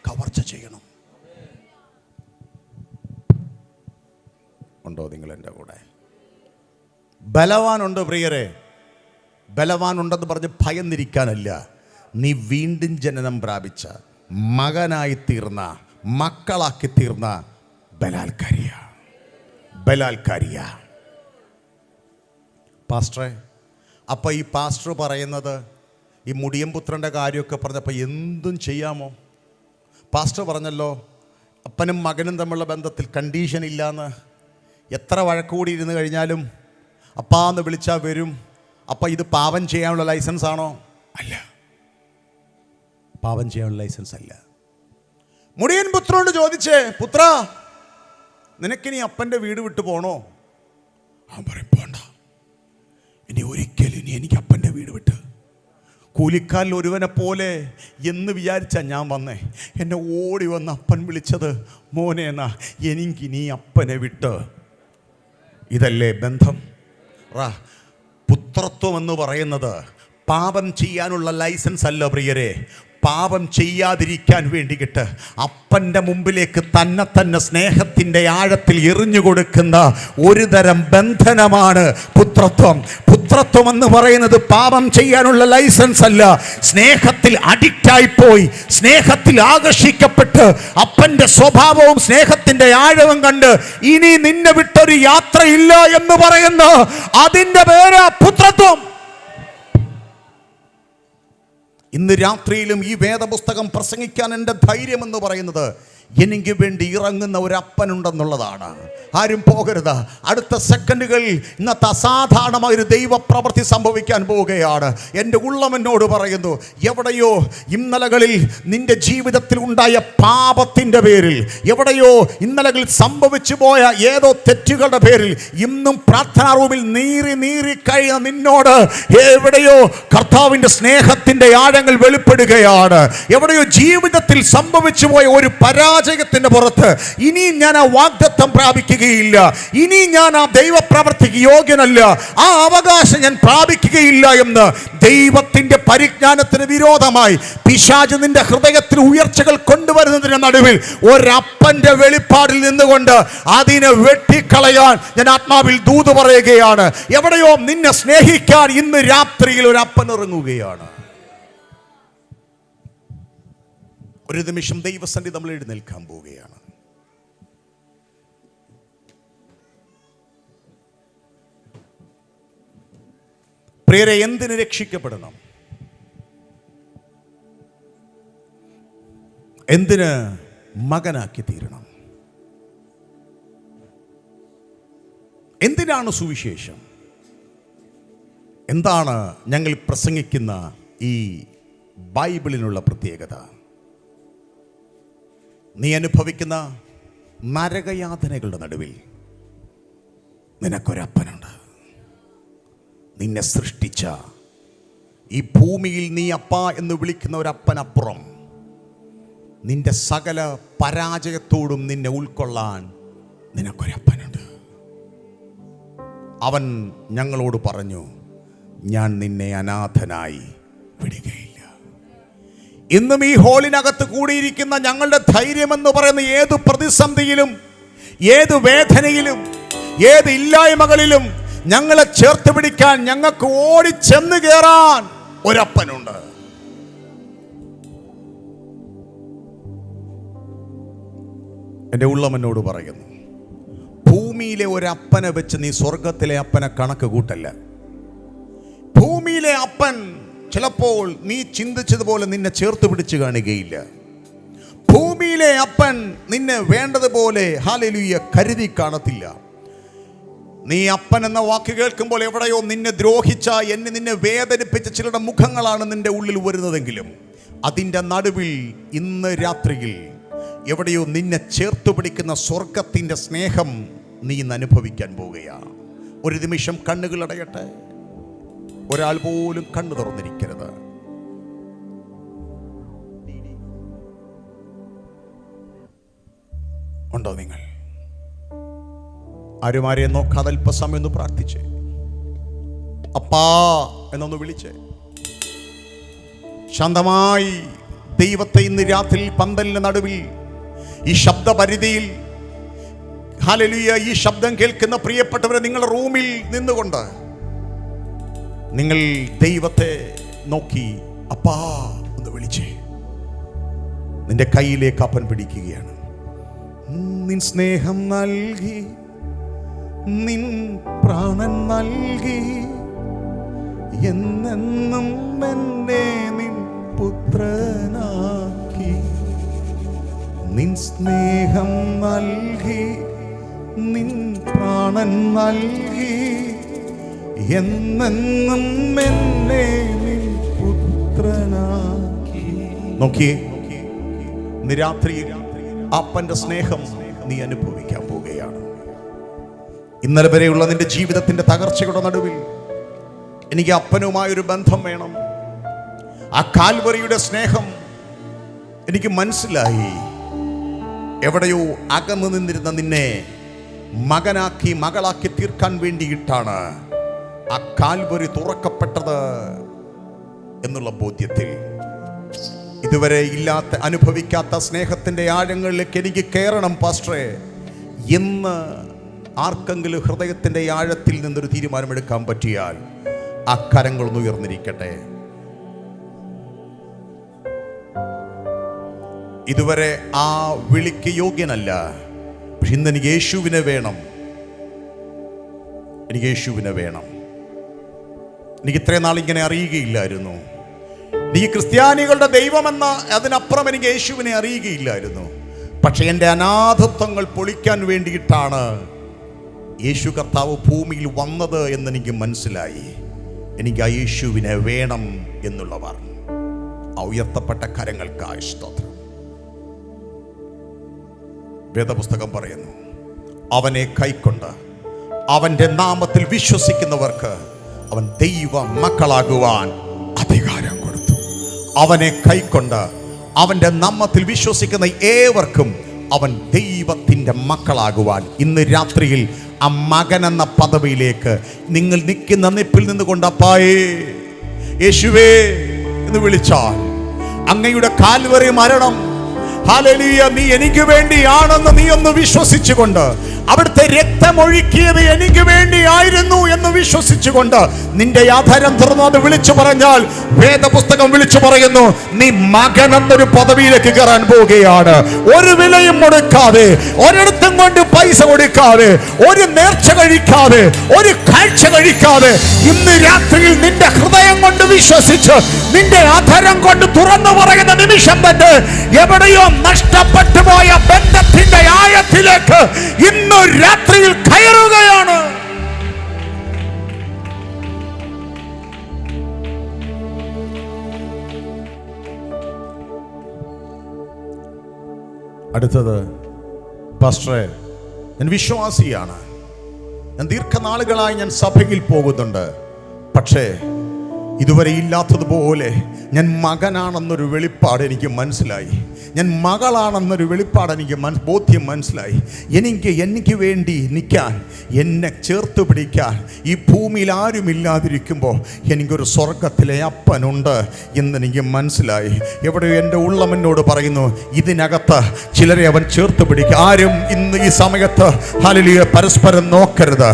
കവർച്ച ചെയ്യണം. ഉണ്ടോ നിങ്ങൾ എൻ്റെ കൂടെ? ബലവാനുണ്ട് പ്രിയരെ. ബലവാനുണ്ടെന്ന് പറഞ്ഞ് ഭയന്നിരിക്കാനല്ല, നീ വീണ്ടും ജനനം പ്രാപിച്ച മകനായി തീർന്ന, മക്കളാക്കി തീർന്ന ബലാത്കാരിയ. പാസ്റ്ററെ, അപ്പം ഈ പാസ്റ്റർ പറയുന്നത് ഈ മുടിയംപുത്രൻ്റെ കാര്യമൊക്കെ പറഞ്ഞപ്പോൾ എന്തും ചെയ്യാമോ? പാസ്റ്റർ പറഞ്ഞല്ലോ അപ്പനും മകനും തമ്മിലുള്ള ബന്ധത്തിൽ കണ്ടീഷൻ ഇല്ലയെന്ന്. എത്ര വഴക്കുകൂടി ഇരുന്ന് കഴിഞ്ഞാലും അപ്പാന്ന് വിളിച്ചാൽ വരും. അപ്പം ഇത് പാപം ചെയ്യാനുള്ള ലൈസൻസ് ആണോ? അല്ല, പാപം ചെയ്യാനുള്ള ലൈസൻസ് അല്ല. മുടിയൻ പുത്രനോട് ചോദിച്ചേ, പുത്ര നിനക്കിനി അപ്പൻ്റെ വീട് വിട്ടു പോണോ? അവൻ പറയും, പോണ്ട, ഇനി ഒരിക്കലും ഇനി എനിക്ക് അപ്പൻ്റെ വീട് വിട്ട് കൂലിക്കാരിൽ ഒരുവനെ പോലെ എന്ന് വിചാരിച്ചാ ഞാൻ വന്നേ. എന്നെ ഓടി വന്ന് അപ്പൻ വിളിച്ചത് മോനെ എന്നാ. എനിക്കിനി അപ്പനെ വിട്ട്. ഇതല്ലേ ബന്ധം? പുത്രത്വം എന്ന് പറയുന്നത് പാപം ചെയ്യാനുള്ള ലൈസൻസ് അല്ല പ്രിയരെ. പാപം ചെയ്യാതിരിക്കാൻ വേണ്ടിയിട്ട് അപ്പൻ്റെ മുമ്പിലേക്ക് തന്നെ സ്നേഹത്തിൻ്റെ ആഴത്തിൽ എറിഞ്ഞു കൊടുക്കുന്ന ഒരു തരം ബന്ധനമാണ് പുത്രത്വം. പുത്രത്വം എന്ന് പറയുന്നത് പാപം ചെയ്യാനുള്ള ലൈസൻസ് അല്ല. സ്നേഹത്തിൽ അഡിക്റ്റായിപ്പോയി, സ്നേഹത്തിൽ ആകർഷിക്കപ്പെട്ട് അപ്പൻ്റെ സ്വഭാവവും സ്നേഹത്തിൻ്റെ ആഴവും കണ്ട് ഇനി നിന്നെ വിട്ടൊരു യാത്രയില്ല എന്ന് പറയുന്ന അതിൻ്റെ പേരാ പുത്രത്വം. ഇന്ന് രാത്രിയിലും ഈ വേദപുസ്തകം പ്രസംഗിക്കാൻ എൻ്റെ ധൈര്യം എന്ന് പറയുന്നത് എനിക്ക് വേണ്ടി ഇറങ്ങുന്ന ഒരു അപ്പനുണ്ടെന്നുള്ളതാണ്. ആരും പോകരുത്. അടുത്ത സെക്കൻഡുകളിൽ ഇന്നത്തെ അസാധാരണമായൊരു ദൈവപ്രവൃത്തി സംഭവിക്കാൻ പോവുകയാണ്. എൻ്റെ ഉള്ളം എന്നോട് പറയുന്നു, എവിടെയോ ഇന്നലകളിൽ നിന്റെ ജീവിതത്തിൽ ഉണ്ടായ പാപത്തിൻ്റെ പേരിൽ, എവിടെയോ ഇന്നലകളിൽ സംഭവിച്ചു പോയ ഏതോ തെറ്റുകളുടെ പേരിൽ ഇന്നും പ്രാർത്ഥനാ റൂമിൽ നീറി കഴിയുന്ന നിന്നോട് എവിടെയോ കർത്താവിൻ്റെ സ്നേഹത്തിൻ്റെ ആഴങ്ങൾ വെളിപ്പെടുകയാണ്. എവിടെയോ ജീവിതത്തിൽ സംഭവിച്ചു പോയ ഒരു പരാജയത്തിൻ്റെ പുറത്ത് ഇനി ഞാൻ ആ വാഗ്ദത്തം പ്രാപിക്കുകയില്ല, ഇനി ഞാൻ ആ ദൈവപ്രവൃത്തിക്ക് യോഗ്യനല്ല, ആ അവകാശം ഞാൻ പ്രാപിക്കുകയില്ല എന്ന് ദൈവത്തിന്റെ പരിജ്ഞാനത്തിന് വിരോധമായി പിശാച് നിന്റെ ഹൃദയത്തിൽ ഉയർച്ചകൾ കൊണ്ടുവരുന്നതിന് നടുവിൽ ഒരപ്പന്റെ വെളിപ്പാടിൽ നിന്നുകൊണ്ട് അതിനെ വെട്ടിക്കളയാൻ ഞാൻ ആത്മാവിൽ ദൂത് പറയുകയാണ്. എവിടെയോ നിന്നെ സ്നേഹിക്കാൻ ഇന്ന് രാത്രിയിൽ ഒരു അപ്പൻ ഇറങ്ങുകയാണ്. ഒരു നിമിഷം ദൈവസന്നിധി നമ്മൾ എഴുന്നേൽക്കാൻ പോവുകയാണ്. പ്രിയരെ, എന്തിന് രക്ഷിക്കപ്പെടണം? എന്തിന് മകനാക്കി തീരണം? എന്തിനാണ് സുവിശേഷം? എന്താണ് ഞങ്ങൾ പ്രസംഗിക്കുന്ന ഈ ബൈബിളിനുള്ള പ്രത്യേകത? നീ അനുഭവിക്കുന്ന നരകയാതനകളുടെ നടുവിൽ നിനക്കൊരപ്പനുണ്ട്. നിന്നെ സൃഷ്ടിച്ച ഈ ഭൂമിയിൽ നീ അപ്പ എന്ന് വിളിക്കുന്ന ഒരപ്പനപ്പുറം നിന്റെ സകല പരാജയത്തോടും നിന്നെ ഉൾക്കൊള്ളാൻ നിനക്കൊരപ്പനുണ്ട്. അവൻ ഞങ്ങളോട് പറഞ്ഞു, ഞാൻ നിന്നെ അനാഥനായി വിടുകയില്ല. ഇന്നും ഈ ഹോളിനകത്ത് കൂടിയിരിക്കുന്ന ഞങ്ങളുടെ ധൈര്യമെന്ന് പറയുന്ന ഏത് പ്രതിസന്ധിയിലും, ഏത് വേദനയിലും, ഏത് ഇല്ലായ്മകളിലും ഞങ്ങളെ ചേർത്ത് പിടിക്കാൻ, ഞങ്ങൾക്ക് ഓടിച്ചെന്ന് കയറാൻ ഒരപ്പനുണ്ട്. എൻ്റെ ഉള്ളമനോട് പറയുന്നു, ഭൂമിയിലെ ഒരപ്പനെ വെച്ച് നീ സ്വർഗത്തിലെ അപ്പനെ കണക്ക് കൂട്ടല്ല. ഭൂമിയിലെ അപ്പൻ ചിലപ്പോൾ നീ ചിന്തിച്ചതുപോലെ നിന്നെ ചേർത്ത് പിടിച്ച് കാണുകയില്ല. ഭൂമിയിലെ അപ്പൻ നിന്നെ വേണ്ടതുപോലെ ഹല്ലേലൂയ കരുതി കാണത്തില്ല. നീ അപ്പൻ എന്ന വാക്ക് കേൾക്കുമ്പോൾ എവിടെയോ നിന്നെ ദ്രോഹിച്ച, നിന്നെ വേദനിപ്പിച്ച ചിലരുടെ മുഖങ്ങളാണ് നിന്റെ ഉള്ളിൽ വരുന്നതെങ്കിലും അതിൻ്റെ നടുവിൽ ഇന്ന് രാത്രിയിൽ എവിടെയോ നിന്നെ ചേർത്ത് പിടിക്കുന്ന സ്വർഗത്തിൻ്റെ സ്നേഹം നീ ഇന്ന് അനുഭവിക്കാൻ പോവുകയാണ്. ഒരു നിമിഷം കണ്ണുകൾ അടയട്ടെ. ഒരാൾ പോലും കണ്ണു തുറന്നിരിക്കരുത്. ഉണ്ടോ നിങ്ങൾ? ആരുമാരെയും നോക്കാതെ അല്പസമയം ഒന്ന് പ്രാർത്ഥിച്ച് അപ്പാ എന്നൊന്ന് വിളിച്ച് ശാന്തമായി ദൈവത്തെ ഇന്ന് രാത്രി പന്തലിന്റെ നടുവിൽ ഈ ശബ്ദപരിധിയിൽ ഹല്ലേലൂയ ഈ ശബ്ദം കേൾക്കുന്ന പ്രിയപ്പെട്ടവരെ, നിങ്ങളുടെ റൂമിൽ നിന്നുകൊണ്ട് നിങ്ങൾ ദൈവത്തെ നോക്കി അപ്പാ എന്ന് വിളിച്ചേ. നിന്റെ കയ്യിലേക്ക് അപ്പൻ പിടിക്കുകയാണ്. നിൻ സ്നേഹം നൽകി, നിൻ പ്രാണൻ നൽകി, എന്നെന്നും എന്നെ നിൻ പുത്രനാക്കി. നിൻ സ്നേഹം നൽകി, നിൻ പ്രാണൻ നൽകി, എന്നെന്നും എന്നെ നിൻ പുത്രനാക്കി. നോക്കിയേ, ഇന്ന് രാത്രി അപ്പന്റെ സ്നേഹം നീ അനുഭവിക്കാൻ പോവുകയാണ്. ഇന്നലെ വരെയുള്ള നിന്റെ ജീവിതത്തിന്റെ തകർച്ചയുടെ നടുവിൽ എനിക്ക് അപ്പനുമായൊരു ബന്ധം വേണം. ആ കാൽവറിയുടെ സ്നേഹം എനിക്ക് മനസ്സിലായി. എവിടെയോ അകന്നു നിന്നിരുന്ന നിന്നെ മകനാക്കി മകളാക്കി തീർക്കാൻ വേണ്ടിയിട്ടാണ് ആ കാൽവറി തുറക്കപ്പെട്ടത് എന്നുള്ള ബോധ്യത്തിൽ ഇതുവരെ ഇല്ലാത്ത, അനുഭവിക്കാത്ത സ്നേഹത്തിന്റെ ആഴങ്ങളിലേക്ക് എനിക്ക് കയറണം പാസ്റ്ററെ എന്ന് ആർക്കെങ്കിലും ഹൃദയത്തിന്റെ ആഴത്തിൽ നിന്നൊരു തീരുമാനമെടുക്കാൻ പറ്റിയാൽ ആ കരങ്ങളൊന്ന് ഉയർന്നിരിക്കട്ടെ. ഇതുവരെ ആ വിളിക്ക് യോഗ്യനല്ല, പക്ഷെ ഇന്ന് എനിക്ക് യേശുവിനെ വേണം. എനിക്ക് യേശുവിനെ വേണം. എനിക്ക് ഇത്രയും നാൾ ഇങ്ങനെ അറിയുകയില്ലായിരുന്നു. എനിക്ക് ക്രിസ്ത്യാനികളുടെ ദൈവമെന്ന അതിനപ്പുറം എനിക്ക് യേശുവിനെ അറിയുകയില്ലായിരുന്നു. പക്ഷെ എൻ്റെ അനാഥത്വങ്ങൾ പൊളിക്കാൻ വേണ്ടിയിട്ടാണ് യേശു കർത്താവ് ഭൂമിയിൽ വന്നത് എന്നെനിക്ക് മനസ്സിലായി. എനിക്ക് ആ യേശുവിനെ വേണം എന്നുള്ളവർ ആ ഉയർത്തപ്പെട്ട കരങ്ങൾക്കായി സ്തോത്രം. വേദപുസ്തകം പറയുന്നു, അവനെ കൈക്കൊണ്ട് അവന്റെ നാമത്തിൽ വിശ്വസിക്കുന്നവർക്ക് അവൻ ദൈവ മക്കളാകുവാൻ അധികാരം കൊടുത്തു. അവനെ കൈക്കൊണ്ട് അവന്റെ നാമത്തിൽ വിശ്വസിക്കുന്ന ഏവർക്കും അവൻ ദൈവത്തിൻ്റെ മക്കളാകുവാൻ. ഇന്ന് രാത്രിയിൽ ആ മകൻ എന്ന പദവിയിലേക്ക് നിങ്ങൾ നിൽക്കുന്ന നിപ്പിൽ നിന്നുകൊണ്ട് അപ്പായേ യേശുവേ എന്ന് വിളിച്ചാൽ അങ്ങയുടെ കാൽവറി മരണം ഹല്ലേലൂയ നീ എനിക്ക് വേണ്ടിയാണെന്ന് നീ ഒന്ന് വിശ്വസിച്ചുകൊണ്ട്, അവിടുത്തെ രക്തമൊഴുക്കിയത് എനിക്ക് വേണ്ടിയായിരുന്നു എന്ന് വിശ്വസിച്ചുകൊണ്ട് നിന്റെ ആധാരം തുറന്നു അത് വിളിച്ചു പറഞ്ഞാൽ വേദപുസ്തകം വിളിച്ചു പറയുന്നു, നീ മകൻ എന്നൊരു പദവിയിലേക്ക് കയറാൻ പോവുകയാണ്. ഒരു വിലയും കൊടുക്കാതെ, ഒരിടത്തും കൊണ്ട് പൈസ കൊടുക്കാതെ, ഒരു നേർച്ച കഴിക്കാതെ, ഒരു കാഴ്ച കഴിക്കാതെ ഇന്ന് രാത്രിയിൽ നിന്റെ ഹൃദയം കൊണ്ട് വിശ്വസിച്ച് നിന്റെ ആധാരം കൊണ്ട് തുറന്നു പറയുന്ന നിമിഷം തന്നെ എവിടെയോ നഷ്ടപ്പെട്ടു പോയ ബന്ധത്തിന്റെ ആഴത്തിലേക്ക് ഇന്ന് രാത്രിയിൽ കയറുകയാണ്. അടുത്തത് പാസ്റ്ററെ, ഞാൻ വിശ്വാസിയാണ്, ഞാൻ ദീർഘനാളുകളായി ഞാൻ സഭയിൽ പോകുന്നുണ്ട്. പക്ഷേ ഇതുവരെ ഇല്ലാത്തതുപോലെ ഞാൻ മകനാണെന്നൊരു വെളിപ്പാട് എനിക്ക് മനസ്സിലായി. ഞാൻ മകളാണെന്നൊരു വെളിപ്പാട് എനിക്ക് ബോധ്യം മനസ്സിലായി. എനിക്ക് വേണ്ടി നിൽക്കാൻ, എന്നെ ചേർത്ത് പിടിക്കാൻ ഈ ഭൂമിയിൽ ആരുമില്ലാതിരിക്കുമ്പോൾ എനിക്കൊരു സ്വർഗത്തിലെ അപ്പനുണ്ട് എന്നെനിക്ക് മനസ്സിലായി. എവിടെയോ എൻ്റെ ഉള്ളം എന്നോട് പറയുന്നു, ഇതിനകത്ത് ചിലരെ അവൻ ചേർത്ത് പിടിക്കുക. ആരും ഇന്ന് ഈ സമയത്ത് ഹല്ലേലൂയ പരസ്പരം നോക്കരുത്.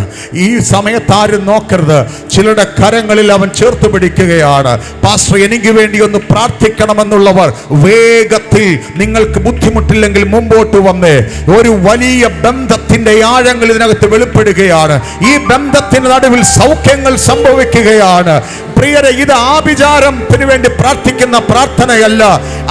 ഈ സമയത്ത് ആരും നോക്കരുത്. ചിലരുടെ കരങ്ങളിൽ അവൻ ചേർത്ത് പിടിക്കുകയാണ്. പാസ്റ്റർ, എനിക്ക് വേണ്ടി ഒന്ന് പ്രാർത്ഥിക്കണമെന്നുള്ളവർ വേഗത്തിൽ, നിങ്ങൾക്ക് ബുദ്ധിമുട്ടില്ലെങ്കിൽ മുമ്പോട്ട് വന്നേ. ഒരു വലിയ ബന്ധത്തിന്റെ ആഴങ്ങൾ ഇതിനകത്ത് വെളിപ്പെടുകയാണ്. ഈ ബന്ധത്തിന് നടുവിൽ സൗഖ്യങ്ങൾ സംഭവിക്കുകയാണ്. പ്രിയരെ, ഇത് ആഭിചാരത്തിന് വേണ്ടി പ്രാർത്ഥിക്കുന്ന പ്രാർത്ഥനയല്ല.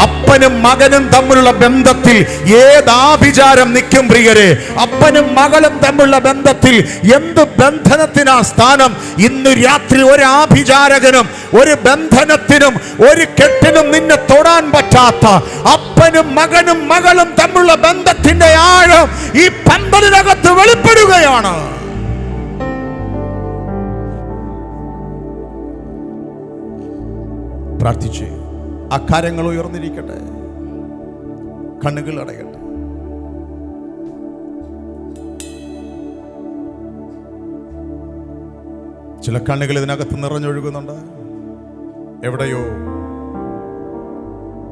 അപ്പനും മകനും തമ്മിലുള്ള ബന്ധത്തിൽ ഏത് ആഭിചാരം നിൽക്കും പ്രിയരെ? അപ്പനും മകളും തമ്മിലുള്ള ബന്ധത്തിൽ എന്ത് ബന്ധനത്തിനാ സ്ഥാനം? ഇന്ന് രാത്രി ഒരു ആഭിചാരകനും ഒരു ബന്ധനത്തിനും ഒരു കെട്ടിനും നിന്നെ തൊടാൻ പറ്റാത്ത അപ്പനും മകനും മകളും തമ്മിലുള്ള ബന്ധത്തിന്റെ ആഴം ഈ പന്തലിനകത്ത് വെളിപ്പെടുകയാണ്. പ്രാർത്ഥിച്ച് ആ കാര്യങ്ങൾ ഉയർന്നിരിക്കട്ടെ, കണ്ണുകൾ അടയട്ടെ. ചില കണ്ണുകൾ ഇതിനകത്ത് നിറഞ്ഞൊഴുകുന്നുണ്ട്. എവിടെയോ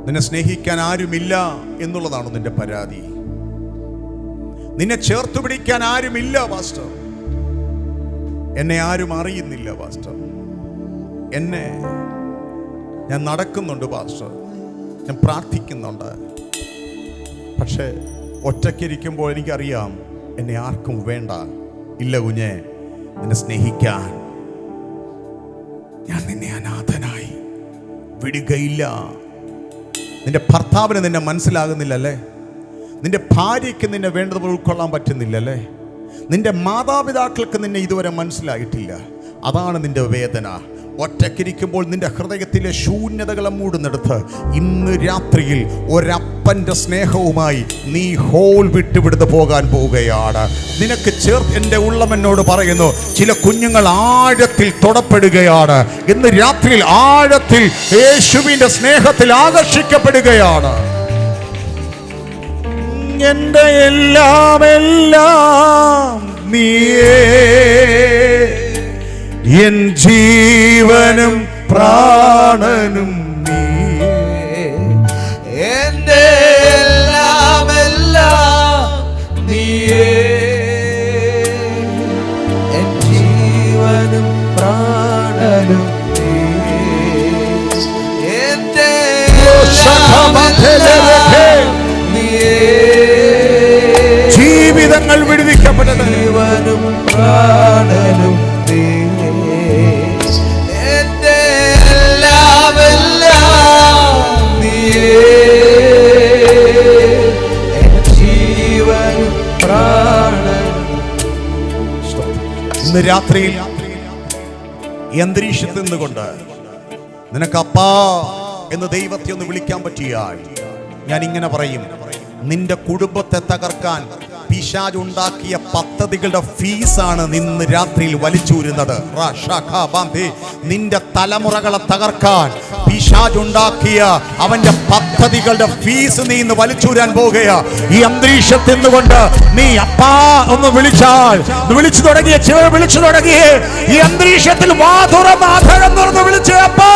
നിന്നെ സ്നേഹിക്കാൻ ആരുമില്ല എന്നുള്ളതാണോ നിന്റെ പരാതി? നിന്നെ ചേർത്ത് പിടിക്കാൻ ആരുമില്ല പാസ്റ്റർ, എന്നെ ആരും അറിയുന്നില്ല പാസ്റ്റർ, എന്നെ ഞാൻ നടക്കുന്നുണ്ട് പാസ്റ്റർ, ഞാൻ പ്രാർത്ഥിക്കുന്നുണ്ട്, പക്ഷേ ഒറ്റയ്ക്കിരിക്കുമ്പോൾ എനിക്കറിയാം എന്നെ ആർക്കും വേണ്ട. ഇല്ല കുഞ്ഞെ, നിന്നെ സ്നേഹിക്കാൻ ഞാൻ നിന്നെ അനാഥനായി വിടുകയില്ല. നിന്റെ ഭർത്താവിന് നിന്നെ മനസ്സിലാകുന്നില്ലല്ലേ? നിന്റെ ഭാര്യയ്ക്ക് നിന്നെ വേണ്ടതുപോലെ ഉൾക്കൊള്ളാൻ പറ്റുന്നില്ലല്ലേ? നിന്റെ മാതാപിതാക്കൾക്ക് നിന്നെ ഇതുവരെ മനസ്സിലായിട്ടില്ല. അതാണ് നിന്റെ വേദന. ഒറ്റയ്ക്കിരിക്കുമ്പോൾ നിന്റെ ഹൃദയത്തിലെ ശൂന്യതകളെ മൂടുന്നിടത്ത് ഇന്ന് രാത്രിയിൽ ഒരപ്പൻ്റെ സ്നേഹവുമായി നീ ഹോൾ വിട്ടുവിടുന്ന് പോകാൻ പോവുകയാണ്. നിനക്ക് ചേർത്ത് എൻ്റെ ഉള്ളം എന്നോട് പറയുന്നു, ചില കുഞ്ഞുങ്ങൾ ആഴത്തിൽ തൊടപ്പെടുകയാണ്. ഇന്ന് രാത്രിയിൽ ആഴത്തിൽ യേശുവിൻ്റെ സ്നേഹത്തിൽ ആകർഷിക്കപ്പെടുകയാണ്. എൻ്റെ എല്ലാം എല്ലാം നീയേ, എൻ ജീവനും പ്രാണനും നീയേ, എൻ്റെ എല്ലാം എല്ലാം നീയേ, എൻ ജീവനും പ്രാണനും നീയേ, എൻ്റെ ജീവിതങ്ങൾ വിടുവിക്കപ്പെട്ടത് ജീവനും പ്രാണനും ഇന്ന് രാത്രിയിൽ ഈ അന്തരീക്ഷത്തിൽ നിന്നുകൊണ്ട് നിനക്ക് അപ്പാ എന്ന് ദൈവത്തെ ഒന്ന് വിളിക്കാൻ പറ്റിയാൽ ഞാൻ ഇങ്ങനെ പറയും, നിന്റെ കുടുംബത്തെ തകർക്കാൻ പിശാച് ഉണ്ടാക്കിയ പദ്ധതികളുടെ ഫീസാണ് ഇന്ന് രാത്രിയിൽ വലിച്ചൂരുന്നത്. നിന്റെ തലമുറകളെ തകർക്കാൻ പിശാച് ഉണ്ടാക്കിയ അവന്റെ പദ്ധതികളുടെ ഫീസ് നീ ഇന്ന് വലിച്ചൂരാൻ പോകുകയാ. ഈ അന്തരീക്ഷത്തിൽ നിന്നുകൊണ്ട് നീ അപ്പാ ഒന്ന് വിളിച്ചാൽ, വിളിച്ചു തുടങ്ങിയ ചില വിളിച്ചു തുടങ്ങിയേ ഈ അന്തരീക്ഷത്തിൽ വാതുറന്ന് തുറന്ന് വിളിച്ചേ അപ്പാ.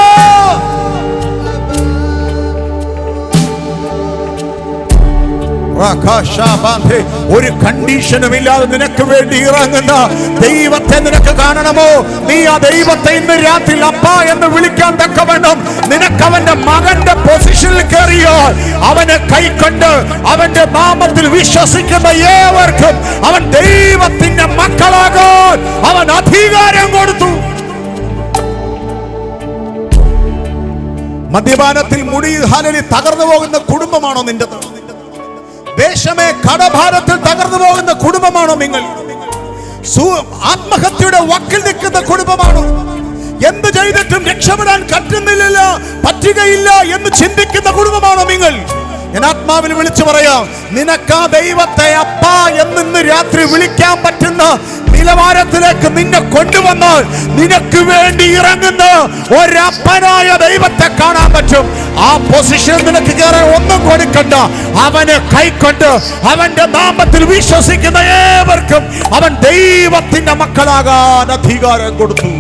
ഒരു കണ്ടീഷനും ഇല്ലാതെ നിനക്ക് വേണ്ടി ഇറങ്ങുന്ന ദൈവത്തെ നിനക്ക് കാണണമോ? നീ ആ ദൈവത്തെ ഇന്ന് രാത്രി അപ്പ എന്ന് വിളിക്കാൻ തക്കവണ്ണം നിനക്ക് അവന്റെ മകന്റെ പൊസിഷനിൽ കയറിയാൽ അവനെ കൈക്കൊണ്ട് അവന്റെ നാമത്തിൽ വിശ്വസിക്കുന്ന ഏവർക്കും അവൻ ദൈവത്തിന്റെ മക്കളാകാൻ അവൻ അധികാരം കൊടുത്തു. മദ്യപാനത്തിൽ മുടി തകർന്നു പോകുന്ന കുടുംബമാണോ നിന്റേത്? ദേശമേ കടഭാരത്തിൽ തകർന്നു പോകുന്ന കുടുംബമാണോ നിങ്ങൾ? ആത്മഹത്യയുടെ വക്കിൽ നിൽക്കുന്ന കുടുംബമാണോ? എന്ത് ചെയ്തിട്ടും രക്ഷപ്പെടാൻ പറ്റുകയില്ല എന്ന് ചിന്തിക്കുന്ന കുടുംബമാണോ നിങ്ങൾ? ഞാൻ ആത്മാവിൽ വിളിച്ചു പറയാം, നിനക്ക് ആ ദൈവത്തെ അപ്പ എന്ന് രാത്രി വിളിക്കാൻ പറ്റുന്ന നിലവാരത്തിലേക്ക് നിന്നെ കൊണ്ടുവന്നാൽ നിനക്ക് വേണ്ടി ഇറങ്ങുന്ന ഒരപ്പനായ ദൈവത്തെ കാണാൻ പറ്റും. ആ പൊസിഷൻ നിനക്ക് കയറാൻ ഒന്നും കൊടുക്കണ്ട. അവനെ കൈക്കൊണ്ട് അവന്റെ നാമത്തിൽ വിശ്വസിക്കുന്ന ഏവർക്കും അവൻ ദൈവത്തിന്റെ മക്കളാകാൻ അധികാരം കൊടുത്തു.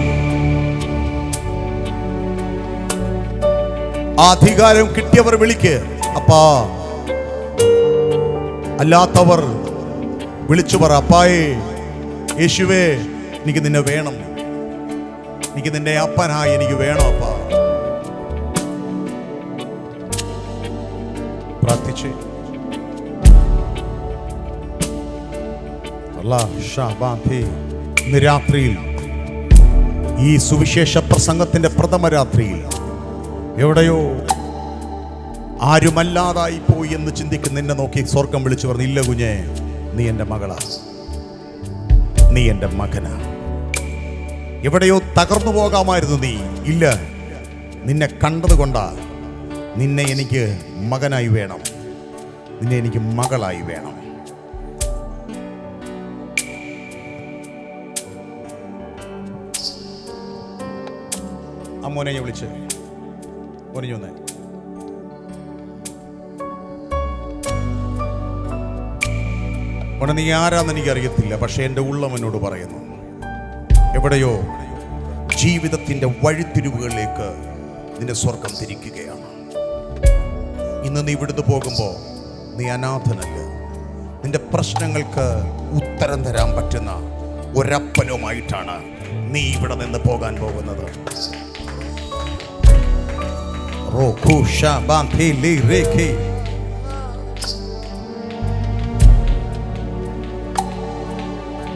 ആ അധികാരം കിട്ടിയവർ വിളിക്ക് അപ്പാ. അല്ലാത്തവർ വിളിച്ചു പറ, അപ്പായേ, യേശുവേ, എനിക്ക് നിന്നെ വേണം, എനിക്ക് നിന്നെ അപ്പനായി എനിക്ക് വേണം അപ്പാ. പ്രാർത്ഥിച്ചേ. ഇന്ന് രാത്രിയിൽ ഈ സുവിശേഷ പ്രസംഗത്തിന്റെ പ്രഥമ രാത്രിയിൽ എവിടെയോ ആരുമല്ലാതായി പോയി എന്ന് ചിന്തിക്കുന്ന നിന്നെ നോക്കി സ്വർഗം വിളിച്ചു പറഞ്ഞു, ഇല്ല കുഞ്ഞേ, നീ എൻ്റെ മകളാ, നീ എൻ്റെ മകനാ. എവിടെയോ തകർന്നു പോകാമായിരുന്നു നീ, ഇല്ല, നിന്നെ കണ്ടതുകൊണ്ടാ. നിന്നെ എനിക്ക് മകനായി വേണം, നിന്നെ എനിക്ക് മകളായി വേണം. അമ്മോനെ ഞാൻ വിളിച്ച് പറഞ്ഞു വന്നേ. നീ ആരാന്ന് എനിക്കറിയത്തില്ല, പക്ഷെ എൻ്റെ ഉള്ളം എന്നോട് പറയുന്നു, എവിടെയോ ജീവിതത്തിൻ്റെ വഴിത്തിരിവുകളിലേക്ക് നിന്റെ സ്വർഗം തിരിക്കുകയാണ്. ഇന്ന് നീ ഇവിടുന്ന് പോകുമ്പോൾ നീ അനാഥനല്ല. നിന്റെ പ്രശ്നങ്ങൾക്ക് ഉത്തരം തരാൻ പറ്റുന്ന ഒരപ്പനുമായിട്ടാണ് നീ ഇവിടെ നിന്ന് പോകാൻ പോകുന്നത്.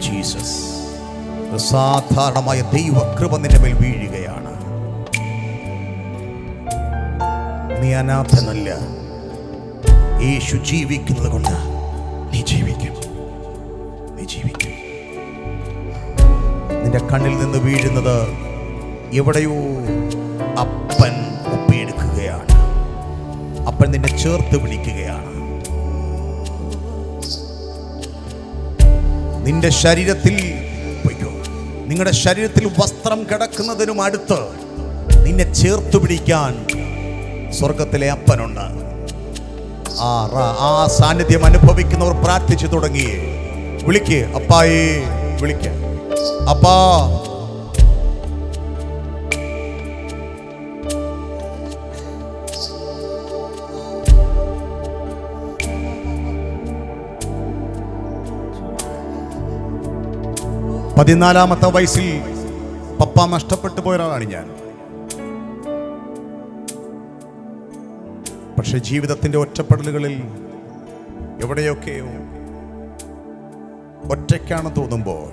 ജീസസ്, സാധാരണമായ ദൈവകൃപ നിന്റെ മേൽ വീഴുകയാണ്. നീ അനാഥനല്ല. യേശു ജീവിക്കുന്നത് കൊണ്ട് നീ ജീവിക്കും, നീ ജീവിക്കും. നിന്റെ കണ്ണിൽ നിന്ന് വീഴുന്നത് എവിടെയോ അപ്പൻ ഒപ്പിയെടുക്കുകയാണ്. അപ്പൻ നിന്നെ ചേർത്ത് പിടിക്കുകയാണ്. നിന്റെ ശരീരത്തിൽ, നിങ്ങളുടെ ശരീരത്തിൽ വസ്ത്രം കിടക്കുന്നതിനും അടുത്ത് നിന്നെ ചേർത്ത് പിടിക്കാൻ സ്വർഗത്തിലെ അപ്പനുണ്ട്. ആ സാന്നിധ്യം അനുഭവിക്കുന്നവർ പ്രാർത്ഥിച്ചു തുടങ്ങി. വിളിക്ക് അപ്പായേ, വിളിക്ക് അപ്പാ. പതിനാലാമത്തെ വയസ്സിൽ പപ്പ നഷ്ടപ്പെട്ടു പോയ ഒരാളാണ് ഞാൻ. പക്ഷെ ജീവിതത്തിന്റെ ഒറ്റപ്പെടലുകളിൽ എവിടെയൊക്കെയോ ഒറ്റയ്ക്കാണ് തോന്നുമ്പോൾ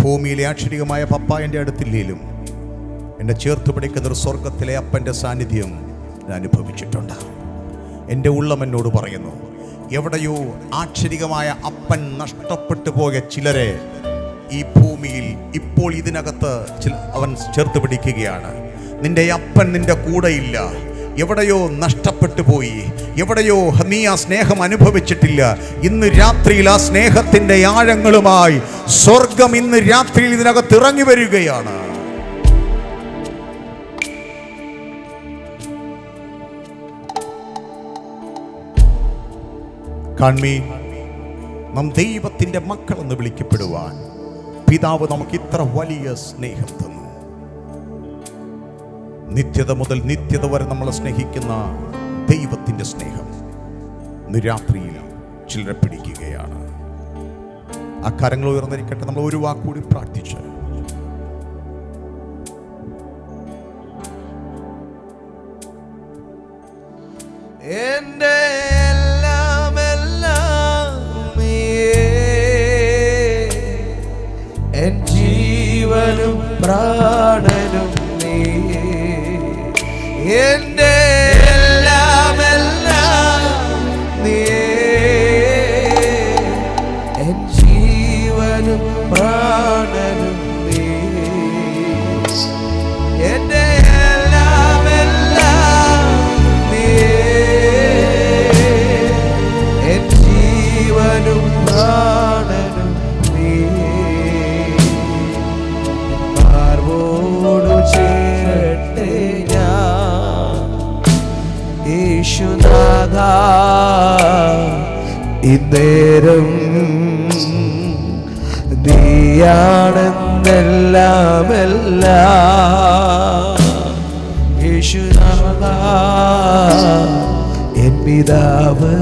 ഭൂമിയിലെ ആക്ഷരികമായ പപ്പ എൻ്റെ അടുത്തില്ലേലും എന്നെ ചേർത്ത് പിടിക്കുന്ന ഒരു സ്വർഗത്തിലെ അപ്പൻ്റെ സാന്നിധ്യം ഞാൻ അനുഭവിച്ചിട്ടുണ്ട്. എൻ്റെ ഉള്ളം എന്നോട് പറയുന്നു, എവിടെയോ ആക്ഷരികമായ അപ്പൻ നഷ്ടപ്പെട്ടു പോയ ചിലരെ ഈ ഭൂമിയിൽ ഇപ്പോൾ ഇതിനകത്ത് അവൻ ചേർത്ത് പിടിക്കുകയാണ്. നിന്റെ അപ്പൻ നിന്റെ കൂടെയില്ല, എവിടെയോ നഷ്ടപ്പെട്ടു പോയി, എവിടെയോ നീ ആ സ്നേഹം അനുഭവിച്ചിട്ടില്ല. ഇന്ന് രാത്രിയിൽ ആ സ്നേഹത്തിൻ്റെ ആഴങ്ങളുമായി സ്വർഗം ഇന്ന് രാത്രിയിൽ ഇതിനകത്ത് ഇറങ്ങി വരികയാണ്. കാൺമീൻ, നാം ദൈവത്തിൻ്റെ മക്കളെന്ന് വിളിക്കപ്പെടുവാൻ പിതാവ് നമുക്ക് ഇത്ര വലിയ സ്നേഹം തന്നു. നിത്യത മുതൽ നിത്യത വരെ നമ്മളെ സ്നേഹിക്കുന്ന ദൈവത്തിൻ്റെ സ്നേഹം ഇന്ന് രാത്രിയിൽ ചിലരെ പിടിക്കുകയാണ്. ആ കരങ്ങൾ ഉയർന്നിരിക്കട്ടെ. നമ്മൾ ഒരു വാക്കുകൂടി പ്രാർത്ഥിച്ച് എൻ്റെ എല്ലാം എല്ലാം എൻ ജീവനും പ്രാണനും നീ, എൻ്റെ എല്ലാം എല്ലാം നീ, എൻ ജീവനും പ്രാണനും നീ, എൻ്റെ എല്ലാം എല്ലാം നീ, എൻ ജീവനും പ്രാണനും നീ. യേശുനാഥ ഇന്നേരം നീയാണെന്നെല്ലാമെല്ലാം. യേശുനാഥ എൻ പിതാവ്.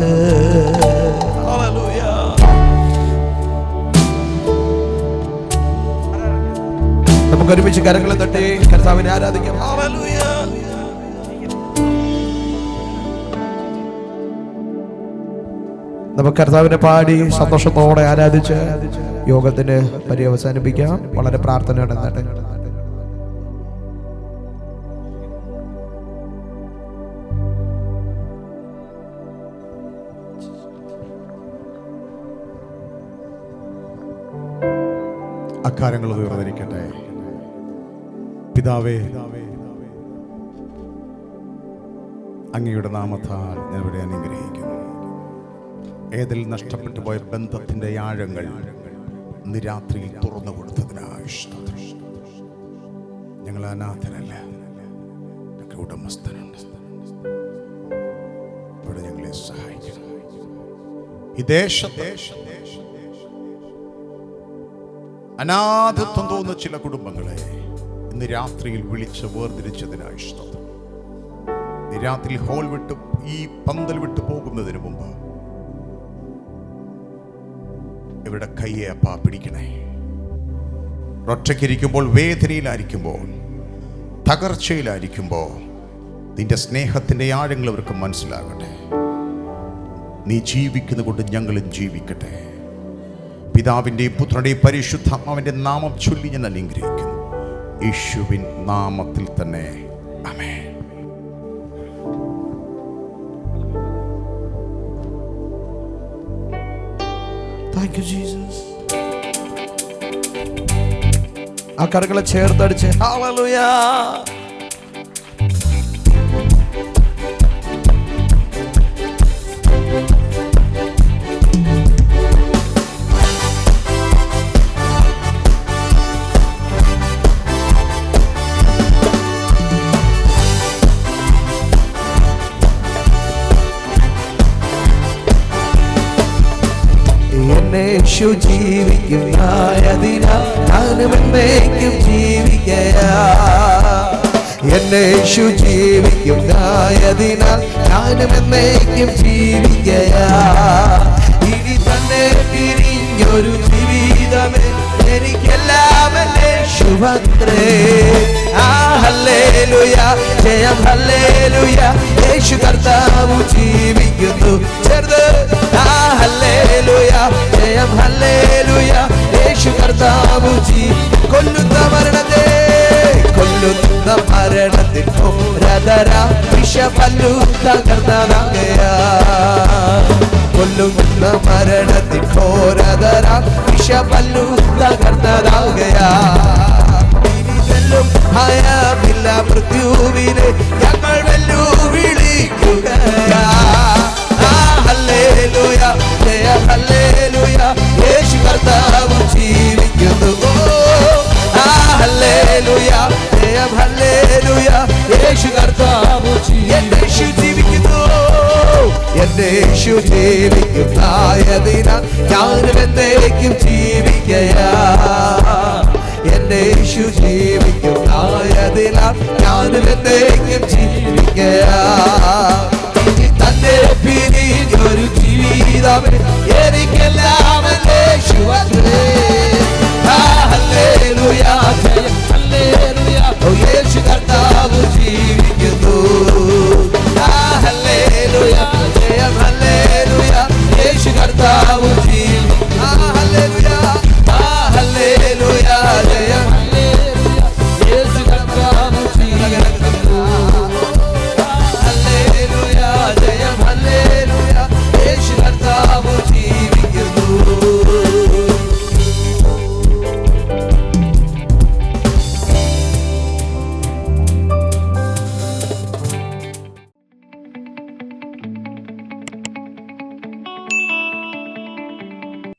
നമുക്ക് ഒരുമിച്ച് കരങ്ങളെ തട്ടി കർത്താവിനെ ആരാധിക്കാം. ഹല്ലേലൂയ. നമുക്ക് കർത്താവിനെ പാടി സന്തോഷത്തോടെ ആരാധിച്ച് യോഗത്തിന് പര്യവസാനിപ്പിക്കാം. വളരെ പ്രാർത്ഥനയോടെ നടട്ടെ. അക്കാരങ്ങൾ ഉയർന്നിരിക്കട്ടെ. പിതാവേ, അങ്ങയുടെ നാമത്താൽ ഞാൻ ഇവിടെ അനുഗ്രഹിക്കുന്നു. ഏതിൽ നഷ്ടപ്പെട്ടു പോയ ബന്ധത്തിന്റെ ആഴങ്ങൾ ഇന്ന് രാത്രിയിൽ തുറന്നു കൊടുത്തതിനായി സ്തോത്രം. ഞങ്ങൾ അനാഥരല്ല, ഞങ്ങൾക്ക് ഉടമസ്ഥനുണ്ട്. ഇവിടെ ഞങ്ങളെ സഹായിക്കണം. ഈ ദേശത്തെ അനാഥത്വം തോന്നുന്ന ചില കുടുംബങ്ങളെ ഇന്ന് രാത്രിയിൽ വിളിച്ച് വേർതിരിച്ചതിനായി സ്തോത്രം. ഈ രാത്രി ഹോൾ വിട്ട് ഈ പന്തൽ വിട്ടു പോകുന്നതിന് മുമ്പ് ഇവരുടെ കയ്യെ അപ്പാ പിടിക്കണേ. ഒറ്റയ്ക്കിരിക്കുമ്പോൾ, വേദനയിലായിരിക്കുമ്പോൾ, തകർച്ചയിലായിരിക്കുമ്പോൾ നിന്റെ സ്നേഹത്തിന്റെ ആഴങ്ങൾ അവർക്ക് മനസ്സിലാകട്ടെ. നീ ജീവിക്കുന്നത് കൊണ്ട് ഞങ്ങളും ജീവിക്കട്ടെ. പിതാവിൻ്റെയും പുത്രൻ്റെയും പരിശുദ്ധാത്മാവിൻ്റെ നാമം ചൊല്ലി ഞാൻ അനുഗ്രഹിക്കുന്നു. യേശുവിൻ നാമത്തിൽ തന്നെ ആമേൻ. Thank you, Jesus. ആ കരങ്ങളെ ചേർത്തടിച്ച് ഹല്ലേലൂയ. യേശു ജീവിക്കുന്നതിനാൽ ഞാനും എന്നേക്കും ജീവിക്കയാ. യേശു ജീവിക്കുന്നതിനാൽ ഞാനും എന്നേക്കും ജീവിക്കയാ. ഇനി തന്നെ പിരിഞ്ഞൊരു ജീവിതമേ എനിക്കെല്ലാം യേശുഭദ്രേ. ആ ഹല്ലേലൂയ, ജയം ഹല്ലേലൂയ, യേശു കർത്താവ് ജീവിക്കുന്നു. ചേർന്ന് ആ ഹല്ലേലൂയ, ജയം ഹല്ലേലൂയ, യേശു കർത്താവ് കൊല്ലുന്ന മരണത്തെ പോരതര വിഷപല്ലു തകർന്നതാകയാ. കൊല്ലുന്ന മരണത്തിൽ പോരതര വിഷപല്ലു തകർന്നതാകയാ. ഭയമില്ല മൃത്യുവിനെ ഞങ്ങൾ വെല്ലുവിളിക്കുകയാ. ഹല്ലേലൂയ, ജയ ഹല്ലേലൂയ, യേശു കർത്താവ് ജീവിക്കുന്നു. ഹല്ലേലൂയ, ജയ ഹല്ലേലൂയ, യേശു കർത്താവ് ജീവിക്കുന്നു. എന്റെ യേശു ജീവിക്കുന്നതിനാൽ ഞാനും എന്നേക്കും ജീവിക്കയാ. എന്റെ യേശു ജീവിക്കുന്നതിനാൽ ഞാനും എന്നേക്കും